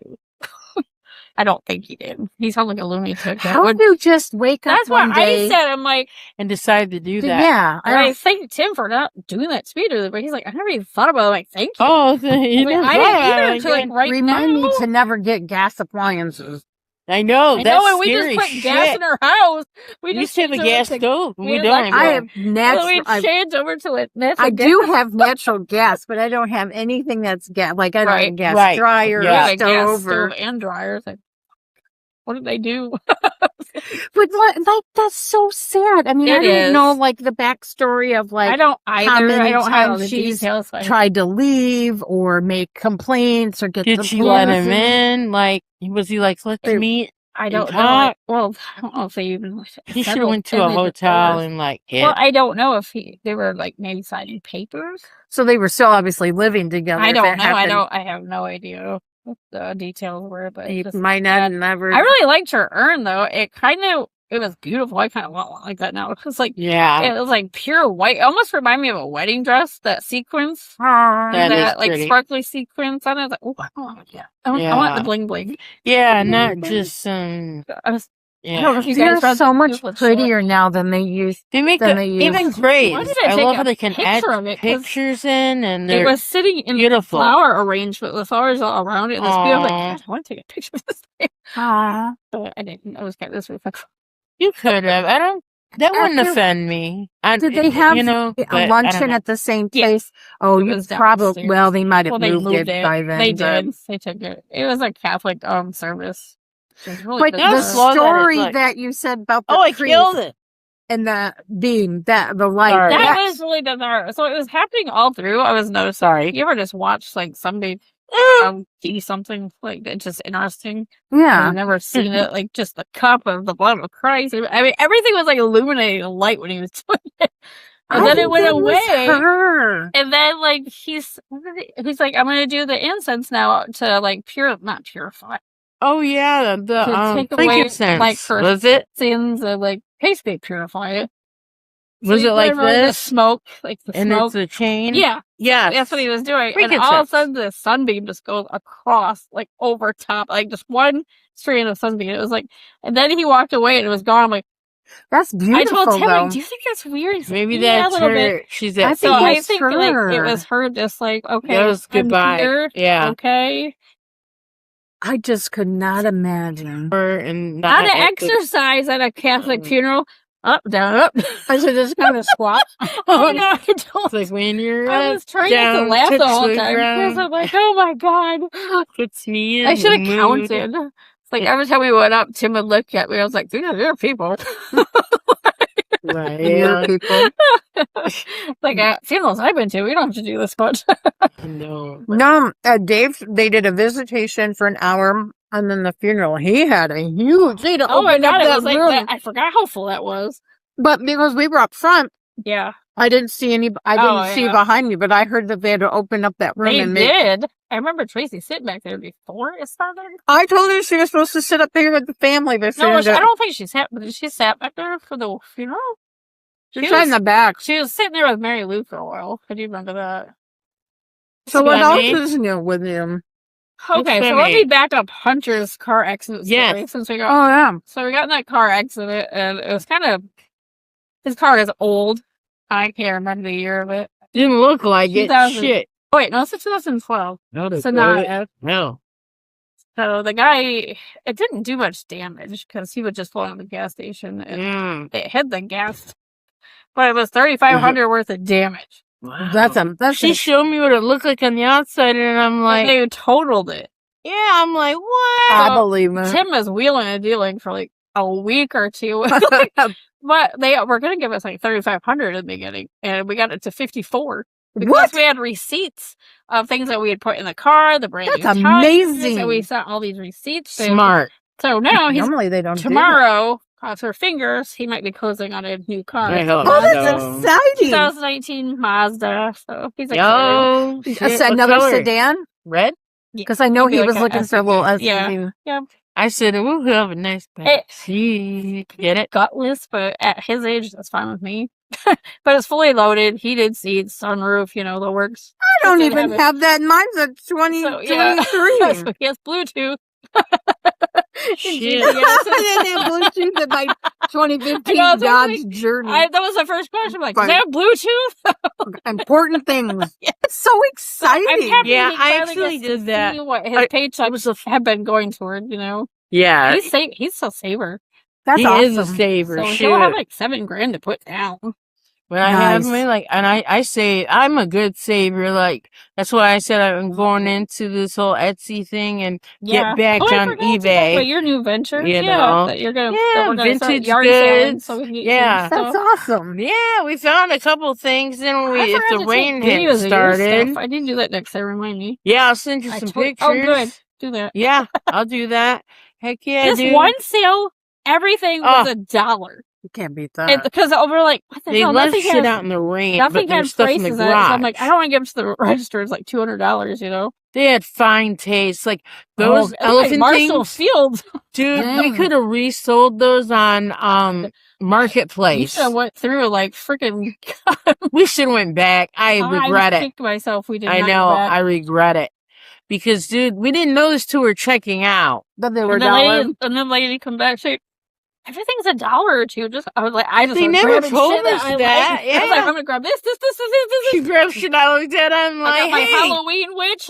I don't think he did. He sounds like a lunatic. How would you just wake up That's what one day? I said. I'm like, And decide to do that. Yeah. and I thank Tim for not doing that to me, but he's like, I never even thought about it. I'm like, thank you. Oh, so you I mean, never I thought didn't about either it until like again. right Remind now. me to never get gas appliances. I know. I That's know, and we scary just put gas shit. in our house. We We just used to have a changed over gas to- stove. we We had don't electric. I anymore. have natural. we changed over to it. I do have natural gas, but I don't have anything that's gas. Like I don't have Right, a gas right. dryer, We Yeah. have a gas stove, or stove and dryers. Like, what did they do? but like that's so sad. I mean, I It don't know is. like the backstory of like I don't either. how many I don't have all times the she's details. So I- tried to leave or make complaints or get Did the she let him police in? Like, was he like, let's They- meet? I don't know. talk. Well, I don't know if they even. He should have settled went to a any hotel divorce. and like hit. Well, I don't know if they were like maybe signing papers. So they were still obviously living together. I if don't it know. happened. I have no idea what the details were, but You it's just might not sad. have never. I really liked her urn though. It was beautiful. I kind of want one like that now. It was like Yeah. it was like pure white. It almost reminded me of a wedding dress. That sequence, Aw. That is that like pretty. sparkly sequence on it. I was like, oh, I want that. I want the Yeah. bling bling. Yeah, not just some. I was. I don't know Yeah. if you They're guys read so the much beautiful short. prettier now than they used. They make Then the, they even use- grades. Why did I I take love a how they can add picture of it? 'Cause pictures in, and It they're was sitting in beautiful. flower arrangement with flowers all around it. And this beautiful. Like, Aw. God, I want to take a picture of this thing. Aw. But I didn't. I was kind of this respectful. You could have. I don't. That wouldn't After- offend me. Did they have you know, but I a don't luncheon know. at the same Yeah. place? Oh, It you was probably. downstairs. Well, they might have Well, they moved moved it it. by then. They but- did. They took it. It was a Catholic service. It was really But good the That's slow that it story looked. that you said about the Oh, I priest killed it. and the beam, that the light, Sorry. That that's- was really bizarre. So it was happening all through. I was no sorry. You ever just watch like somebody see something like that just interesting? yeah. I've never seen it. Like just the cup of the blood of Christ. I mean, everything was like illuminating a light when he was doing it. And then it think went it was away. her. And then like he's like, I'm gonna do the incense now to like not purify Oh yeah, the to take away frankincense. like her Was it? sins of like basically purify it. So Was you it like put around the this? smoke, like the And smoke. it's a chain. Yeah, Yes. that's what he was doing. And all of a Frankincense. sudden, the sunbeam just goes across, like over top, like just one strand of sunbeam. It was like, and then he walked away and it was gone. I'm like, That's I beautiful, told Tim, though. like, do you think that's weird? He's like, Maybe "Yeah, a that's little her. bit." She's I at think So I that's think like it her. was her just like, okay, That was I'm goodbye. here, Yeah. okay. I just could not imagine. And How not to at the- exercise at a Catholic funeral? Up, down, up. I said, just kind of squat. Oh no, I It's don't. like when you're I up, was trying not to down, laugh the touch whole the time because ground, I'm like, oh my god. puts me in I should the have mood. counted. It's like every time we went up, Tim would look at me. I was like, dude, there are people. Right. Weird people. Like funerals I've been to, we don't have to do this much. No. No, Dave, they did a visitation for an hour, and then the funeral. He had a huge. They had to Oh my open god, up it that was like room. that. I forgot how full that was. But because we were up front, Yeah, I didn't see any. I didn't see yeah. behind me, but I heard that they had to open up that room they and did. I remember Tracy sitting back there before it started. I told her she was supposed to sit up here with the family. But she No, didn't do I it. don't think she sat. But she sat back there for the funeral. She sat in the back. She was sitting there with Mary Lou for a while. I do remember that. So what else Funny. is new with you? Okay, so let me back up Hunter's car accident story. Yes. Since we got Oh yeah. so we got in that car accident, and it was kind of his car is old. I can't remember the year of it. Didn't look like it. 2000. Shit. Oh wait, no, it's 2012. So not No. so the guy it didn't do much damage because he was just pulling at the gas station and it hit the gas, but it was $3,500 worth of damage. Wow. That's She showed me what it looked like on the outside, and I'm Like like, they totaled it. yeah, I'm like, what? I So, believe it. Tim was wheeling and dealing for like a week or two. But they were going to give us like $3,500 in the beginning, and we got it to $54 because What? we had receipts of things that we had put in the car, the brand That's new tires, amazing. and we sent all these receipts. and- Smart. So now he's Normally they don't. do that. tomorrow. Cross her fingers. He might be closing on a new car. I hope Oh, that's so. exciting. 2019 Mazda. So he's excited. Yo, shit. What Another color? sedan? Red? Because I know Maybe he like was a looking for a little SUV. Yeah. I said, we'll have a nice Hey. backseat. Get it? Gutless, but at his age, that's fine with me. But it's fully loaded, heated seats, sunroof, the works. I don't Didn't even have that. Mine's a 2023. So, yeah. So he has Bluetooth. Shit. I didn't have Bluetooth in my 2015 I know, so Dodge like, Journey. That was the first question. I'm like, does Right. that have Bluetooth? Important things. Yeah. It's so I'm exciting. happy Yeah, he I finally actually gets to did that. see what his I- paychecks have been going toward, Yeah. He's still saver. That's he awesome. is a saver. So Shit. he'll have like $7,000 to put down. When I have Nice. me, and I say I'm a good saver. That's why I said I'm going into this whole Etsy thing and Yeah. get back I on forgot to talk eBay. about your new venture. You Yeah, know. that you're gonna Yeah, that we're gonna start vintage yard selling goods. so we can get Yeah. some That's stuff. awesome. Yeah, we found a couple things, and I if forgot the to take rain videos had of your started, stuff. I didn't do that next time. Remind me. yeah, I'll send you I some told- pictures. Oh, good. Do that. Yeah, I'll do that. Heck yeah, This dude. one sale, everything was $1. You can't beat that. Because over like what the They hell? left Nothing shit has, out in the rain, nothing but there's had stuff in the prices in it. So I'm like, garage. I don't want to give them to the register. It's like $200. They had fine taste. Like those It's elephant like Marshall things, Fields. dude. We Dang. could have resold those on You Marketplace. should have went through like freaking. We should have went back. I regret I it. kicked myself. We did. I not know. go back. I regret it because, dude, we didn't know this till we were checking out. But they were And $1. the lady come back. She, everything's $1 or two. I was like, I just. They was never grabbing told shit us I that, liked. I was like, yeah. I'm gonna grab this. She grabbed shit. I looked at it. I'm I like, got my hey, Halloween witch.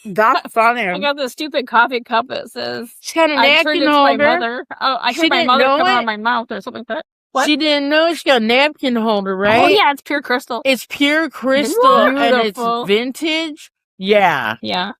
That's funny. I got the stupid coffee cup that says she had a I turned napkin it to my holder. mother. Oh, I She heard my didn't mother know come out it? of my mouth or something like that. What? She didn't know she got a napkin holder, right? Oh yeah, it's pure crystal. It's pure crystal and it's Beautiful. vintage. Yeah, Yeah.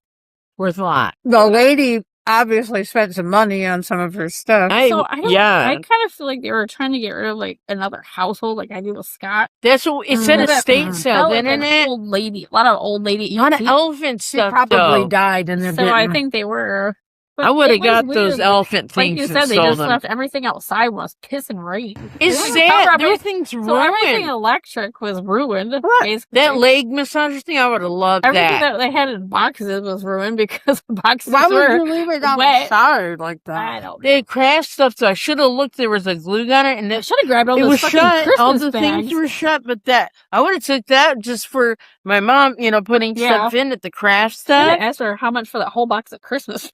worth a lot. The lady obviously spent some money on some of her stuff. So I don't, yeah, I kind of feel like they were trying to get rid of like another household, like I do with Scott. that's what it said. That Estate sale, felt like didn't an it? old lady, a lot of old lady. A lot of she- elephant She stuff. probably though. died and they're So I getting- think they were. But I would it have got was those weird. elephant Like things you and said, they sold just them. left everything outside was piss and rain. It's They didn't sad. cover up Everything's So everything ruined. electric was ruined. What? Basically. That leg massager thing, I would have loved Everything that. that they had in boxes was ruined because the boxes Why would were. you leave it wet. outside like that? I don't. They had craft stuff, so I should have looked. There was a glue gun it, and I it, should have grabbed all it those was fucking shut. Christmas All the bags. things were shut, but that I would have took that just for my mom. Putting Yeah. stuff in at the craft I stuff. asked her how much for that whole box of Christmas.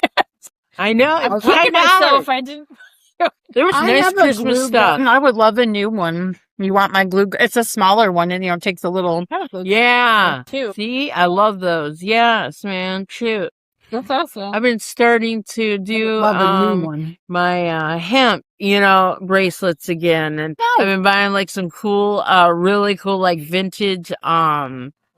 I know. I'm I'm kicking myself. $5. I didn't. There was I nice have a Christmas glue stuff. gun. I would love a new one. You want my glue gun? It's a smaller one and, it takes a little. Yeah. Too. See, I love those. Yes, man. Shoot. That's awesome. I've been starting to do Love a new one. my hemp, bracelets again, and I've been buying like some cool, really cool like vintage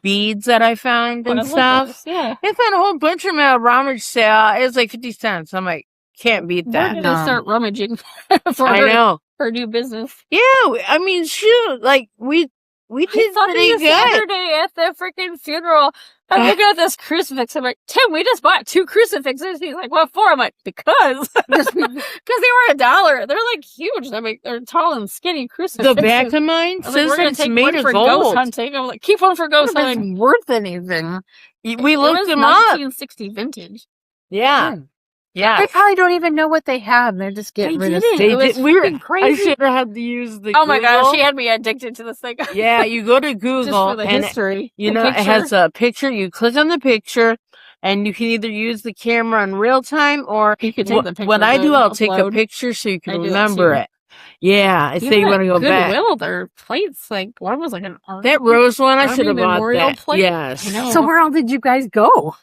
beads that I found and stuff. Yeah. I found a whole bunch of them at a rummage sale. It was like 50 cents. I'm like, can't beat We're that. gonna start rummaging for I know. her new business. Yeah, I mean, shoot, like we did pretty good. Saturday at the freaking funeral. I'm looking at this crucifix. I'm like, Tim, we just bought 2 crucifixes. He's like, what for? I'm like, because they were $1. They're like huge. I mean, they're tall and skinny crucifixes. The back of mine I was like, says we're gonna it's take made one of for ghost gold. hunting. I'm like, keep one for ghost If hunting. it's worth anything. We It looked was them up. 1960 vintage. Yeah. Yeah. They probably don't even know what they have. They're just getting rid of didn't. stuff. It was We were freaking crazy. I should have had to use the Oh my gosh, Google. she had me addicted to this thing. Yeah, you go to Just Google for the and history. it The has picture. a picture. You click on the picture and you can either use the camera in real time or You could take the picture. what I do, I'll take a upload. picture so you I can do that remember too. it. Yeah, I say you want to go back. Goodwill, their plates, like one was like an That rose one, I Army should have bought memorial that. plate? Yes. I know. So where all did you guys go?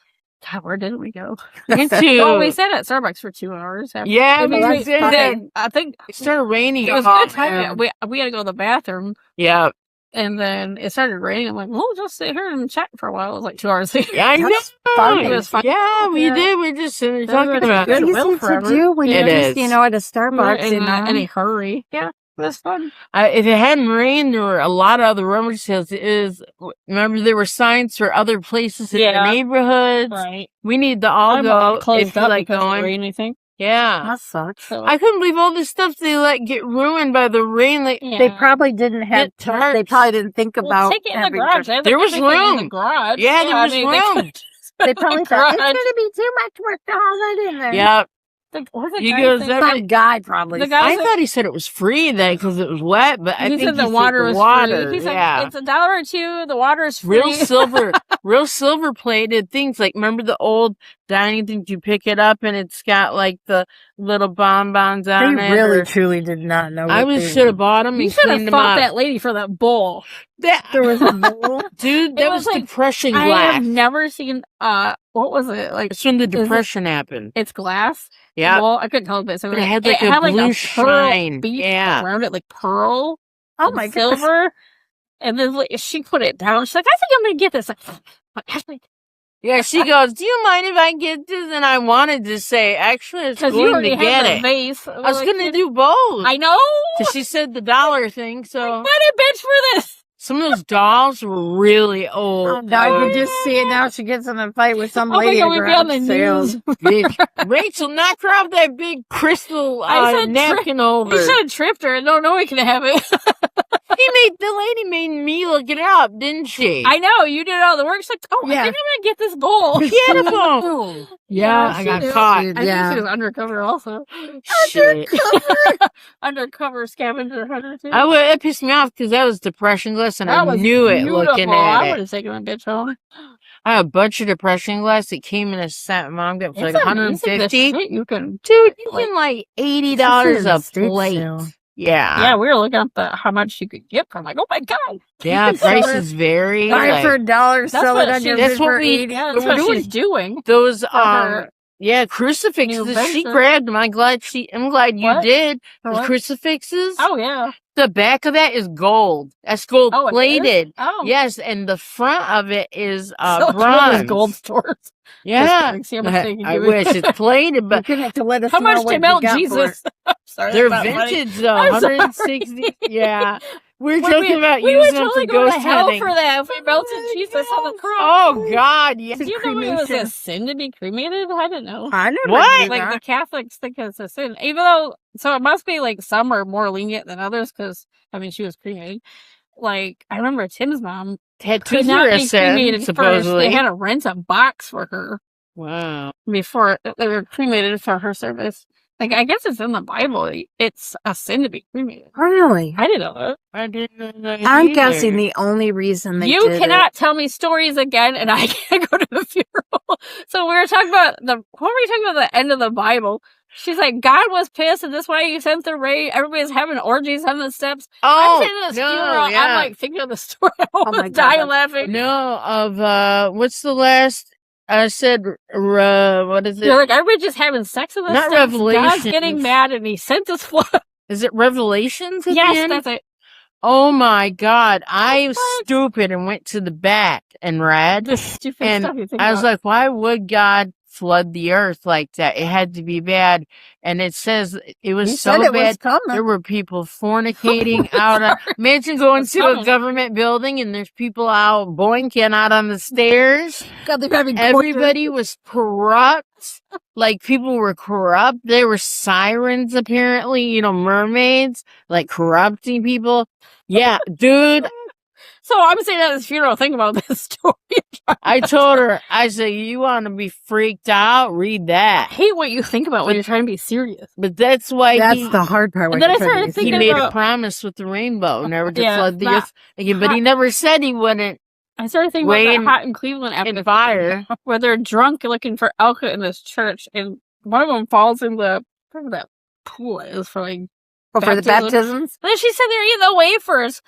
God, where did we go? Me too. Oh, we sat at Starbucks for 2 hours. Yeah, Maybe we we did. did. I think It started raining. it was Oh, good time. man. We had to go to the bathroom, Yeah. and then it started raining. I'm like, we'll just sit here and chat for a while. It was like 2 hours later. Yeah, I know. That's fun. It was fun. Yeah, we Yeah. did. We just sitting there That talking was about good. it. Goodwill Easy to forever. do when It you're just, is. at a We Starbucks. weren't in any hurry. Yeah, it was fun. If it hadn't rained, there were a lot of other rummage sales. Remember, there were signs for other places in Yeah. the neighborhoods. Right. We need to all go Closed if you up like because of the going. rain, I think. Yeah. That sucks. So, I couldn't believe all this stuff they let get ruined by the rain. Like, yeah. They probably didn't have It time. hurts. They probably didn't think Well, about take it in the having garage. to- They had There was everything in the room. garage. Yeah, there was they room. could- They probably thought it's garage. going to be too much work to haul that in there. yeah. What was the You guy goes saying? every- Some guy probably. The guy I said- thought he said it was free then because it was wet, but I he think said the he water said was the water. free. He's Yeah. like, it's $1 or $2. The water is free. real silver plated things. Like, remember the old dining things? You pick it up and it's got like the little bonbons on They it. really, or- truly did not know. I what they should have were. bought them You and should have cleaned them fought up. that lady for that bowl. There was a bowl. Dude, that It was was like- depression I glass. have never seen, what was it? Like, That's when the it- depression happened. it's glass. Yeah. Well, I couldn't tell it, but But it had like a blue shine. bead Yeah. around it, like pearl. Oh and my goodness. silver. And then like, she put it down. She's like, I think I'm gonna get this. Like, Ashley, Yeah, she goes, do you mind if I get this? And I wanted to say, actually, it's because you going already to get had the it. vase. I was going to do both. I know. Because she said the dollar thing, so What a bitch for this. some of those dolls were really old. I can just see it now. She gets in a fight with some Oh my lady God, at we'd be on garage the sales. news. Bitch. Rachel, knock her off that big crystal I said napkin You over. should have tripped her. No one can have it. The lady made me look it up, didn't she? I know. You did all the work. She's like, I Yeah. think I'm going to get this bowl. Beautiful. Yeah, I she got did. caught. I think she was undercover also. Shit. Undercover scavenger hunter too. It pissed me off because that was depression glass and That I was knew it looking beautiful. at I would it. have taken my bitch home. I have a bunch of depression glass that came in a set. Mom got for like It's amazing the 150. shit you can. Dude, you can like $80 a Estate plate. sale. Yeah. Yeah, we were looking up how much you could get. I'm like, oh my God. Yeah, prices vary. Buy it like, for $1, sell it what on your that's bid what for we- 80. Yeah, What that's we're what she's doing. those her yeah, crucifixes. new She venture. grabbed them. I'm glad you What? did. For The what? crucifixes. Oh, yeah. The back of that is gold. That's gold Oh, it is? plated. Oh. Yes, and the front of it is So it's one of bronze. those gold stores. Yeah. Just see how much they can I give me. wish it's plated, You're but going to have to let us How know much what to you melt got for Jesus? Sorry, they're that's not funny. vintage though. I'm sorry. 160. Yeah. We're Well, joking about we would using them totally for go to ghost hell hunting. for that if we melted Jesus on the cross. Oh God, yes. Do you know it was a cremation. sin to be cremated? I didn't know. I never What? knew Like that. the Catholics think it's a sin, even though. So it must be like some are more lenient than others because I mean she was cremated. Like I remember Tim's mom could Tattoos not are a be sin, cremated first. supposedly. They had to rent a box for her Wow. before they were cremated for her service. Like I guess it's in the Bible. It's a sin to be cremated. Really? I didn't know that. I didn't know that I'm either. guessing the only reason they You did cannot tell me stories again, and I can't go to the funeral. So we were talking about what were we talking about? The end of the Bible. She's like, God was pissed, and that's why he sent the rain. Everybody's having orgies on the steps. Oh, I'm sitting at this funeral. yeah. I'm like thinking of the story. I my almost God. dying laughing. No, of what's the last? I said, what is it? They're like, everybody's just having sex in the Not steps. God's Revelations. getting mad, and he sent his flood. Is it Revelations? At the Yes, end? that's it. Oh my God! I was stupid and went to the back and read, The stupid and stuff you think I was about. like, "Why would God flood the earth like that? It had to be bad." And it says it was He so said it bad. was coming. There were people fornicating out. Imagine going It's to coming. a government building and there's people out boinking out on the stairs. God, they're having Everybody was corrupt. Like people were corrupt. There were sirens, apparently, mermaids, like corrupting people. Yeah, dude. So I'm saying at this funeral, think about this story. I told her, I said, you want to be freaked out? Read I that. hate what you think about when you're trying to be serious. But that's why That's the hard part. And then I started he thinking made a about- promise with the rainbow, never to Yeah, flood the that- earth again. But he never said he wouldn't. I started thinking about Wayne that hot in Cleveland after in the fire. where they're drunk looking for alcohol in this church, and one of them falls in the whatever that pool is for like. for the baptisms. And then she said they're eating the wafers,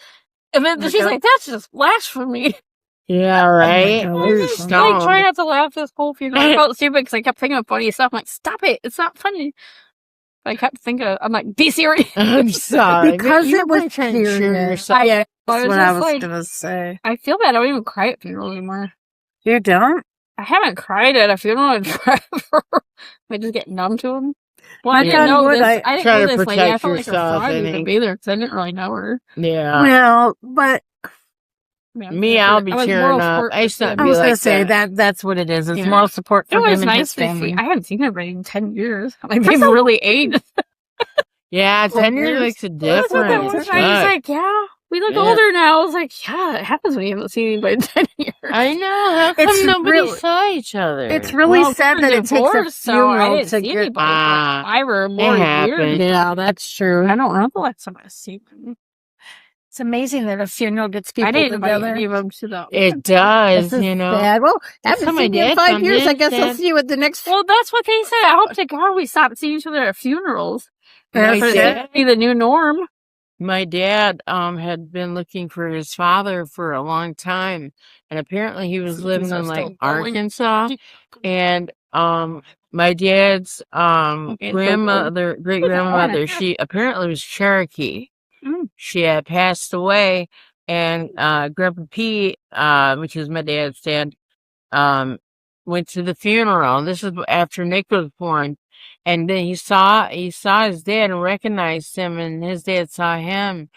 and then she's like, "That's just blasphemy." Yeah, right. Oh my God, I Very was stoned. like trying not to laugh this whole funeral. I felt stupid because I kept thinking of funny stuff. I'm like, "Stop it! It's not funny." I kept thinking, I'm like, "Be serious." I'm sorry. Because You're it was probably trying to cheer serious. yourself. Yeah, I that's was what I just was like- gonna say. I feel bad. I don't even cry at funerals anymore. You don't? I haven't cried at a funeral in forever. I just get numb to them. Well, I I didn't kinda know would. this. I I didn't try know to this lady. I protect felt like her yourself, fraud I to think. be there because I didn't really know her. Yeah. Well, but Me, I'll be tearing up. I used to not I be was gonna like say that. that's what it is. It's Yeah. moral support It for was him and nice his to family. see. I haven't seen everybody in 10 years. Like, they've really aged. Yeah, 10 years makes a That's what that difference. was. I was like, yeah, we look Yeah. older now. I was like, yeah, it happens when you haven't seen anybody in 10 years. I know. How come It's nobody really- saw each other? It's really Well, sad we that were it takes a divorced, so I funeral didn't to see get. anybody for Ah, 5 or more happened. years. Yeah, that's true. I don't know the last time I see them. It's amazing that a funeral gets people I didn't invite together. any of them to the. It does, This is you know. sad. Well, I That's haven't how my seen you in dad 5 found years. I his guess I'll dad. see you at the next. Well, that's what they said. I hope to God we stop seeing each other at funerals. My That's dad, be the new norm. my dad had been looking for his father for a long time, and apparently he was These living are in like still going. Arkansas. And my dad's Okay, so grandmother, great grandmother, good. she apparently was Cherokee. Mm. She had passed away, and Grandpa Pete, which is my dad's dad, went to the funeral. This is after Nick was born, and then he saw his dad and recognized him, and his dad saw him,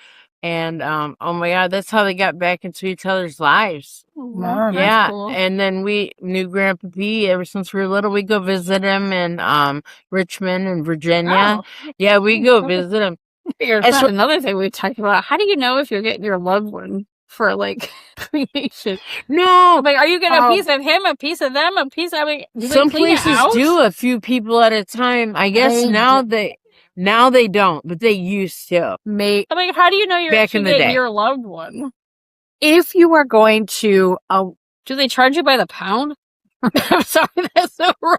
and oh my God, that's how they got back into each other's lives. Wow, That's Yeah, cool. and then we knew Grandpa P ever since we were little. We go visit him in Richmond and Virginia. Oh. Yeah, we go visit him. Here's That's what- another thing we talked about. How do you know if you're getting your loved one for like cremation? No, Like, are you getting a Oh. piece of him, a piece of them, a piece of? I mean, do they some clean it places out? do a few people at a time. I guess They now they don't, but they used to. May I mean, how do you know you're Back actually in the getting day. your loved one? if you are going to Do they charge you by the pound? I'm sorry, that's so wrong.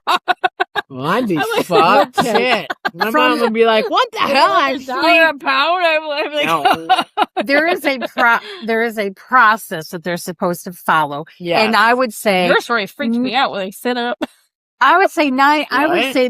Well, I'd be I'm like, fucked. okay. Shit. My mom would be like, "What the hell?" I'm $1 a pound. I'm like, No. there is a process that they're supposed to follow, Yeah. and I would say your story freaks me out when they sit up. I would say Right.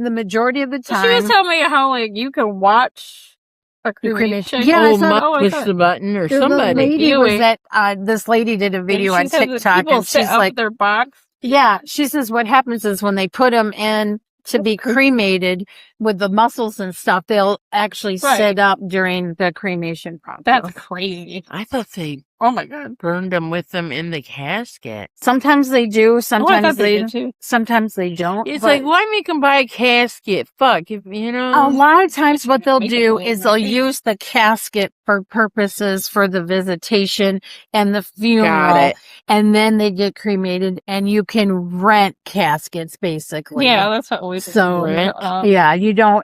the majority of the So she was time. telling me how like you can watch a cremation. Yeah, I oh, saw- push the button or The somebody. lady was Viewing. at this lady did a video on She said that TikTok, people and sit she's up like, their box. yeah, she says what happens is when they put them in to be cremated with the muscles and stuff, they'll actually Right. sit up during the cremation process. That's crazy. I thought they Oh my god. burned them with them in the casket. Sometimes they do, Oh, I sometimes thought they they did too. sometimes they don't. It's but like, why make them buy a casket? Fuck, if you know. a lot of times what they'll Make it do way is more they'll use the casket for purposes for the visitation and the funeral, it. and then they get cremated, and you can rent caskets basically. Yeah, that's what we So, Rent? yeah, they don't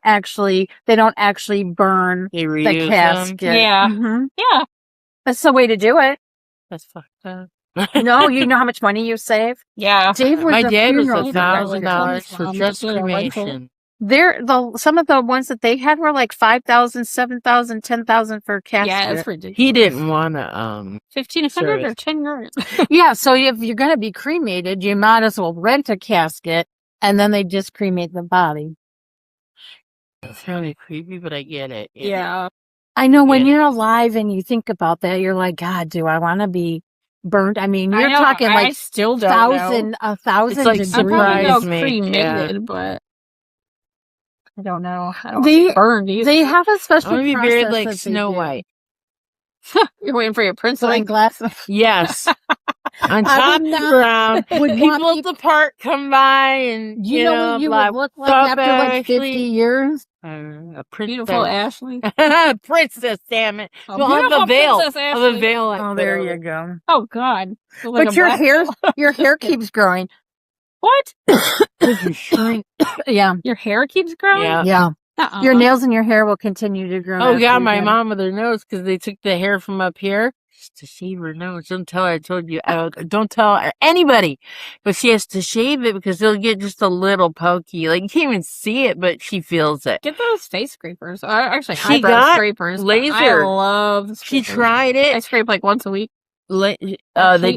actually burn They the reuse them. casket. Yeah. Mhm. Yeah. That's the way to do it. That's fucked up. No, you know how much money you save. Yeah. Dave was My a dad was funeral director. $1,000 for Mom just did a rental. cremation. some of the ones that they had were like 5,000, 7,000, 10,000 for a casket. Yeah, it's ridiculous. He didn't want to 1,500 or 10 grand. Yeah, so if you're going to be cremated, you might as well rent a casket, and then they just cremate the body. It's really creepy, but I get it. Yeah. I know when you're alive and you think about that, you're like, God, do I want to be burned? I mean, you're talking like still don't know. 1,000 It's like degrees. I'm probably surprise me. cremated, but I don't know. I don't want to be burned either. They have a I special want to be process buried like that they Snow do. White. You're waiting for your princess. Like glasses. Yes. On top of the ground. When people at the park come by and, you know what you would look like after like 50 years? A princess. Beautiful Ashley. Princess, damn it. Oh, You'll have a beautiful veil. Princess Have a Ashley. veil. Oh, there you go. Oh, God. Like But your hair keeps growing. What? Did you shrink? Yeah. Your hair keeps growing? Yeah. Yeah. Uh-uh. Your nails and your hair will continue to grow. Oh, after God, you're my dead. mom with her nose because they took the hair from up here to shave her nose. Don't tell her I told you. Don't tell her, anybody. But she has to shave it because it'll get just a little pokey. Like, you can't even see it, but she feels it. Get those face scrapers. Actually, She eyebrow got scrapers. laser. I love the She scrapers. tried I it. scrape like once a week. They hate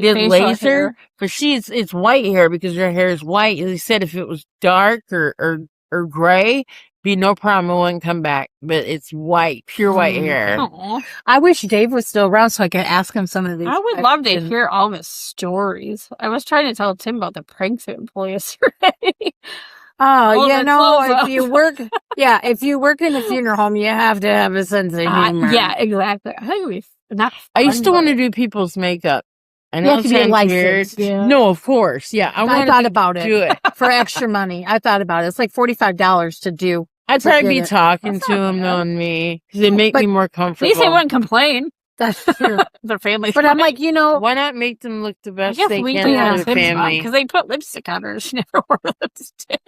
did facial laser, hair. but it's white hair because her hair is white. They said if it was dark or gray, be no problem. It wouldn't come back. But it's white, pure white hair. Aw. I wish Dave was still around so I could ask him some of these. I would love to questions. hear all the stories. I was trying to tell Tim about the pranks that employ yesterday. Oh, All you the know, clothes if off. you work in a funeral home, you have to have a sense of humor. Yeah, exactly. I think we not. I used to fun, want to but- do people's makeup. I You know have it to be sounds licensed. weird. Yeah. No, of course. Yeah, I wanted thought to about do it it. for extra money. I thought about it. It's like $45 to do. I'd probably be Forget it. talking That's to not them bad. knowing me because it make But me more At comfortable. least they wouldn't complain. That's true. Their family. But I'm like, you know, Why not make them look the I best guess they we can do for have their Tim's mom family? because they put lipstick on her. She never wore lipstick.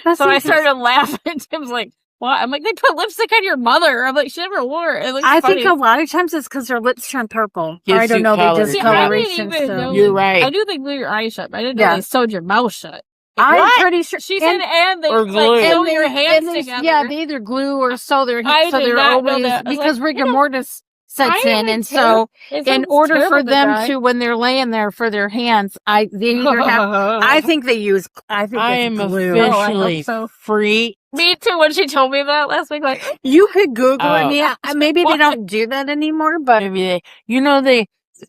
that's So I interesting. started laughing. Tim's like, "What?" I'm like, "They put lipstick on your mother." I'm like, "She never wore it." It looks I funny. think a lot of times it's because their lips turn purple. Gives Or I don't you know. color. They just See, I coloration didn't even know. stuff. You're right. I knew they glue your eyes shut, but I didn't know Yeah. they sewed your mouth shut. I'm What? pretty sure. She said, and they Or like glue. sew and your they- hands and they- together. Yeah, they either glue or sew their I hands. So did they're not know always that. I was because like, rigor you know, mortis sets I in, even and so It in sounds order for terrible them die. to when they're laying there for their hands, they either have. I think they use. I think I it's am glue. Oh, I hope officially so. free. Me too. When she told me that last week, like, You could Google Oh. it. Yeah, maybe they don't do that anymore, but Maybe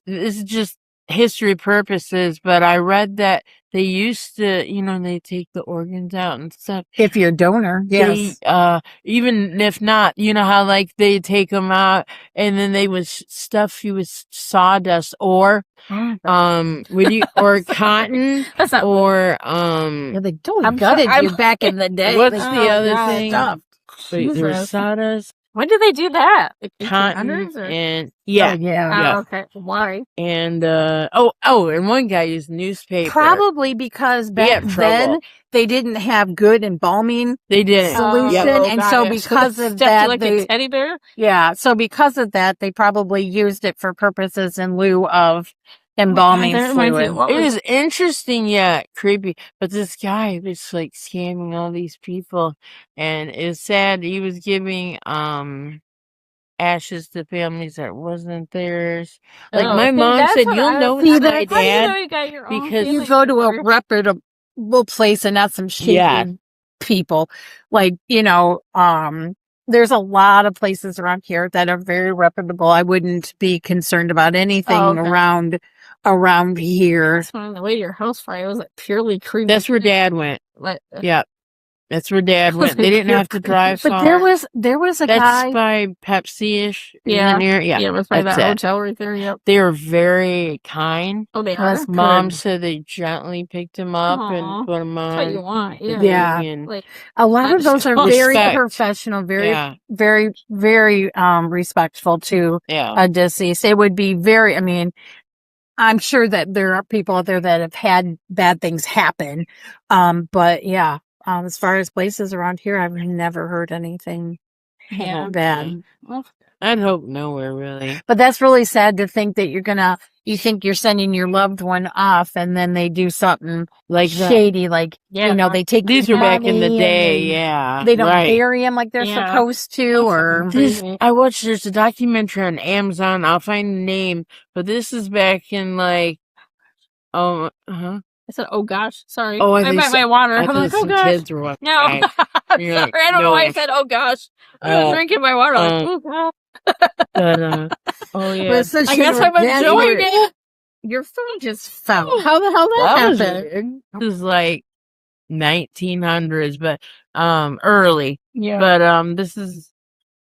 this is just history purposes, but I read that they used to, they take the organs out and stuff. if you're a donor, yes. They, even if not, you know how like they take them out and then they would stuff you with sawdust or, or cotton that's not. or, Yeah, they totally I'm gutted sure- you back in the day. what's Like, the other God, thing? stuff. Wait, there was Jesus. sawdust, When did they do that? Like cotton, 1800s or? and Oh, yeah. yeah. Oh, okay. Why? And and one guy used newspaper. Probably because He back had then trouble. they didn't have good embalming They didn't. solution, Oh, and got so it. because they of stuffed you that, like a teddy bear. so because of that, they probably used it for purposes in lieu of embalming That reminds me fluid. of what It was- was interesting, yet creepy. But this guy was like scamming all these people, and it's sad. He was giving ashes to families that wasn't theirs. Like Oh, my see, mom that's said, what "You'll I know was it's thinking. my How do you know dad." you got your own because- You family go to a member? reputable place and not some shady Yeah. people. Like, there's a lot of places around here that are very reputable. I wouldn't be concerned about anything Oh, okay. around here. That's when on the way to your house Friday, I was like purely creepy. That's where Dad went. Like, Yep, that's where Dad went. They didn't have to drive far. But there was a That's guy. by Pepsi-ish. Yeah. Near, yeah. it was by that's that it. hotel right there. Yep. They were very kind. Oh, they That's are. good. Mom said they gently picked him up Aw, and put him That's what you on. want. the Yeah. Yeah. thing and- Like, A lot of those are very Respect. professional, very, yeah, very, very respectful to yeah. a deceased. It would be very. I mean, I'm sure that there are people out there that have had bad things happen. But yeah, as far as places around here, I've never heard anything yeah. bad. Well, I'd hope nowhere, really. But that's really sad to think that you think you're sending your loved one off and then they do something Like that. shady, like, they take These were back in the money day, and they don't right. bury him like they're supposed to, or there's a documentary on Amazon. I'll find the name, but this is back in like, I said, oh gosh, sorry. Oh, I meant my water. I I'm thought like, oh some gosh. kids were walking No, by. I'm You're sorry. like, I don't know why I no. said, oh gosh. I was drinking my water. Like, oh god. But, oh yeah. I guess I'm enjoying it. your phone just fell. How the hell that happened? This is like 1900s, but early. Yeah. But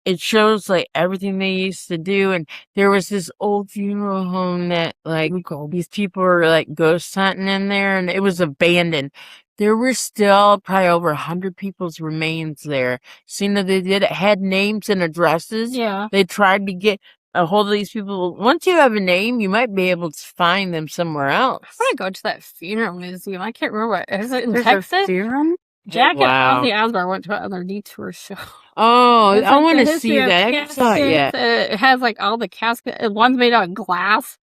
it shows like everything they used to do, and there was this old funeral home that like these people were like ghost hunting in there, and it was abandoned. There were still probably over 100 people's remains there. Seeing that they had names and addresses. Yeah. They tried to get a hold of these people. Once you have a name, you might be able to find them somewhere else. I want to go to that funeral museum. I can't remember. Is it in There's Texas? a funeral? Jack Wow. and Ozzy Osbourne went to another detour show. Oh, It's I like want the to history see of that. I haven't saw it caskets. yet. It has like all the caskets. One's made out of glass.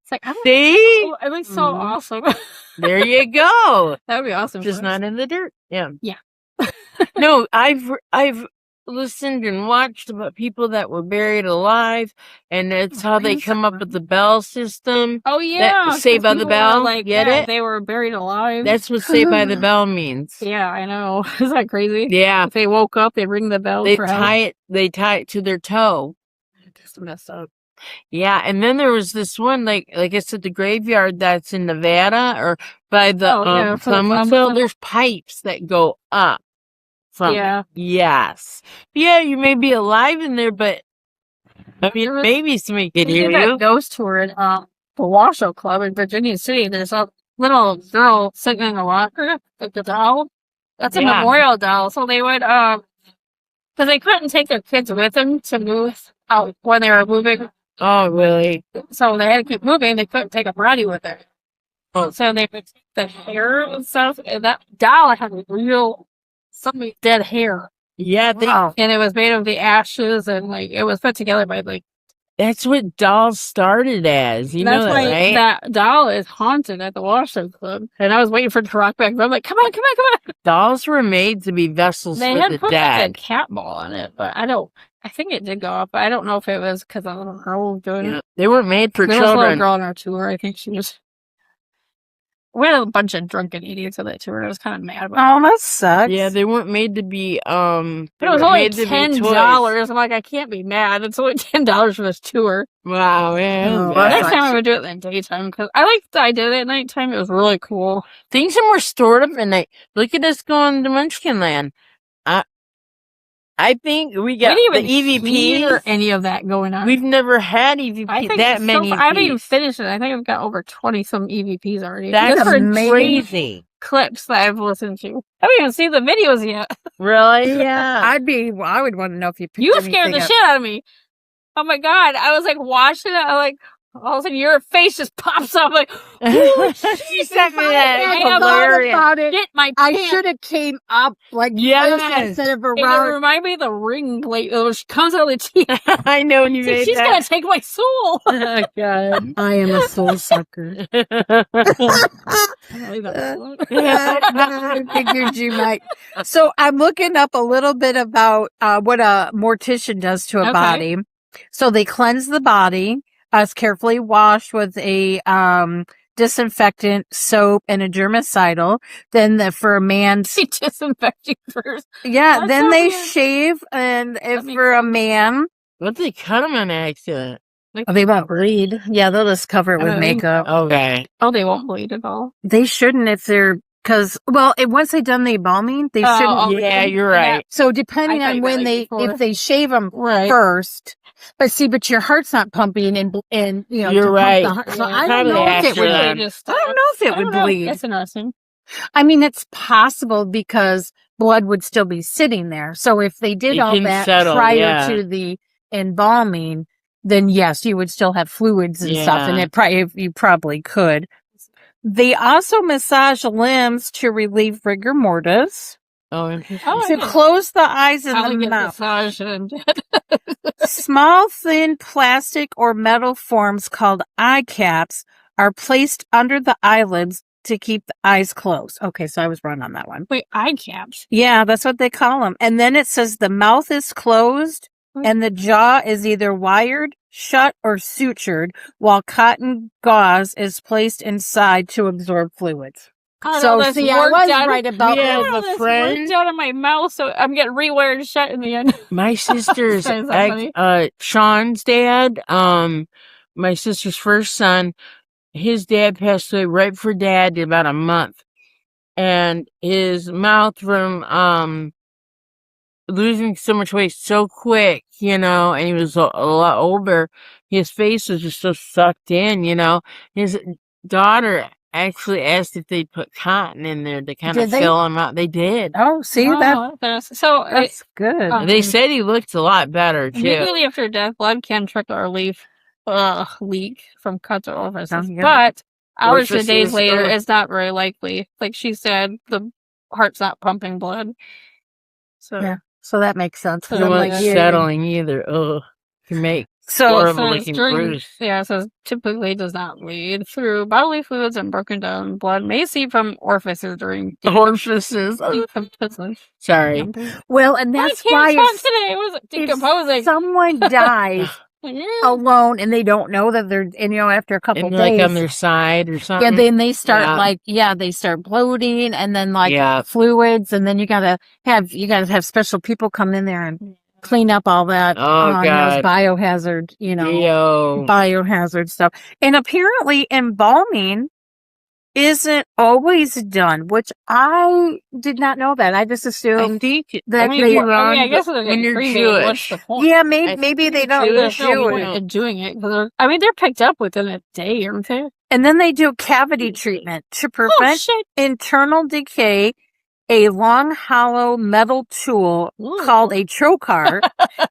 It's like, I don't See? know. It looks so awesome. There you go. That would be awesome. Just for not us. in the dirt. Yeah. Yeah. No, I've listened and watched about people that were buried alive, and it's how they come up with the bell system. Oh yeah. Saved by the People were Bell. Like, Get yeah, it? They were buried alive. That's what Saved by the Bell means. Yeah, I know. Is that crazy? Yeah. If they woke up, they ring the bell. They for help. tie it to their toe. Just messed up. Yeah, and then there was this one, like I said, the graveyard that's in Nevada or by the for the Plumwoodville. There's pipes that go up from Yeah. it. Yes. Yeah, you may be alive in there, but I mean, maybe somebody could We hear did you. that ghost tour at the Washoe Club in Virginia City. There's a little girl sitting in a locker, like the doll. That's a Yeah. memorial doll. So they would, because they couldn't take their kids with them to move out when they were moving. Oh, really? So they had to keep moving. They couldn't take a body with her. So they would take the hair and stuff. And that doll had somebody's dead hair. Yeah, And it was made of the ashes, and like it was put together by like. that's what dolls started as. You know That's that, why right? that doll is haunted at the Washoe Club. And I was waiting for it to rock back. But I'm like, come on. Dolls were made to be vessels They for had the put dead. like a cat ball on it, but I think it did go up. But I don't know if it was because a little girl was doing Yeah. it. They weren't made for There was a little children. girl on our tour. I think she was. We had a bunch of drunken idiots on that tour. I was kind of mad about. Oh, that sucks. Yeah, they weren't made to be But they it was were only made to be $10. toys. I'm like, I can't be mad. It's only $10 for this tour. Wow, yeah. Oh, that's Next nice. time I would do it in the daytime because I liked I did it at nighttime. It was really cool. Things are more stored up at night. Look at us going to Munchkin Land. I think we got We the didn't even hear EVPs. any of that going on. We've never had EVP I think that it's many. So far, I haven't even EVPs. finished it. I think I've got over 20 some EVPs already. That's Just for crazy. clips that I've listened to. I haven't even seen the videos yet. Really? Yeah. I would want to know if you picked You scared the anything up. shit out of me. Oh my god! I was like watching it. I like all of a sudden your face just pops up. Like She sent me that. I It's have hilarious. about it. get my I pants. should have came up like Yes. this instead of And it around. reminded me of the ring plate when she comes out of the teeth. I know when you made She's that. gonna take my soul. Oh, God. I am a soul sucker. I figured you might. So I'm looking up a little bit about what a mortician does to a Okay. body. So they cleanse the body, it's carefully washed with a disinfectant, soap, and a germicidal. Then for a man, She disinfecting first. yeah, That's then so they weird. shave, and if makes for a man, What they cut him on accident? they won't bleed. Yeah, they'll just cover it with Oh. makeup. Okay. Oh, they won't bleed at all. They shouldn't if they're once they've done the embalming, they Oh, shouldn't. okay. Yeah, you're right. So depending I thought on you when meant, they, like, before. if they shave them Right. first, but your heart's not pumping and you know, You're to pump right. the heart. So Yeah. I don't Probably know if it after would. that. I don't know if it would bleed. That's interesting. I mean, it's possible because blood would still be sitting there. So if they did It all can that settle, prior yeah. to the embalming, then yes, you would still have fluids and stuff, and Yeah. you probably could. They also massage limbs to relieve rigor mortis. Oh, interesting. Oh, To close the eyes and I'll the get mouth. massaged and Small, thin plastic or metal forms called eye caps are placed under the eyelids to keep the eyes closed. Okay, so I was wrong on that one. wait, eye caps. Yeah, that's what they call them. And then it says the mouth is closed and the jaw is either wired, shut, or sutured, while cotton gauze is placed inside to absorb fluids. Oh, So, no, that's see, I worked was out. right about Yeah, that. the Oh, that's friend- worked out of my mouth, so I'm getting rewired shut in the end. My sister's Sorry, is that funny? Sean's dad, my sister's first son, his dad passed away right before Dad did, about a month. And his mouth from losing so much weight so quick, and he was a lot older, his face was just so sucked in, His daughter actually asked if they'd put cotton in there to kind Did of they? fill him out. They did. Oh, see, that's good. They said he looked a lot better, too. Immediately after death, blood can trickle or leak from cuts or orifices. Oh, yeah. But hours to Orifices, days later, ugh. it's not very likely. Like she said, the heart's not pumping blood. So, Yeah. So that makes sense. 'cause So I'm it like, wasn't yeah. settling either. Ugh. Can make So, horrible so looking during, bruise. yeah, so typically does not bleed through bodily fluids and broken down blood may seep from orifices during Orifices. decomposition. Sorry. well, and I that's can't why talk if, today. It was if decomposing. someone dies alone and they don't know that they're, and after a couple And days, like on their side or yeah, something. then they start Yeah. they start bloating and then Yeah. fluids, and then you gotta have special people come in there and clean up all that Oh, those God. biohazard, Yo. biohazard stuff. And apparently embalming isn't always done, which I did not know that. I just I assumed think that I mean, they- you're wrong, I guess but they're when getting you're cremated. What's Jewish. the point? yeah, I maybe they think don't Jewish do There's no it. point in doing it because they're picked up within a day, aren't they? And then they do cavity treatment to Oh prevent shit! internal decay. A long, hollow metal tool Ooh. called a trocar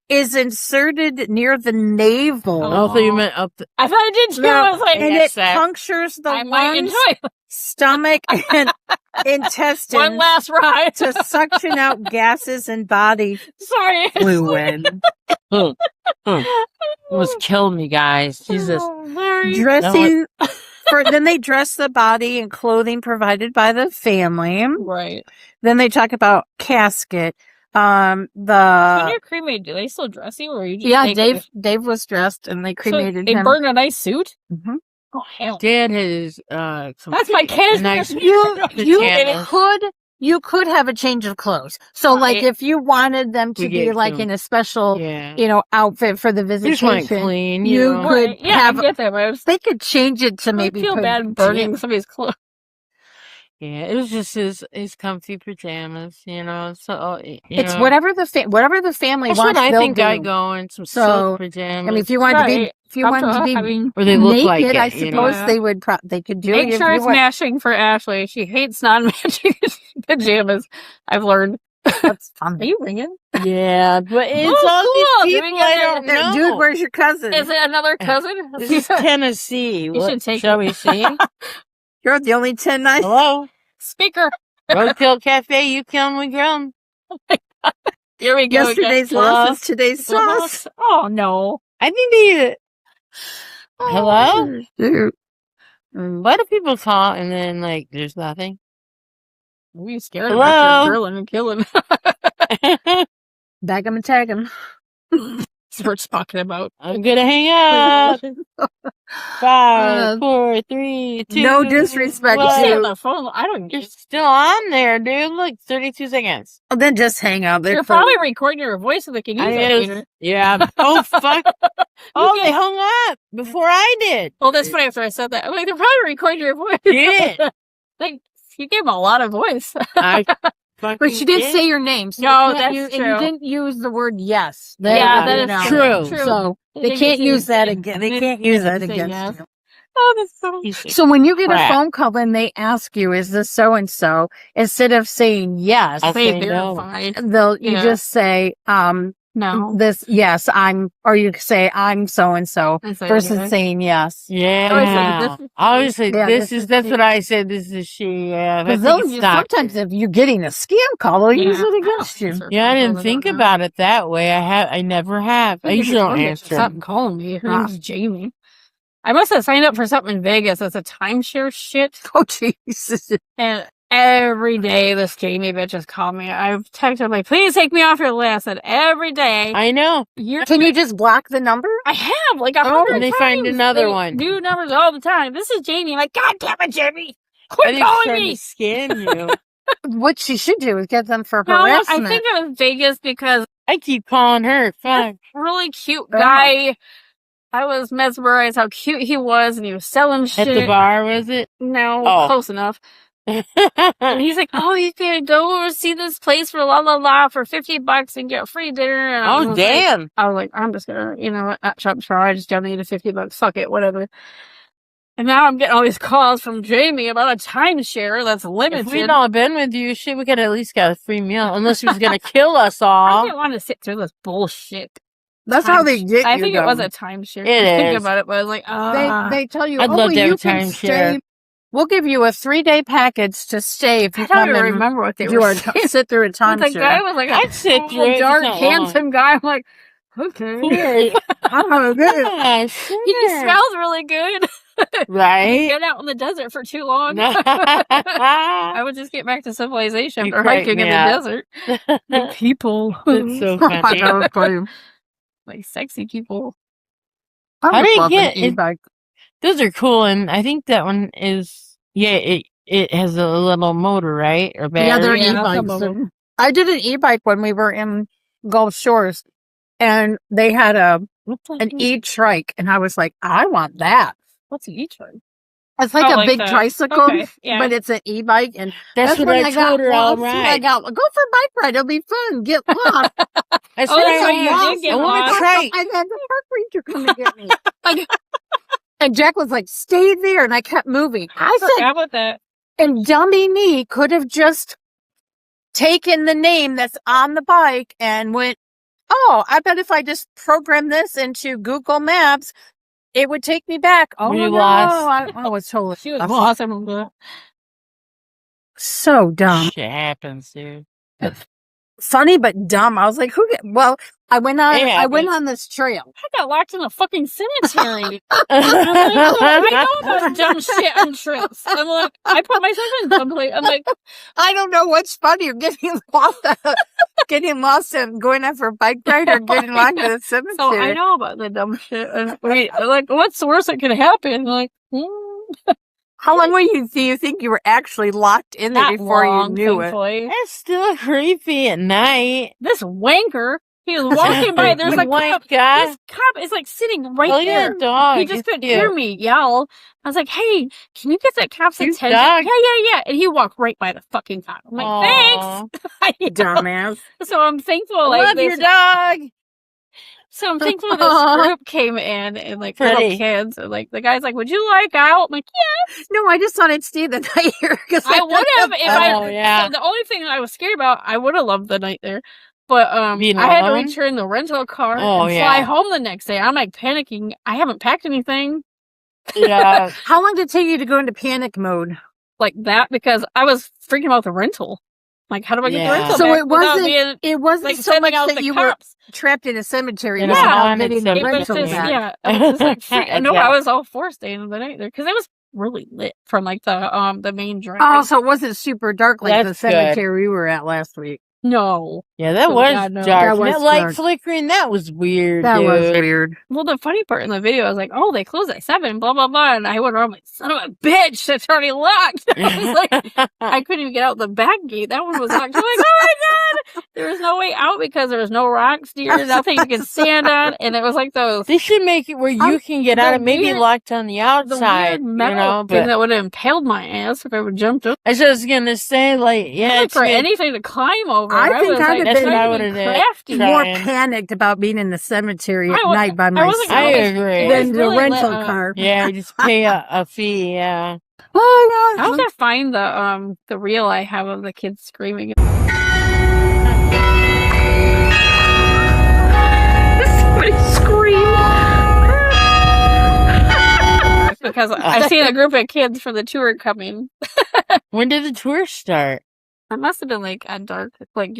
is inserted near the navel, Also, you meant up the I thought I did too. No, I was like, and Yes, it Zach. punctures the I might lungs, enjoy stomach, and intestines one last ride. to suction out gases and body Sorry. fluid. almost killed me, guys. Jesus. Oh, Larry. Dressing then they dress the body in clothing provided by the family. Right. Then they talk about casket. When The you're cremated, do they still dress you, or you just yeah, take Dave was dressed and they So cremated they him. burned a nice suit. Mhm. Oh hell! Dad has some That's my kid. nice You could have a change of clothes. So like Right. if you wanted them to We be get like some- in a special, Yeah. outfit for the You just want it visitation, clean, you know. could Right. Yeah, have- I get that. But I was they could change it to I maybe feel put bad burning somebody's clothes. Yeah, it was just his comfy pajamas, So It's whatever the family That's wants. what I they'll think. do. I go in some So, silk pajamas. I mean, if you wanted to be, Right. if you wanted to be having or they look naked, like it. I you suppose know? they would. They could do make it. sure if it's you want. matching for Ashley. She hates non-matching pajamas. I've learned. That's Are funny. you ringing? Yeah, but it's Oh, all cool. these Did we people get I don't There, know. dude, where's your cousin? Is it another cousin? This is Tennessee. What should take shall it. we see? You're the only 10 nice. Hello, Speaker. Roadkill Cafe. You kill me, grown. Here we go. Yesterday's Hello? loss is today's sauce. Oh no. I think they. Hello. Dude. Why do people call and then there's nothing? We scared him Hello? after grilling and killing. Bag him and tag him. That's what we're talking about. I'm gonna hang up. 5, Uh, 4, 3, 2. no disrespect You to- stay Well, on the phone. I don't. You're still on there, dude. Look, 32 seconds. Oh, then just hang out there. You're probably recording your voice so they can use it later. Yeah. Oh, fuck. Oh, they hung up before I did. Well, that's funny after I said that. I'm like, they're probably recording your voice. Yeah. Like, you gave them a lot of voice. I fucking But she did say your name. So No, they can't that's use, true. And you didn't use the word yes. Yeah, that you is know. true. So They they didn't can't get to use that say- again. They they can't didn't use get that to say against yes. you. Oh, that's so. So when you get Crap. a phone call and they ask you, is this so and so, instead of saying yes, I'll Say say no. verified. you Yeah. just say, No. this, yes, or you could say I'm so and so I say versus yes. saying yes. Yeah. Obviously, Yeah, that's what I said. This is she. Yeah. Because sometimes if you're getting a scam call, they'll use it against you. Yeah, I didn't think about it that way. I never have. I usually don't answer. Something calling me. Her name's Jamie. I must have signed up for something in Vegas. It's a timeshare shit. Oh, Jesus. And every day this Jamie bitch has called me. I've texted her like, please take me off your list. And every day. I know. Can you just block the number? I have like 100 and they find another one. New numbers all the time. This is Jamie. I'm like, God damn it, Jamie. Quit calling me. Scam you. What she should do is get them for No, harassment. I think it was Vegas because I keep calling her. Fuck. really cute guy. I was mesmerized how cute he was, and he was selling shit. At the bar, was it? No, close enough. And he's like, oh, you can go over see this place for la la la for $50 and get free dinner. And Oh, damn. I was like, I'm just gonna, not shop for. I just donated $50. Fuck it, whatever. And now I'm getting all these calls from Jamie about a timeshare that's limited. If we'd all been with you, shit, we could at least got a free meal. Unless he was gonna kill us all. I didn't want to sit through this bullshit. That's how they get you. I think it was a timeshare. It is. Think about it, but I was like, They tell you, I'd love to have you a can timeshare. stay. We'll give you a 3-day package to stay if you I don't come even and remember what they do were our saying. sit through a The guy timeshare. was like, I'd sit through it. It's dark, not handsome guy. I'm like, okay. Yeah, He sure. smells really good. Right? Get out in the desert for too long. I would just get back to civilization You after crack hiking me in the up. desert. The people. That's so funny. Like sexy people. How do you get it? e-bike. Those are cool, and I think that one is it has a little motor, right? Or battery. Yeah, they're Yeah, e-bikes. some of them. I did an e-bike when we were in Gulf Shores, and they had an e-trike, and I was like, I want that. What's an e-trike? It's like Oh, a like big the- tricycle, okay, yeah. but it's an e-bike, and That's what when I told her. All well, that's what I right. got. Go for a bike ride. It'll be fun. Get lost. That's Oh, what that's I what you want. did get I want lost. to try. I had the park ranger come to get me. And Jack was like, stay there. And I kept moving. I said, How about that? and dummy me could have just taken the name that's on the bike and went, oh, I bet if I just program this into Google Maps, it would take me back. Oh, Were you no. lost? I was totally She was awesome. so dumb. Shit happens, dude. Funny, but dumb. I was like, I went on this trail. I got locked in a fucking cemetery. I know about dumb shit on trips. I'm like, I put myself in someplace. I'm like, I don't know what's funnier, getting lost and going out for a bike ride or getting locked in a cemetery. so I know about the dumb shit. And like, what's the worst that could happen? Like, How long do you think you were actually locked in there not before long, you knew it? thankfully. That's still creepy at night. This wanker, he was walking by. There's a cop. guy. This cop is like sitting right Oh, there. yeah, dog. He just It's couldn't cute. hear me yell. I was like, "Hey, can you get that cop's Cute attention?" dog. Yeah. And he walked right by the fucking cop. I'm like, Aw. "Thanks." Dumbass. So I'm thankful. Love Like your this, dog. so I'm thankful this group came in and like little Pretty. kids. And, like the guy's like, "Would you like out?" I'm like, "Yeah." No, I just thought I'd stay the night here because I would have if I. Oh, yeah. So the only thing I was scared about, I would have loved the night there. But Being I had to alone? return the rental car Oh, and fly home the next day. I'm like panicking. I haven't packed anything Yeah. How long did it take you to go into panic mode? like that because I was freaking about the rental. Like, how do I get the Yeah. rental So back it without wasn't- being, It wasn't like so much sending out that the you were cops? trapped in a cemetery. In It a was about haunted getting the cemetery. It was rental just, back. yeah. I was just like, freak- no, Yeah. I was all for staying the night there because it was really lit from like the main drive. Oh, so it wasn't super dark like the That's good. cemetery we were at last week. No. Yeah, that Oh, was God, no. dark. That And was that light dark. flickering, that was weird, That dude. was weird. Well, the funny part in the video, I was like, oh, they close at 7, blah, blah, blah. And I went around like, son of a bitch, it's already locked. I was like, I couldn't even get out the back gate. That one was locked. I'm like, oh my God. There was no way out because there was no rocks, deer, nothing you could stand on. And it was like those. They should make it where you can get the out of maybe weird- locked on the The outside, weird metal you know, thing but that would have impaled my ass if I would have jumped up. I was just gonna say, like, yeah, Like for it's anything to climb over. I think was I'd like, have that's been what I trying would to have be did. crafty. More Trying. panicked about being in the cemetery at I wa- night by I wasn't myself I It agree. was than the really rental lit up. car. Yeah, you just pay a fee, yeah. Oh, I have to find the reel I have of the kids screaming. because I seen a group of kids for the tour coming. When did the tour start? It must have been like at dark, like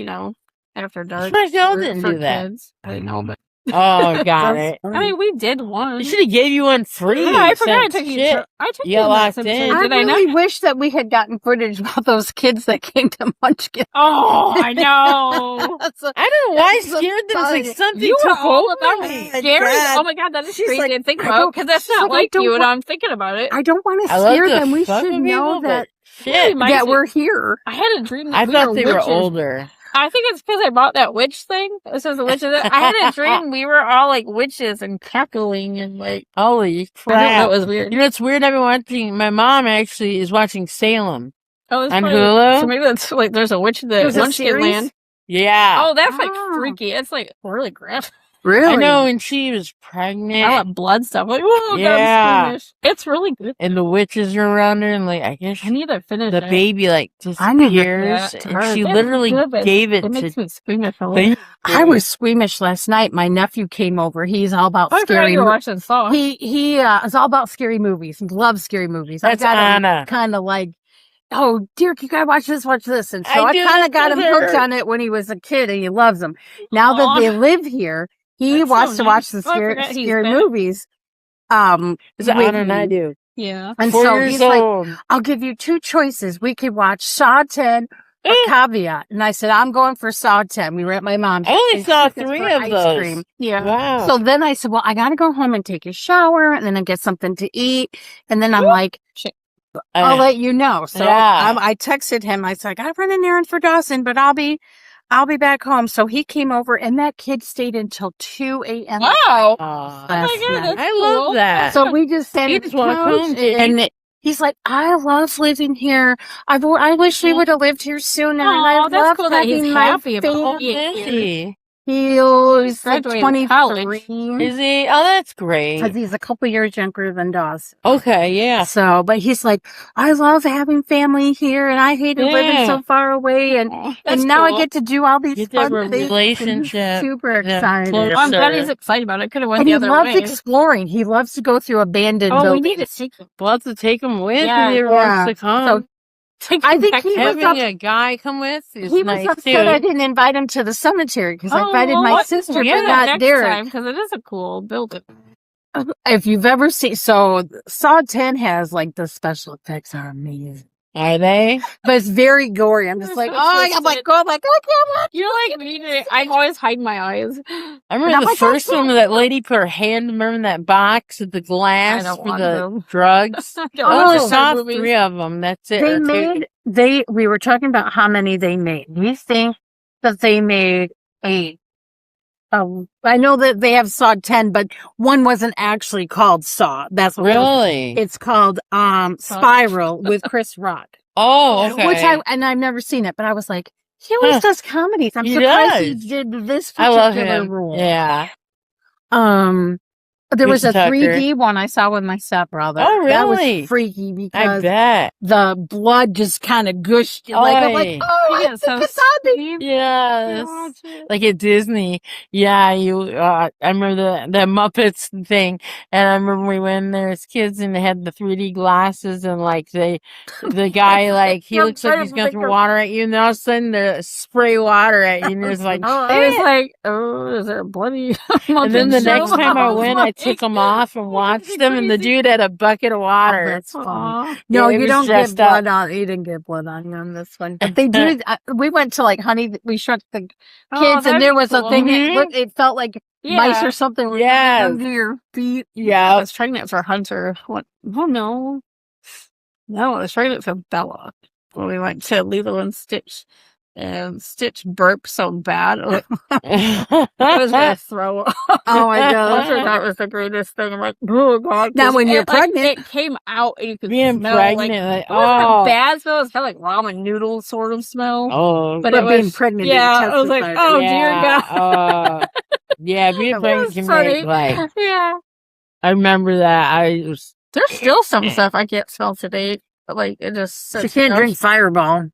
after dark. Surprised y'all didn't for do that. kids. I didn't know, but Oh, got it. I mean, we did one. They should have gave you one free. Yeah, I forgot I since took you. shit. I took You you. locked Did in. I I not? really wish that we had gotten footage about those kids that came to Munchkin. Oh, I know. So- I don't know why That's scared them. It's like funny. something You were took all over about me. scary. God. Oh my god, that is She's crazy like, to think I about don't- because that's she's not like, I like don't you, and wa- I'm thinking about it. I don't want to I love scare to them. We fuck should with know people, that but shit. reminds that me- we're here. I had a dream. That I we thought they were witches. older. I think it's because I bought that witch thing. It says the witches. I had a dream we were all like witches and cackling and like. Holy I know crap. that was weird. You know, it's weird. I've been watching, my mom actually is watching Salem. Oh, it's on probably- Hulu? So maybe that's like there's a witch that There's a Munchkin series? land. Yeah. Oh, that's like Oh. freaky. It's like really graphic. Really? I know, and she was pregnant. I want blood stuff. Like, whoa, Yeah. God, I'm squeamish. It's really good. And the witches are around her, and like, I guess I need to finish the it. baby like I need to- disappears, Yeah, and she it's literally good, but gave it It makes to me squeamish a little. baby. I was squeamish last night. My nephew came over. He's all about Oh, I forgot scary. you were watching Saw. He is all about scary movies. He loves scary movies. That's I got Anna. kind of like, oh, Dirk, you gotta watch this, and so I I do kind of got him with her. hooked on it when he was a kid, and he loves them. Now that Aw. they live here, he That's wants so to nice. watch the Oh, I scary, forgot he's scary back. movies. Is it with Anna and I me. do? Yeah. And 4 so years he's like, old. I'll give you two choices. We could watch Saw 10 or Caveat. And I said, I'm going for Saw 10. We were at my mom's. I only and saw she took us 3 for of ice those. cream. Yeah. Wow. So then I said, well, I got to go home and take a shower and then I get something to eat. And then I'm like, I'll let you know. So Yeah. I texted him. I said, I got to run an errand for Dawson, but I'll be back home. So he came over and that kid stayed until 2 a.m. Wow. Aw. last my God, night. that's I love cool. that. So we just sat He at the just wanna couch come, did he? and he's like, I love living here. I wish we would have lived here sooner. And I Aw, that's love cool that he's having my happy about family. being Is here. he? He's like Graduated college. 23. Is he? Oh, that's great. Because he's a couple years younger than Dawson. Okay, yeah. So, but he's like, I love having family here, and I hated living Yeah. so far away, and That's now I cool. get to do all these Get that fun things. relationship. Super Yeah, excited. close. I'm glad Sir. he's excited about it. Could have went And the he other loves way. exploring. He loves to go through abandoned Oh, we buildings. need to take him. We'll have to take him with Yeah, if he ever yeah. wants to come. Take I him think back he to- was Having up- a guy come with is He was nice upset too. I didn't invite him to the cemetery because I Oh, invited well, my what- sister, yeah, but not next Derek. time because it is a cool building. If you've ever seen, so Saw 10 has like the special effects are amazing, Are they? but it's very gory. I'm just They're like, so I'm twisted. like, going like, I can't watch. You're like me. I always hide my eyes. I And remember I'm the like, first "Oh, one where that lady put her hand, remember in that box with the glass don't for want the them. drugs? I I don't Oh, only watch saw movies. 3 of them. That's it. They or 2. made we were talking about how many they made. We think that they made 8. I know that they have Saw 10, but one wasn't actually called Saw. That's what Really? it's called. Spiral with Chris Rock, Oh, okay. which I've never seen it, but I was like, he always Huh. does comedies. I'm He surprised he does. did this I love particular him. role. Yeah. There was a Tucker. 3D one I saw with my stepbrother. Oh, That really? was freaky I because bet. the blood just kind of gushed. Like I'm like, Oy. oh, You I get think so it's on me. Yes. Like at Disney. Yeah, I remember the Muppets thing, and I remember we went there as kids and they had the 3D glasses, and like the guy like he I'm looks like trying he's to gonna think throw of- water at you, and all of a sudden they spray water at you, and it's like, Oh, I was like, oh, is there a bloody? and then the Muppet next show? time I was went, I like, took them off and watched Crazy. them, and the dude had a bucket of water. That's fun. Aw. No, Yeah, he you was don't get dressed up. blood on. You didn't get blood on you on this one, but they do. We went to like Honey. We Shrunk the Kids, Oh, and that'd there be was a cool. thing. Mhm. That looked, it felt like mice or something. were Yes. under your feet. I Yeah. was pregnant for Hunter. What? Oh no, no, I was pregnant for Bella when we went to Lilo and Stitch, and Stitch burped so bad, like, I was gonna throw up. Oh my I god! thought that was the greatest thing. I'm like, oh god. Now, 'cause when you're it, like, pregnant- it came out and you could Being smell pregnant, like like, it wasn't oh, a bad smell. It was kind of like ramen noodle sort of smell. oh, But But it being was pregnant, yeah. didn't I was like, testify oh to it. dear God. Yeah, being That pregnant was can funny. make like. Yeah. I remember that I was. There's still some stuff I can't smell today. But like it just She can't drink Fireball.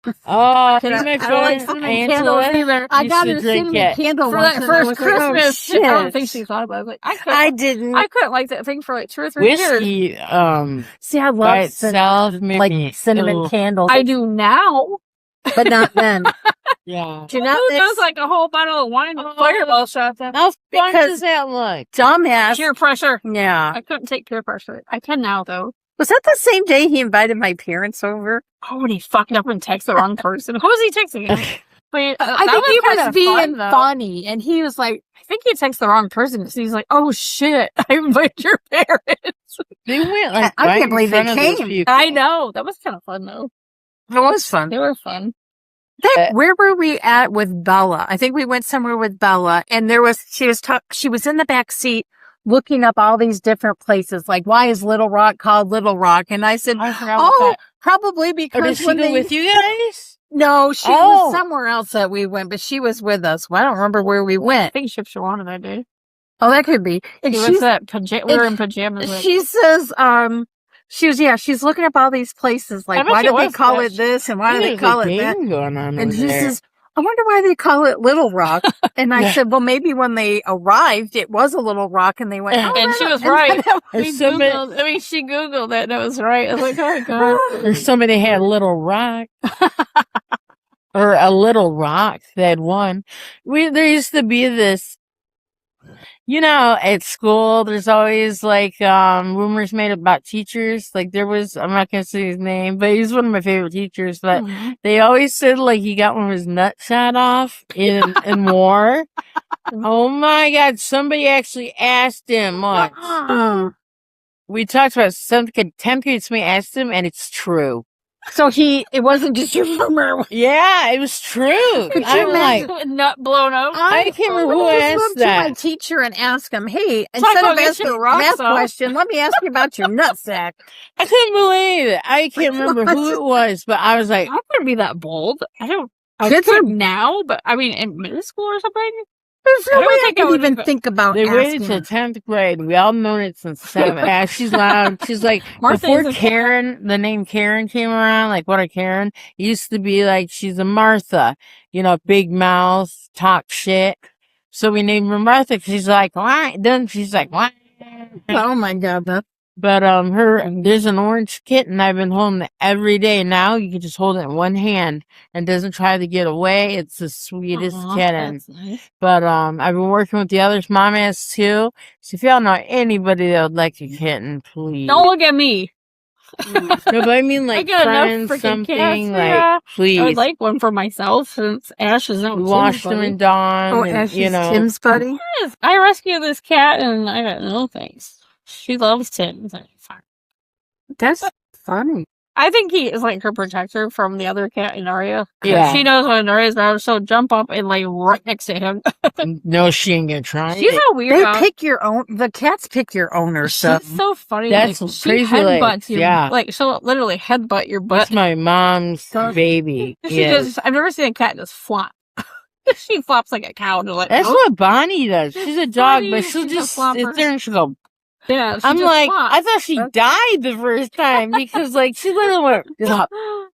Oh, Can my I don't like friend cinnamon candles either. I used got to a drink cinnamon it. candle For once, that and I first was like, oh, Christmas, I don't think shit. she thought about it. Like, I didn't. I couldn't like that thing for like 2 or 3 years. Whiskey, See, I by love itself, cinnamon, like cinnamon Ugh. candles, I do now. but not then. Yeah. Do not Who mix does like a whole bottle of wine with fireball shots? How fun Because- does that look? dumbass. Peer pressure. Yeah. I couldn't take peer pressure. I can now though. Was that the same day he invited my parents over? Oh, and he fucked up and texted the wrong person. Who was he texting? But, I that think he kinda was being fun, though. funny, and he was like, I think he texted the wrong person. So he's like, "Oh shit, I invited your parents." They went like I right can't in believe they front of those came. people. I know that was kind of fun though. it was fun. They were fun. Where were we at with Bella? I think we went somewhere with Bella, and she was in the back seat looking up all these different places, like why is Little Rock called Little Rock? And I said, I forgot about oh, that. probably Or did because she when go they with you guys? no, she Oh. was somewhere else that we went, but she was with us. Well, I don't remember where we I went. think she Shawana that day. Oh, that could be. And She she's- was at we were in pajamas. With. she says, she's looking up all these places, I like bet why you do they was call that it this and why do they There's call a it that? game going on And over she there. says, I wonder why they call it Little Rock. And I said, well, maybe when they arrived, it was a little rock, and they went, oh, And she was and right. There's We somebody- Googled, she Googled it and it was right. I was like, oh god. There's somebody had a Little Rock. Or a Little Rock. They had one. There used to be this, at school, there's always like rumors made about teachers. Like there was, I'm not gonna say his name, but he's one of my favorite teachers. But they always said like he got one of his nuts shot off in war. Oh my god! Somebody actually asked him once. We talked about 10th grade. Somebody asked him, and it's true. So it wasn't just your rumor. Yeah, it was true. I'm like, nut blown out. I can't remember who just asked went to that. my teacher and ask him, hey, Talk instead about of get asking your a rocks math off. question, let me ask you about your nutsack. I couldn't believe it. I can't remember who it was, but I was like, I wouldn't be that bold. I Kids could are- now, but I mean, in middle school or something. There's no I don't way I think I could would even even- think about they waited asking. till 10th grade. We all known it since 7th. Yeah, she's loud. She's like, Martha before isn't- Karen, the name Karen came around, like what a Karen, it used to be like, she's a Martha, big mouth, talk shit. So we named her Martha because she's like, why? Then she's like, why? Oh my God, Beth. But there's an orange kitten I've been holding it every day. Now you can just hold it in one hand and doesn't try to get away. It's the sweetest Aw, kitten. that's nice. But I've been working with the others. Mom has too. So if y'all know anybody that would like a kitten, please. Don't look at me. No, but I mean like got enough friends, freaking something cats, like yeah. please. I would like one for myself since Ash is not. We washed them in Dawn. Oh, and, Ashley's Tim's buddy? Yes, I rescued this cat and I got no thanks. She loves Tim. It's like, fine. That's funny. I think he is like her protector from the other cat, Inaria. Yeah. She knows what Inaria is now, so jump up and lay right next to him. No, she ain't gonna try. She's it. a weird. They pick your own. The cats pick your owner. So She's so funny. That's like, crazy, She headbutts like, you. yeah. Like she'll literally headbutt your butt. That's my mom's baby. She Yeah. just. I've never seen a cat just flop. She flops like a cow. And like, That's oh, what Bonnie does. She's a dog, Bonnie, but she'll she's a just flopper. sit there and she'll go. yeah. She I'm just like, flops. I thought she died the first time because like she literally went. Plop.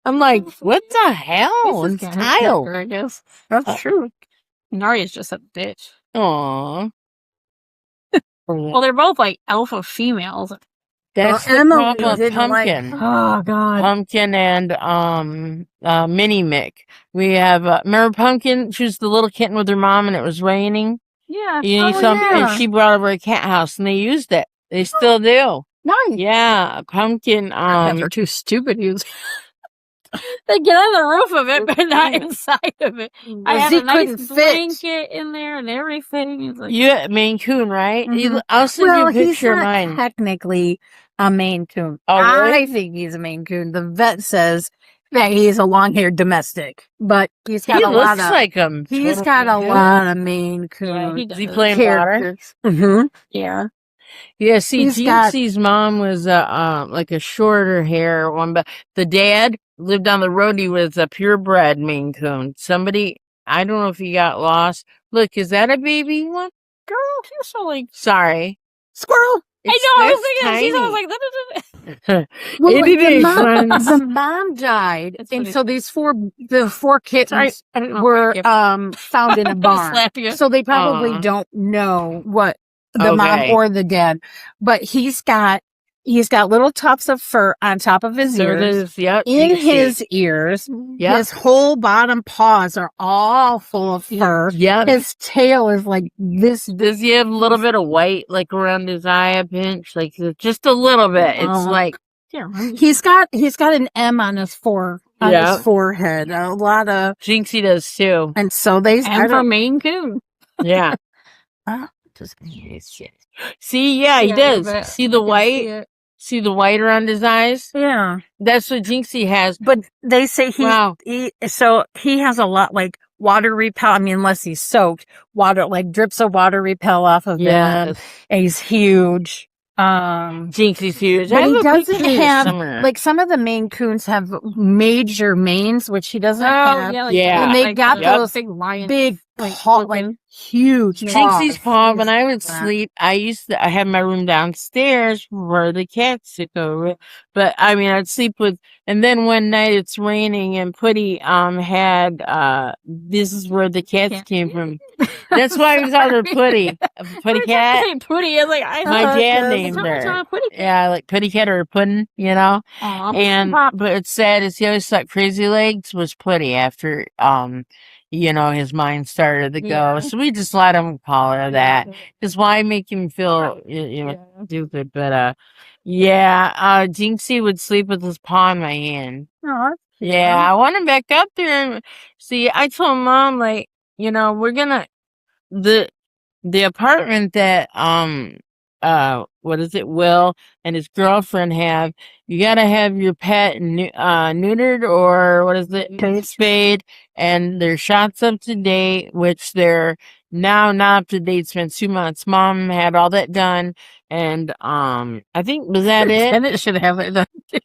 I'm like, what the hell? This It's is kinda cat Kyle. girl, I guess. that's true. Naria's just a bitch. Aw. Well, they're both like alpha females. That's Well, the Emily problem with didn't like- Pumpkin. Oh God. Pumpkin and Mini Mick. We have remember Pumpkin? She was the little kitten with her mom, and it was raining. Yeah. You need Oh, something, yeah. and she brought over a cat house, and they used it. They still do. Nice. Yeah, Pumpkin. Cats are too stupid. to use. They get on the roof of it, but not inside of it. I had He a nice couldn't fit. blanket in there and everything. It's like, You Maine Coon, right? Mhm. I'll send Well, you a he's picture of not mine. technically a Maine Coon. Oh, really? I think he's a Maine Coon. The vet says that he's a long-haired domestic, but he's got He a lot looks of. like him. He's got a lot of Maine yeah, Coon he Is he does. playing water? characters. Mm-hmm. Yeah. Yeah, see, He's got- Jinxie's mom was like a shorter hair one, but the dad lived on the road. He was a purebred Maine Coon. Somebody, I don't know if he got lost. Look, is that a baby one? Girl, you're so like. Sorry. Squirrel. I know. I was this thinking. She's tiny. always like. Well, Anyway, friends. the mom died, That's and funny. so the four kittens I didn't know were if I found in a barn. slap you. So they probably Aw. don't know what the mom Okay. or the dad. But he's got little tufts of fur on top of his There it ears. is. Yep. In you can see it. his ears, Yep. his whole bottom paws are all full of fur. Yep. His tail is like this. Does he have a little bit of white, like around his eye, a pinch, like just a little bit? It's Oh. like, He's got an M on his Yeah. forehead. A lot of, Jinxie does too. and so they. I'm from Maine Coon. Yeah. Just See, yeah, he Yeah, does. but See the I can white? see it. See the white around his eyes? yeah. That's what Jinxie has. But they say he Wow. has a lot like water repel. I mean, unless he's soaked, water like drips of water repel off of him. Yes. And he's huge. Jinxie's huge. I But have he a doesn't picture have somewhere. like some of the Maine Coons have major manes, which he doesn't have. yeah, Yeah. And they like got the those big lion. Big like, paw, like looking. huge. Jinxie's paw, when I would That. sleep, I had my room downstairs where the cats would go. But I mean, I'd sleep with, and then one night it's raining and Putty, had, this is where the cats came from. That's why we called her Putty. A Putty cat. Putty. I was like, My dad What's named wrong with her. Putty? Yeah, like Putty cat or Puddin', you know? And, but it's sad is he always thought Crazy Legs was Putty after, his mind started to go. Yeah. So we just let him call her that. Because why make him feel, stupid? But, Jinxie would sleep with his paw in my hand. Oh, Yeah, I want him back up there. And see, I told Mom, like, we're gonna, the apartment that, Will and his girlfriend have, you gotta have your pet neutered or spayed, and their shots up to date, which they're now not up to date. It's been 2 months. Mom had all that done, and I think was that it? Tenants should have it done too.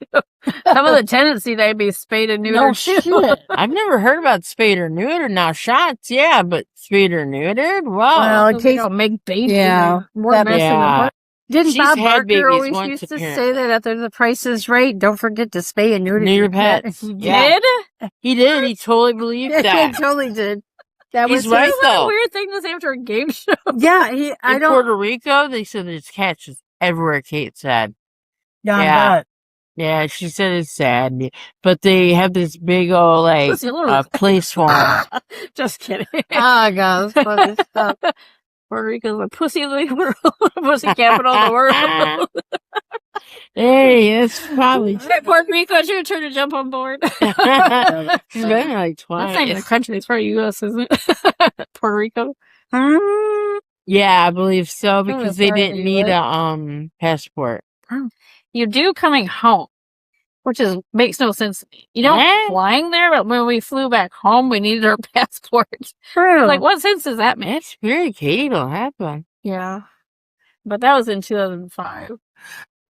Some of the tenants see they'd be spayed and neutered. No too. shit. I've never heard about spayed or neutered. Now shots, yeah, but spayed or neutered? Wow. Well, in They case don't make babies. Yeah. More That- mess than Yeah. the didn't She's Bob had Barker babies always once, used to apparently. say that after the price is right, don't forget to spay and neuter Neuter your pet. pets. He Yeah. did? He did. He totally believed Yeah, that. he totally did. That He's was right, his- Isn't that a though. weird thing to say after a game show? Yeah, I In don't. Puerto Rico, they said there's cats just everywhere, Kate said. Yeah, Yeah. Yeah, she said it's sad. But they have this big old, like, Pussy little- place for 'em. Just kidding. Oh god, that's funny stuff. Puerto Rico's a pussy of the world. Pussy capital of the world. Hey, that's probably. Hey, Puerto Rico, it's your turn to jump on board. She's been like That's not even a twice. country. It's part of U.S., isn't it? Puerto Rico. Yeah, I believe so because it's they part of didn't the need US. a passport. You do coming home, which makes no sense to me. You know, Eh? flying there, but when we flew back home, we needed our passports. True. Like, what sense does that make? That's weird, Katie. It'll happen. Yeah. But that was in 2005.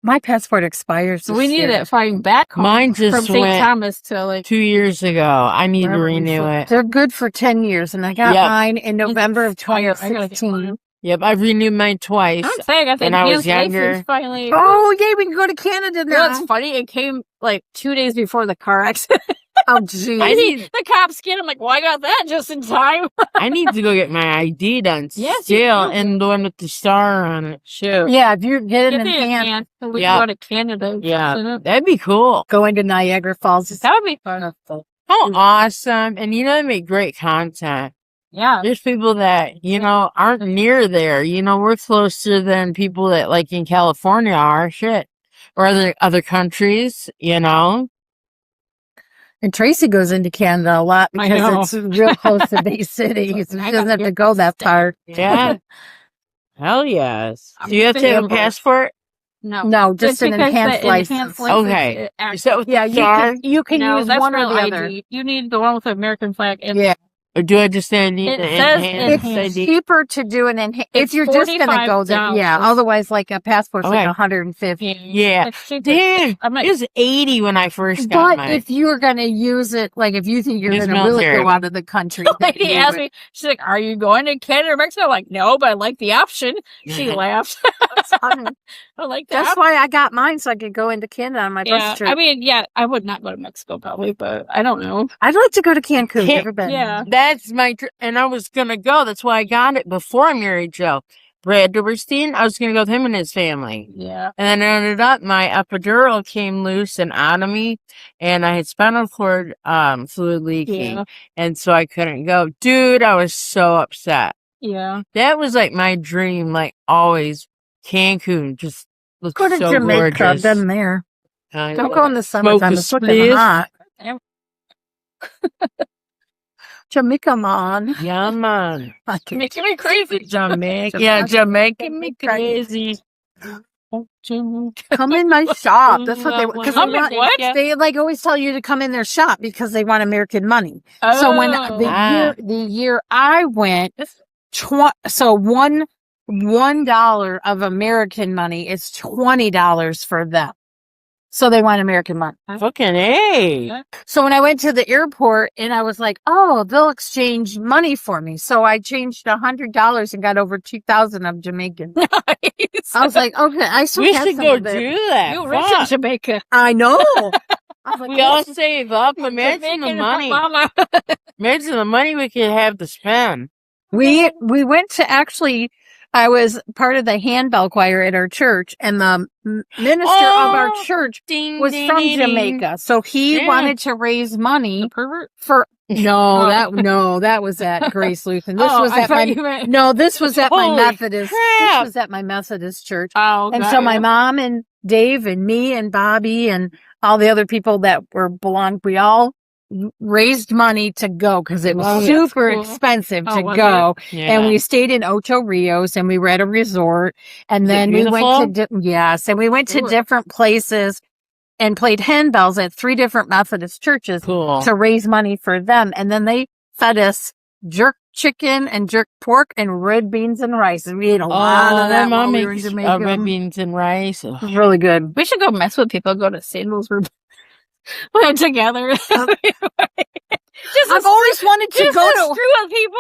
My passport expires. So we needed it flying back home Mine from just St. went Thomas to like 2 years ago. I need to Wherever we renew flew. it. They're good for 10 years, and I got Yep. mine in November of I gotta get 2016. mine. Yep, I've renewed mine twice. I'm saying I got the When I was enhanced younger. license finally. Oh, yay, we can go to Canada You know now. what's funny? It came like 2 days before the car accident. Oh, geez. I need The cops get. I'm like, well, I got that just in time. I need to go get my ID done Yes, still, you do. and the one with the star on it. Shoot. Yeah, if you're getting Get an the enhanced, enhanced, so we Yeah. can go to Canada. Yeah, that'd be cool. going to Niagara Falls. That would be fun. How awesome. And they make great content. Yeah. There's people that, aren't near there. We're closer than people that like in California are. Shit. Or other countries, And Tracy goes into Canada a lot I know. because it's real close to Bay City. So she doesn't have to go that far. Yeah. Hell yes. I'm Do you have to have a thinking- passport? No. No, just an because enhanced the license. enhanced license, Okay. it acts- Is that with Yeah, the star? you can no, use that's one or real the ID. other. You need the one with the American flag. And Yeah. Or do I just say I need It the says enhanced It's ID? cheaper to do an if It's you're just gonna go there. $45. Yeah. Otherwise, like a passport's Okay. like 150. Yeah. It's cheaper. Damn, I'm like, it was 80 when I first got But mine. if you're gonna use it, like if you think you're Use gonna really military. go out of the country, the then lady do asked it. me, she's like, "Are you going to Canada or Mexico?" I'm like, no, but I like the option. She laughed. I like that. That's why I got mine, so I could go into Canada on my Yeah, bus trip. I mean, yeah, I would not go to Mexico probably, but I don't know. I'd like to go to Cancun. Can- Never been. Yeah. That's my, and I was going to go. That's why I got it before I married Joe. Brad Duberstein, I was going to go with him and his family. Yeah. And then it ended up, my epidural came loose and out of me, and I had spinal cord fluid leaking, Yeah. and so I couldn't go. Dude, I was so upset. Yeah. That was like my dream, like always. Cancun just looks Go to so Jamaica. I've gorgeous. been there. I Don't know. go in the summertime. a It's looking spliff. hot. Damn. Jamaica, man. Yeah, man. Making me crazy. Jamaica. Yeah, Jamaica me crazy. Come in my shop. That's what they because Come in what? they like always tell you to come in their shop because they want American money. So when the year I went, $1 of American money is $20 for them. So they want American money. Fucking A. So when I went to the airport and I was like, oh, they'll exchange money for me. So I changed $100 and got over 2,000 of Jamaican. I was like, okay, I still We have should some go of it. do that. You rich in Fuck. Jamaica. I know. I was like, We all save up. Imagine the Jamaican money. mama. Imagine the money we could have to spend. we went to actually, I was part of the handbell choir at our church, and the minister of our church Ding, was ding, from ding, Jamaica. So he Yeah. wanted to raise money Pervert. for that was at Grace Lutheran. This was I at thought my you meant. no, this was at my Holy Methodist. This crap. was at my Methodist church. Oh, And got so my you. mom and Dave and me and Bobby and all the other people that were belonged, we all raised money to go because it was Oh, that's super cool. expensive Oh, to was go. Yeah. And we stayed in Ocho Rios and we were at a resort. And Is it then we went to, beautiful? yes, and we went to Cool. different places and played handbells at 3 different Methodist churches Cool. to raise money for them. And then they fed us jerk chicken and jerk pork and red beans and rice. And we ate a lot of that my while mom we were in makes Jamaica. red beans and rice. It was really good. We should go mess with people. Go to sandals. We're together. I've always wanted to Just go screw to. with people.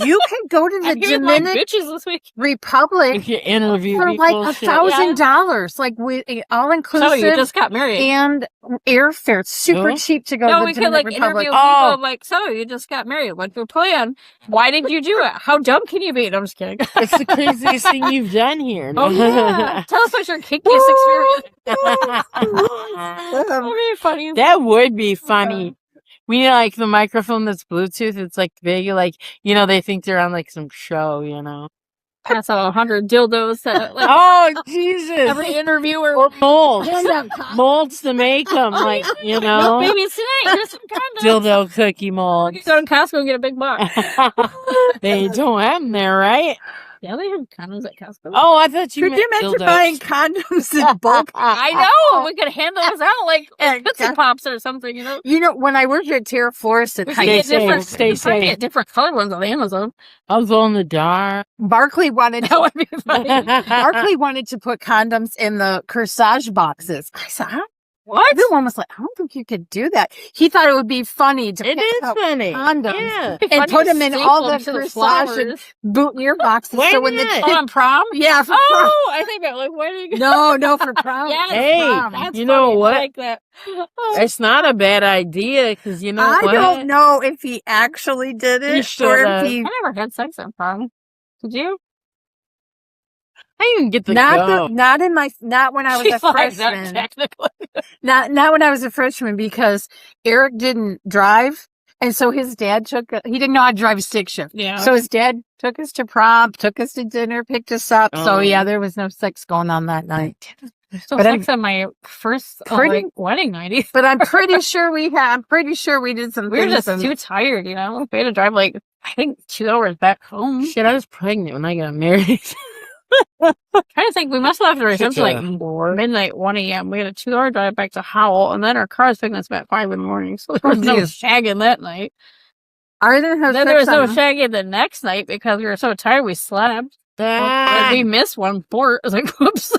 You can go to the I'm hearing like Dominican bitches this week. Republic If you interview for people, like shit. $1,000, like with all So inclusive you just got married. and airfare. It's super Really? cheap to go No, to we the could like Dominican interview Republic. people. Oh. Like, so you just got married. What's your plan? Why did you do it? How dumb can you be? No, I'm just kidding. It's the craziest thing you've done here. Oh yeah. Tell us what your kinkiest experience. That would be funny. That would be funny. We need like the microphone that's Bluetooth. It's like big, like they think they're on like some show. Pass out 100 dildos. Like, Oh Jesus! every interviewer. Or molds, Hand out condoms. molds to make them, like No babies today. Here's some condoms. dildo cookie You molds. go to Costco and get a big box. They don't have them there, right? Yeah, they have condoms at Costco. Oh, I thought you Could meant you imagine dildos. buying condoms in bulk? I know. We could hand those out like And Tootsie Pops or something, You know, when I worked at Terra Florist at We high could get Stay school, different, safe, stay we could safe. get different colored ones on Amazon. I'll go in the dark. Barkley wanted That would be funny. Barkley wanted to put condoms in the corsage boxes. I said, What? everyone was like, I don't think you could do that. He thought it would be funny to It pick is out funny. condoms Yeah. and put them in all the Staple 'em to corsage and flowers. boutonniere boxes. Why So when the not? kid, Oh, on prom? yeah, for prom. Oh, I think about like where do you go? No, for prom. Yes, Hey, prom. That's you know funny. what? I like that. Oh. It's not a bad idea because you know I what? don't know if he actually did He it or should've. if he I never had sex on prom. Did you? I didn't even get the not when I was a She's like, "Not freshman. technically. Not when I was a freshman because Eric didn't drive, and so his dad he didn't know how to drive a stick shift. Yeah. So his dad took us to prom, took us to dinner, picked us up. Oh. So yeah, there was no sex going on that night. So But sex on my first Pretty- like, wedding night. But I'm pretty sure I'm pretty sure we did some. We were things just and- too tired, We had to drive like I think 2 hours back home. Shit, I was pregnant when I got married. Trying to think, we must have left the reception Such like a- midnight, 1 a.m. We had a 2-hour drive back to Howell, and then our car was picking us up at 5 in the morning. So there was no geez. shagging that night. I didn't have Then there was sex no on- shagging the next night because we were so tired we slept. Like, we missed one port. I was like, whoops.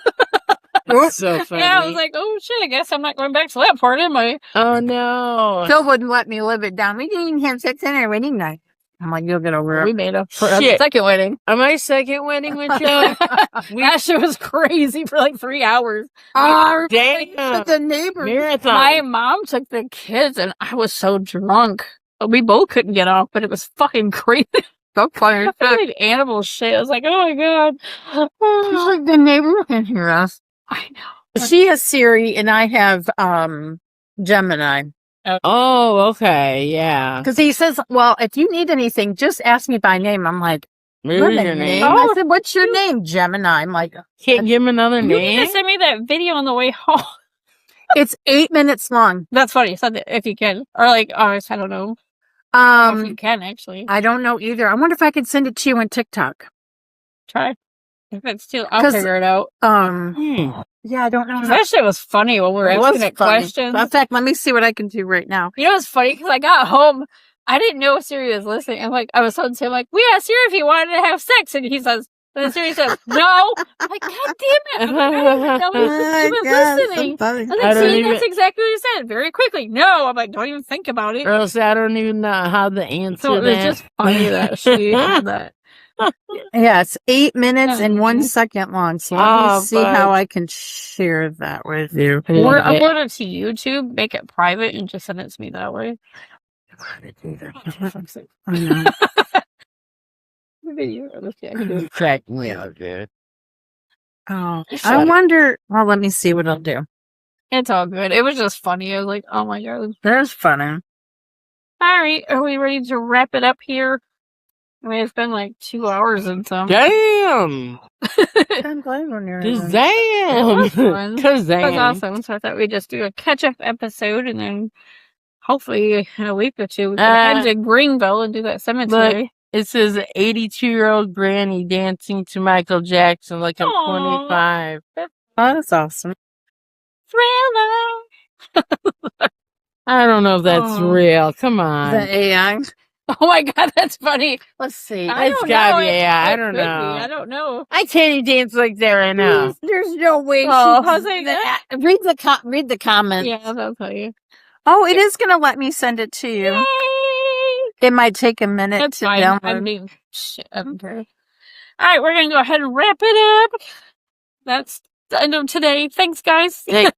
So funny. Yeah, I was like, oh shit, I guess I'm not going back to that port, am I? Oh no. Phil wouldn't let me live it down. We didn't even have sex in our wedding night. I'm like, you'll get over We it. made up for a Shit. second wedding. On my second wedding with you, That shit was crazy for like 3 hours. Oh, damn. the neighbor. Marathon. My mom took the kids and I was so drunk. We both couldn't get off, but it was fucking crazy. Go fire. Like animal shit. I was like, oh my god. It's like the neighbor can hear us. I know. She has Siri and I have Gemini. Oh, okay, yeah. Because he says, well, if you need anything, just ask me by name. I'm like, Where's what your a name? I said, what's your name? Gemini. I'm like, Can't give him another You need name. to send me that video on the way home. it's 8 minutes long. That's funny. Send it if you can. Or like, I don't know. If you can actually. I don't know either. I wonder if I could send it to you on TikTok. Try. If it's too, I'll 'Cause, figure it out. Yeah, I don't know. That shit was funny when we were It was asking it funny. questions. In fact, let me see what I can do right now. You know what's funny? Because I got home, I didn't know Siri was listening. I'm like, I was telling him, like, we asked Siri if he wanted to have sex. And he says, and then Siri says, no. I'm like, God damn it. I didn't know he was listening. I was I like, don't see, even- that's exactly what he said. Very quickly. No. I'm like, don't even think about it. Or else I don't even know how to answer So it was that. just funny that she had that. Yeah, it's 8 minutes and 1 second long. So let Oh, me see how fuck. I can share that with you. Or upload it to YouTube, make it private, and just send it to me that way. I know. Video. Let's see, I can do it. Crack me up, dude. Oh, Shut I up. wonder. Well, let me see what I'll do. It's all good. It was just funny. I was like, oh my god. There's funny. All right, are we ready to wrap it up here? I mean, it's been like 2 hours and some. Damn. I'm glad when you're Just That damn. was fun. Cause That was damn. awesome. So I thought we'd just do a catch-up episode, and then hopefully in a week or two we can head to Greenville and do that cemetery. It says 82-year-old granny dancing to Michael Jackson like I'm Aw. 25. Oh, that's awesome. Thriller. I don't know if that's Oh. real. Come on. The AI. Oh my god, that's funny. Let's see. I It's don't gotta know. be AI. I It don't could be. know. I don't know. I can't even dance like that right now. There's no way. Oh, she- Jose, read the comments. Yeah, I'll tell you. Oh, it is gonna let me send it to you. Yay! It might take a minute That's to fine. download. I'm being shit. Okay. All right, we're gonna go ahead and wrap it up. That's the end of today. Thanks, guys. Hey,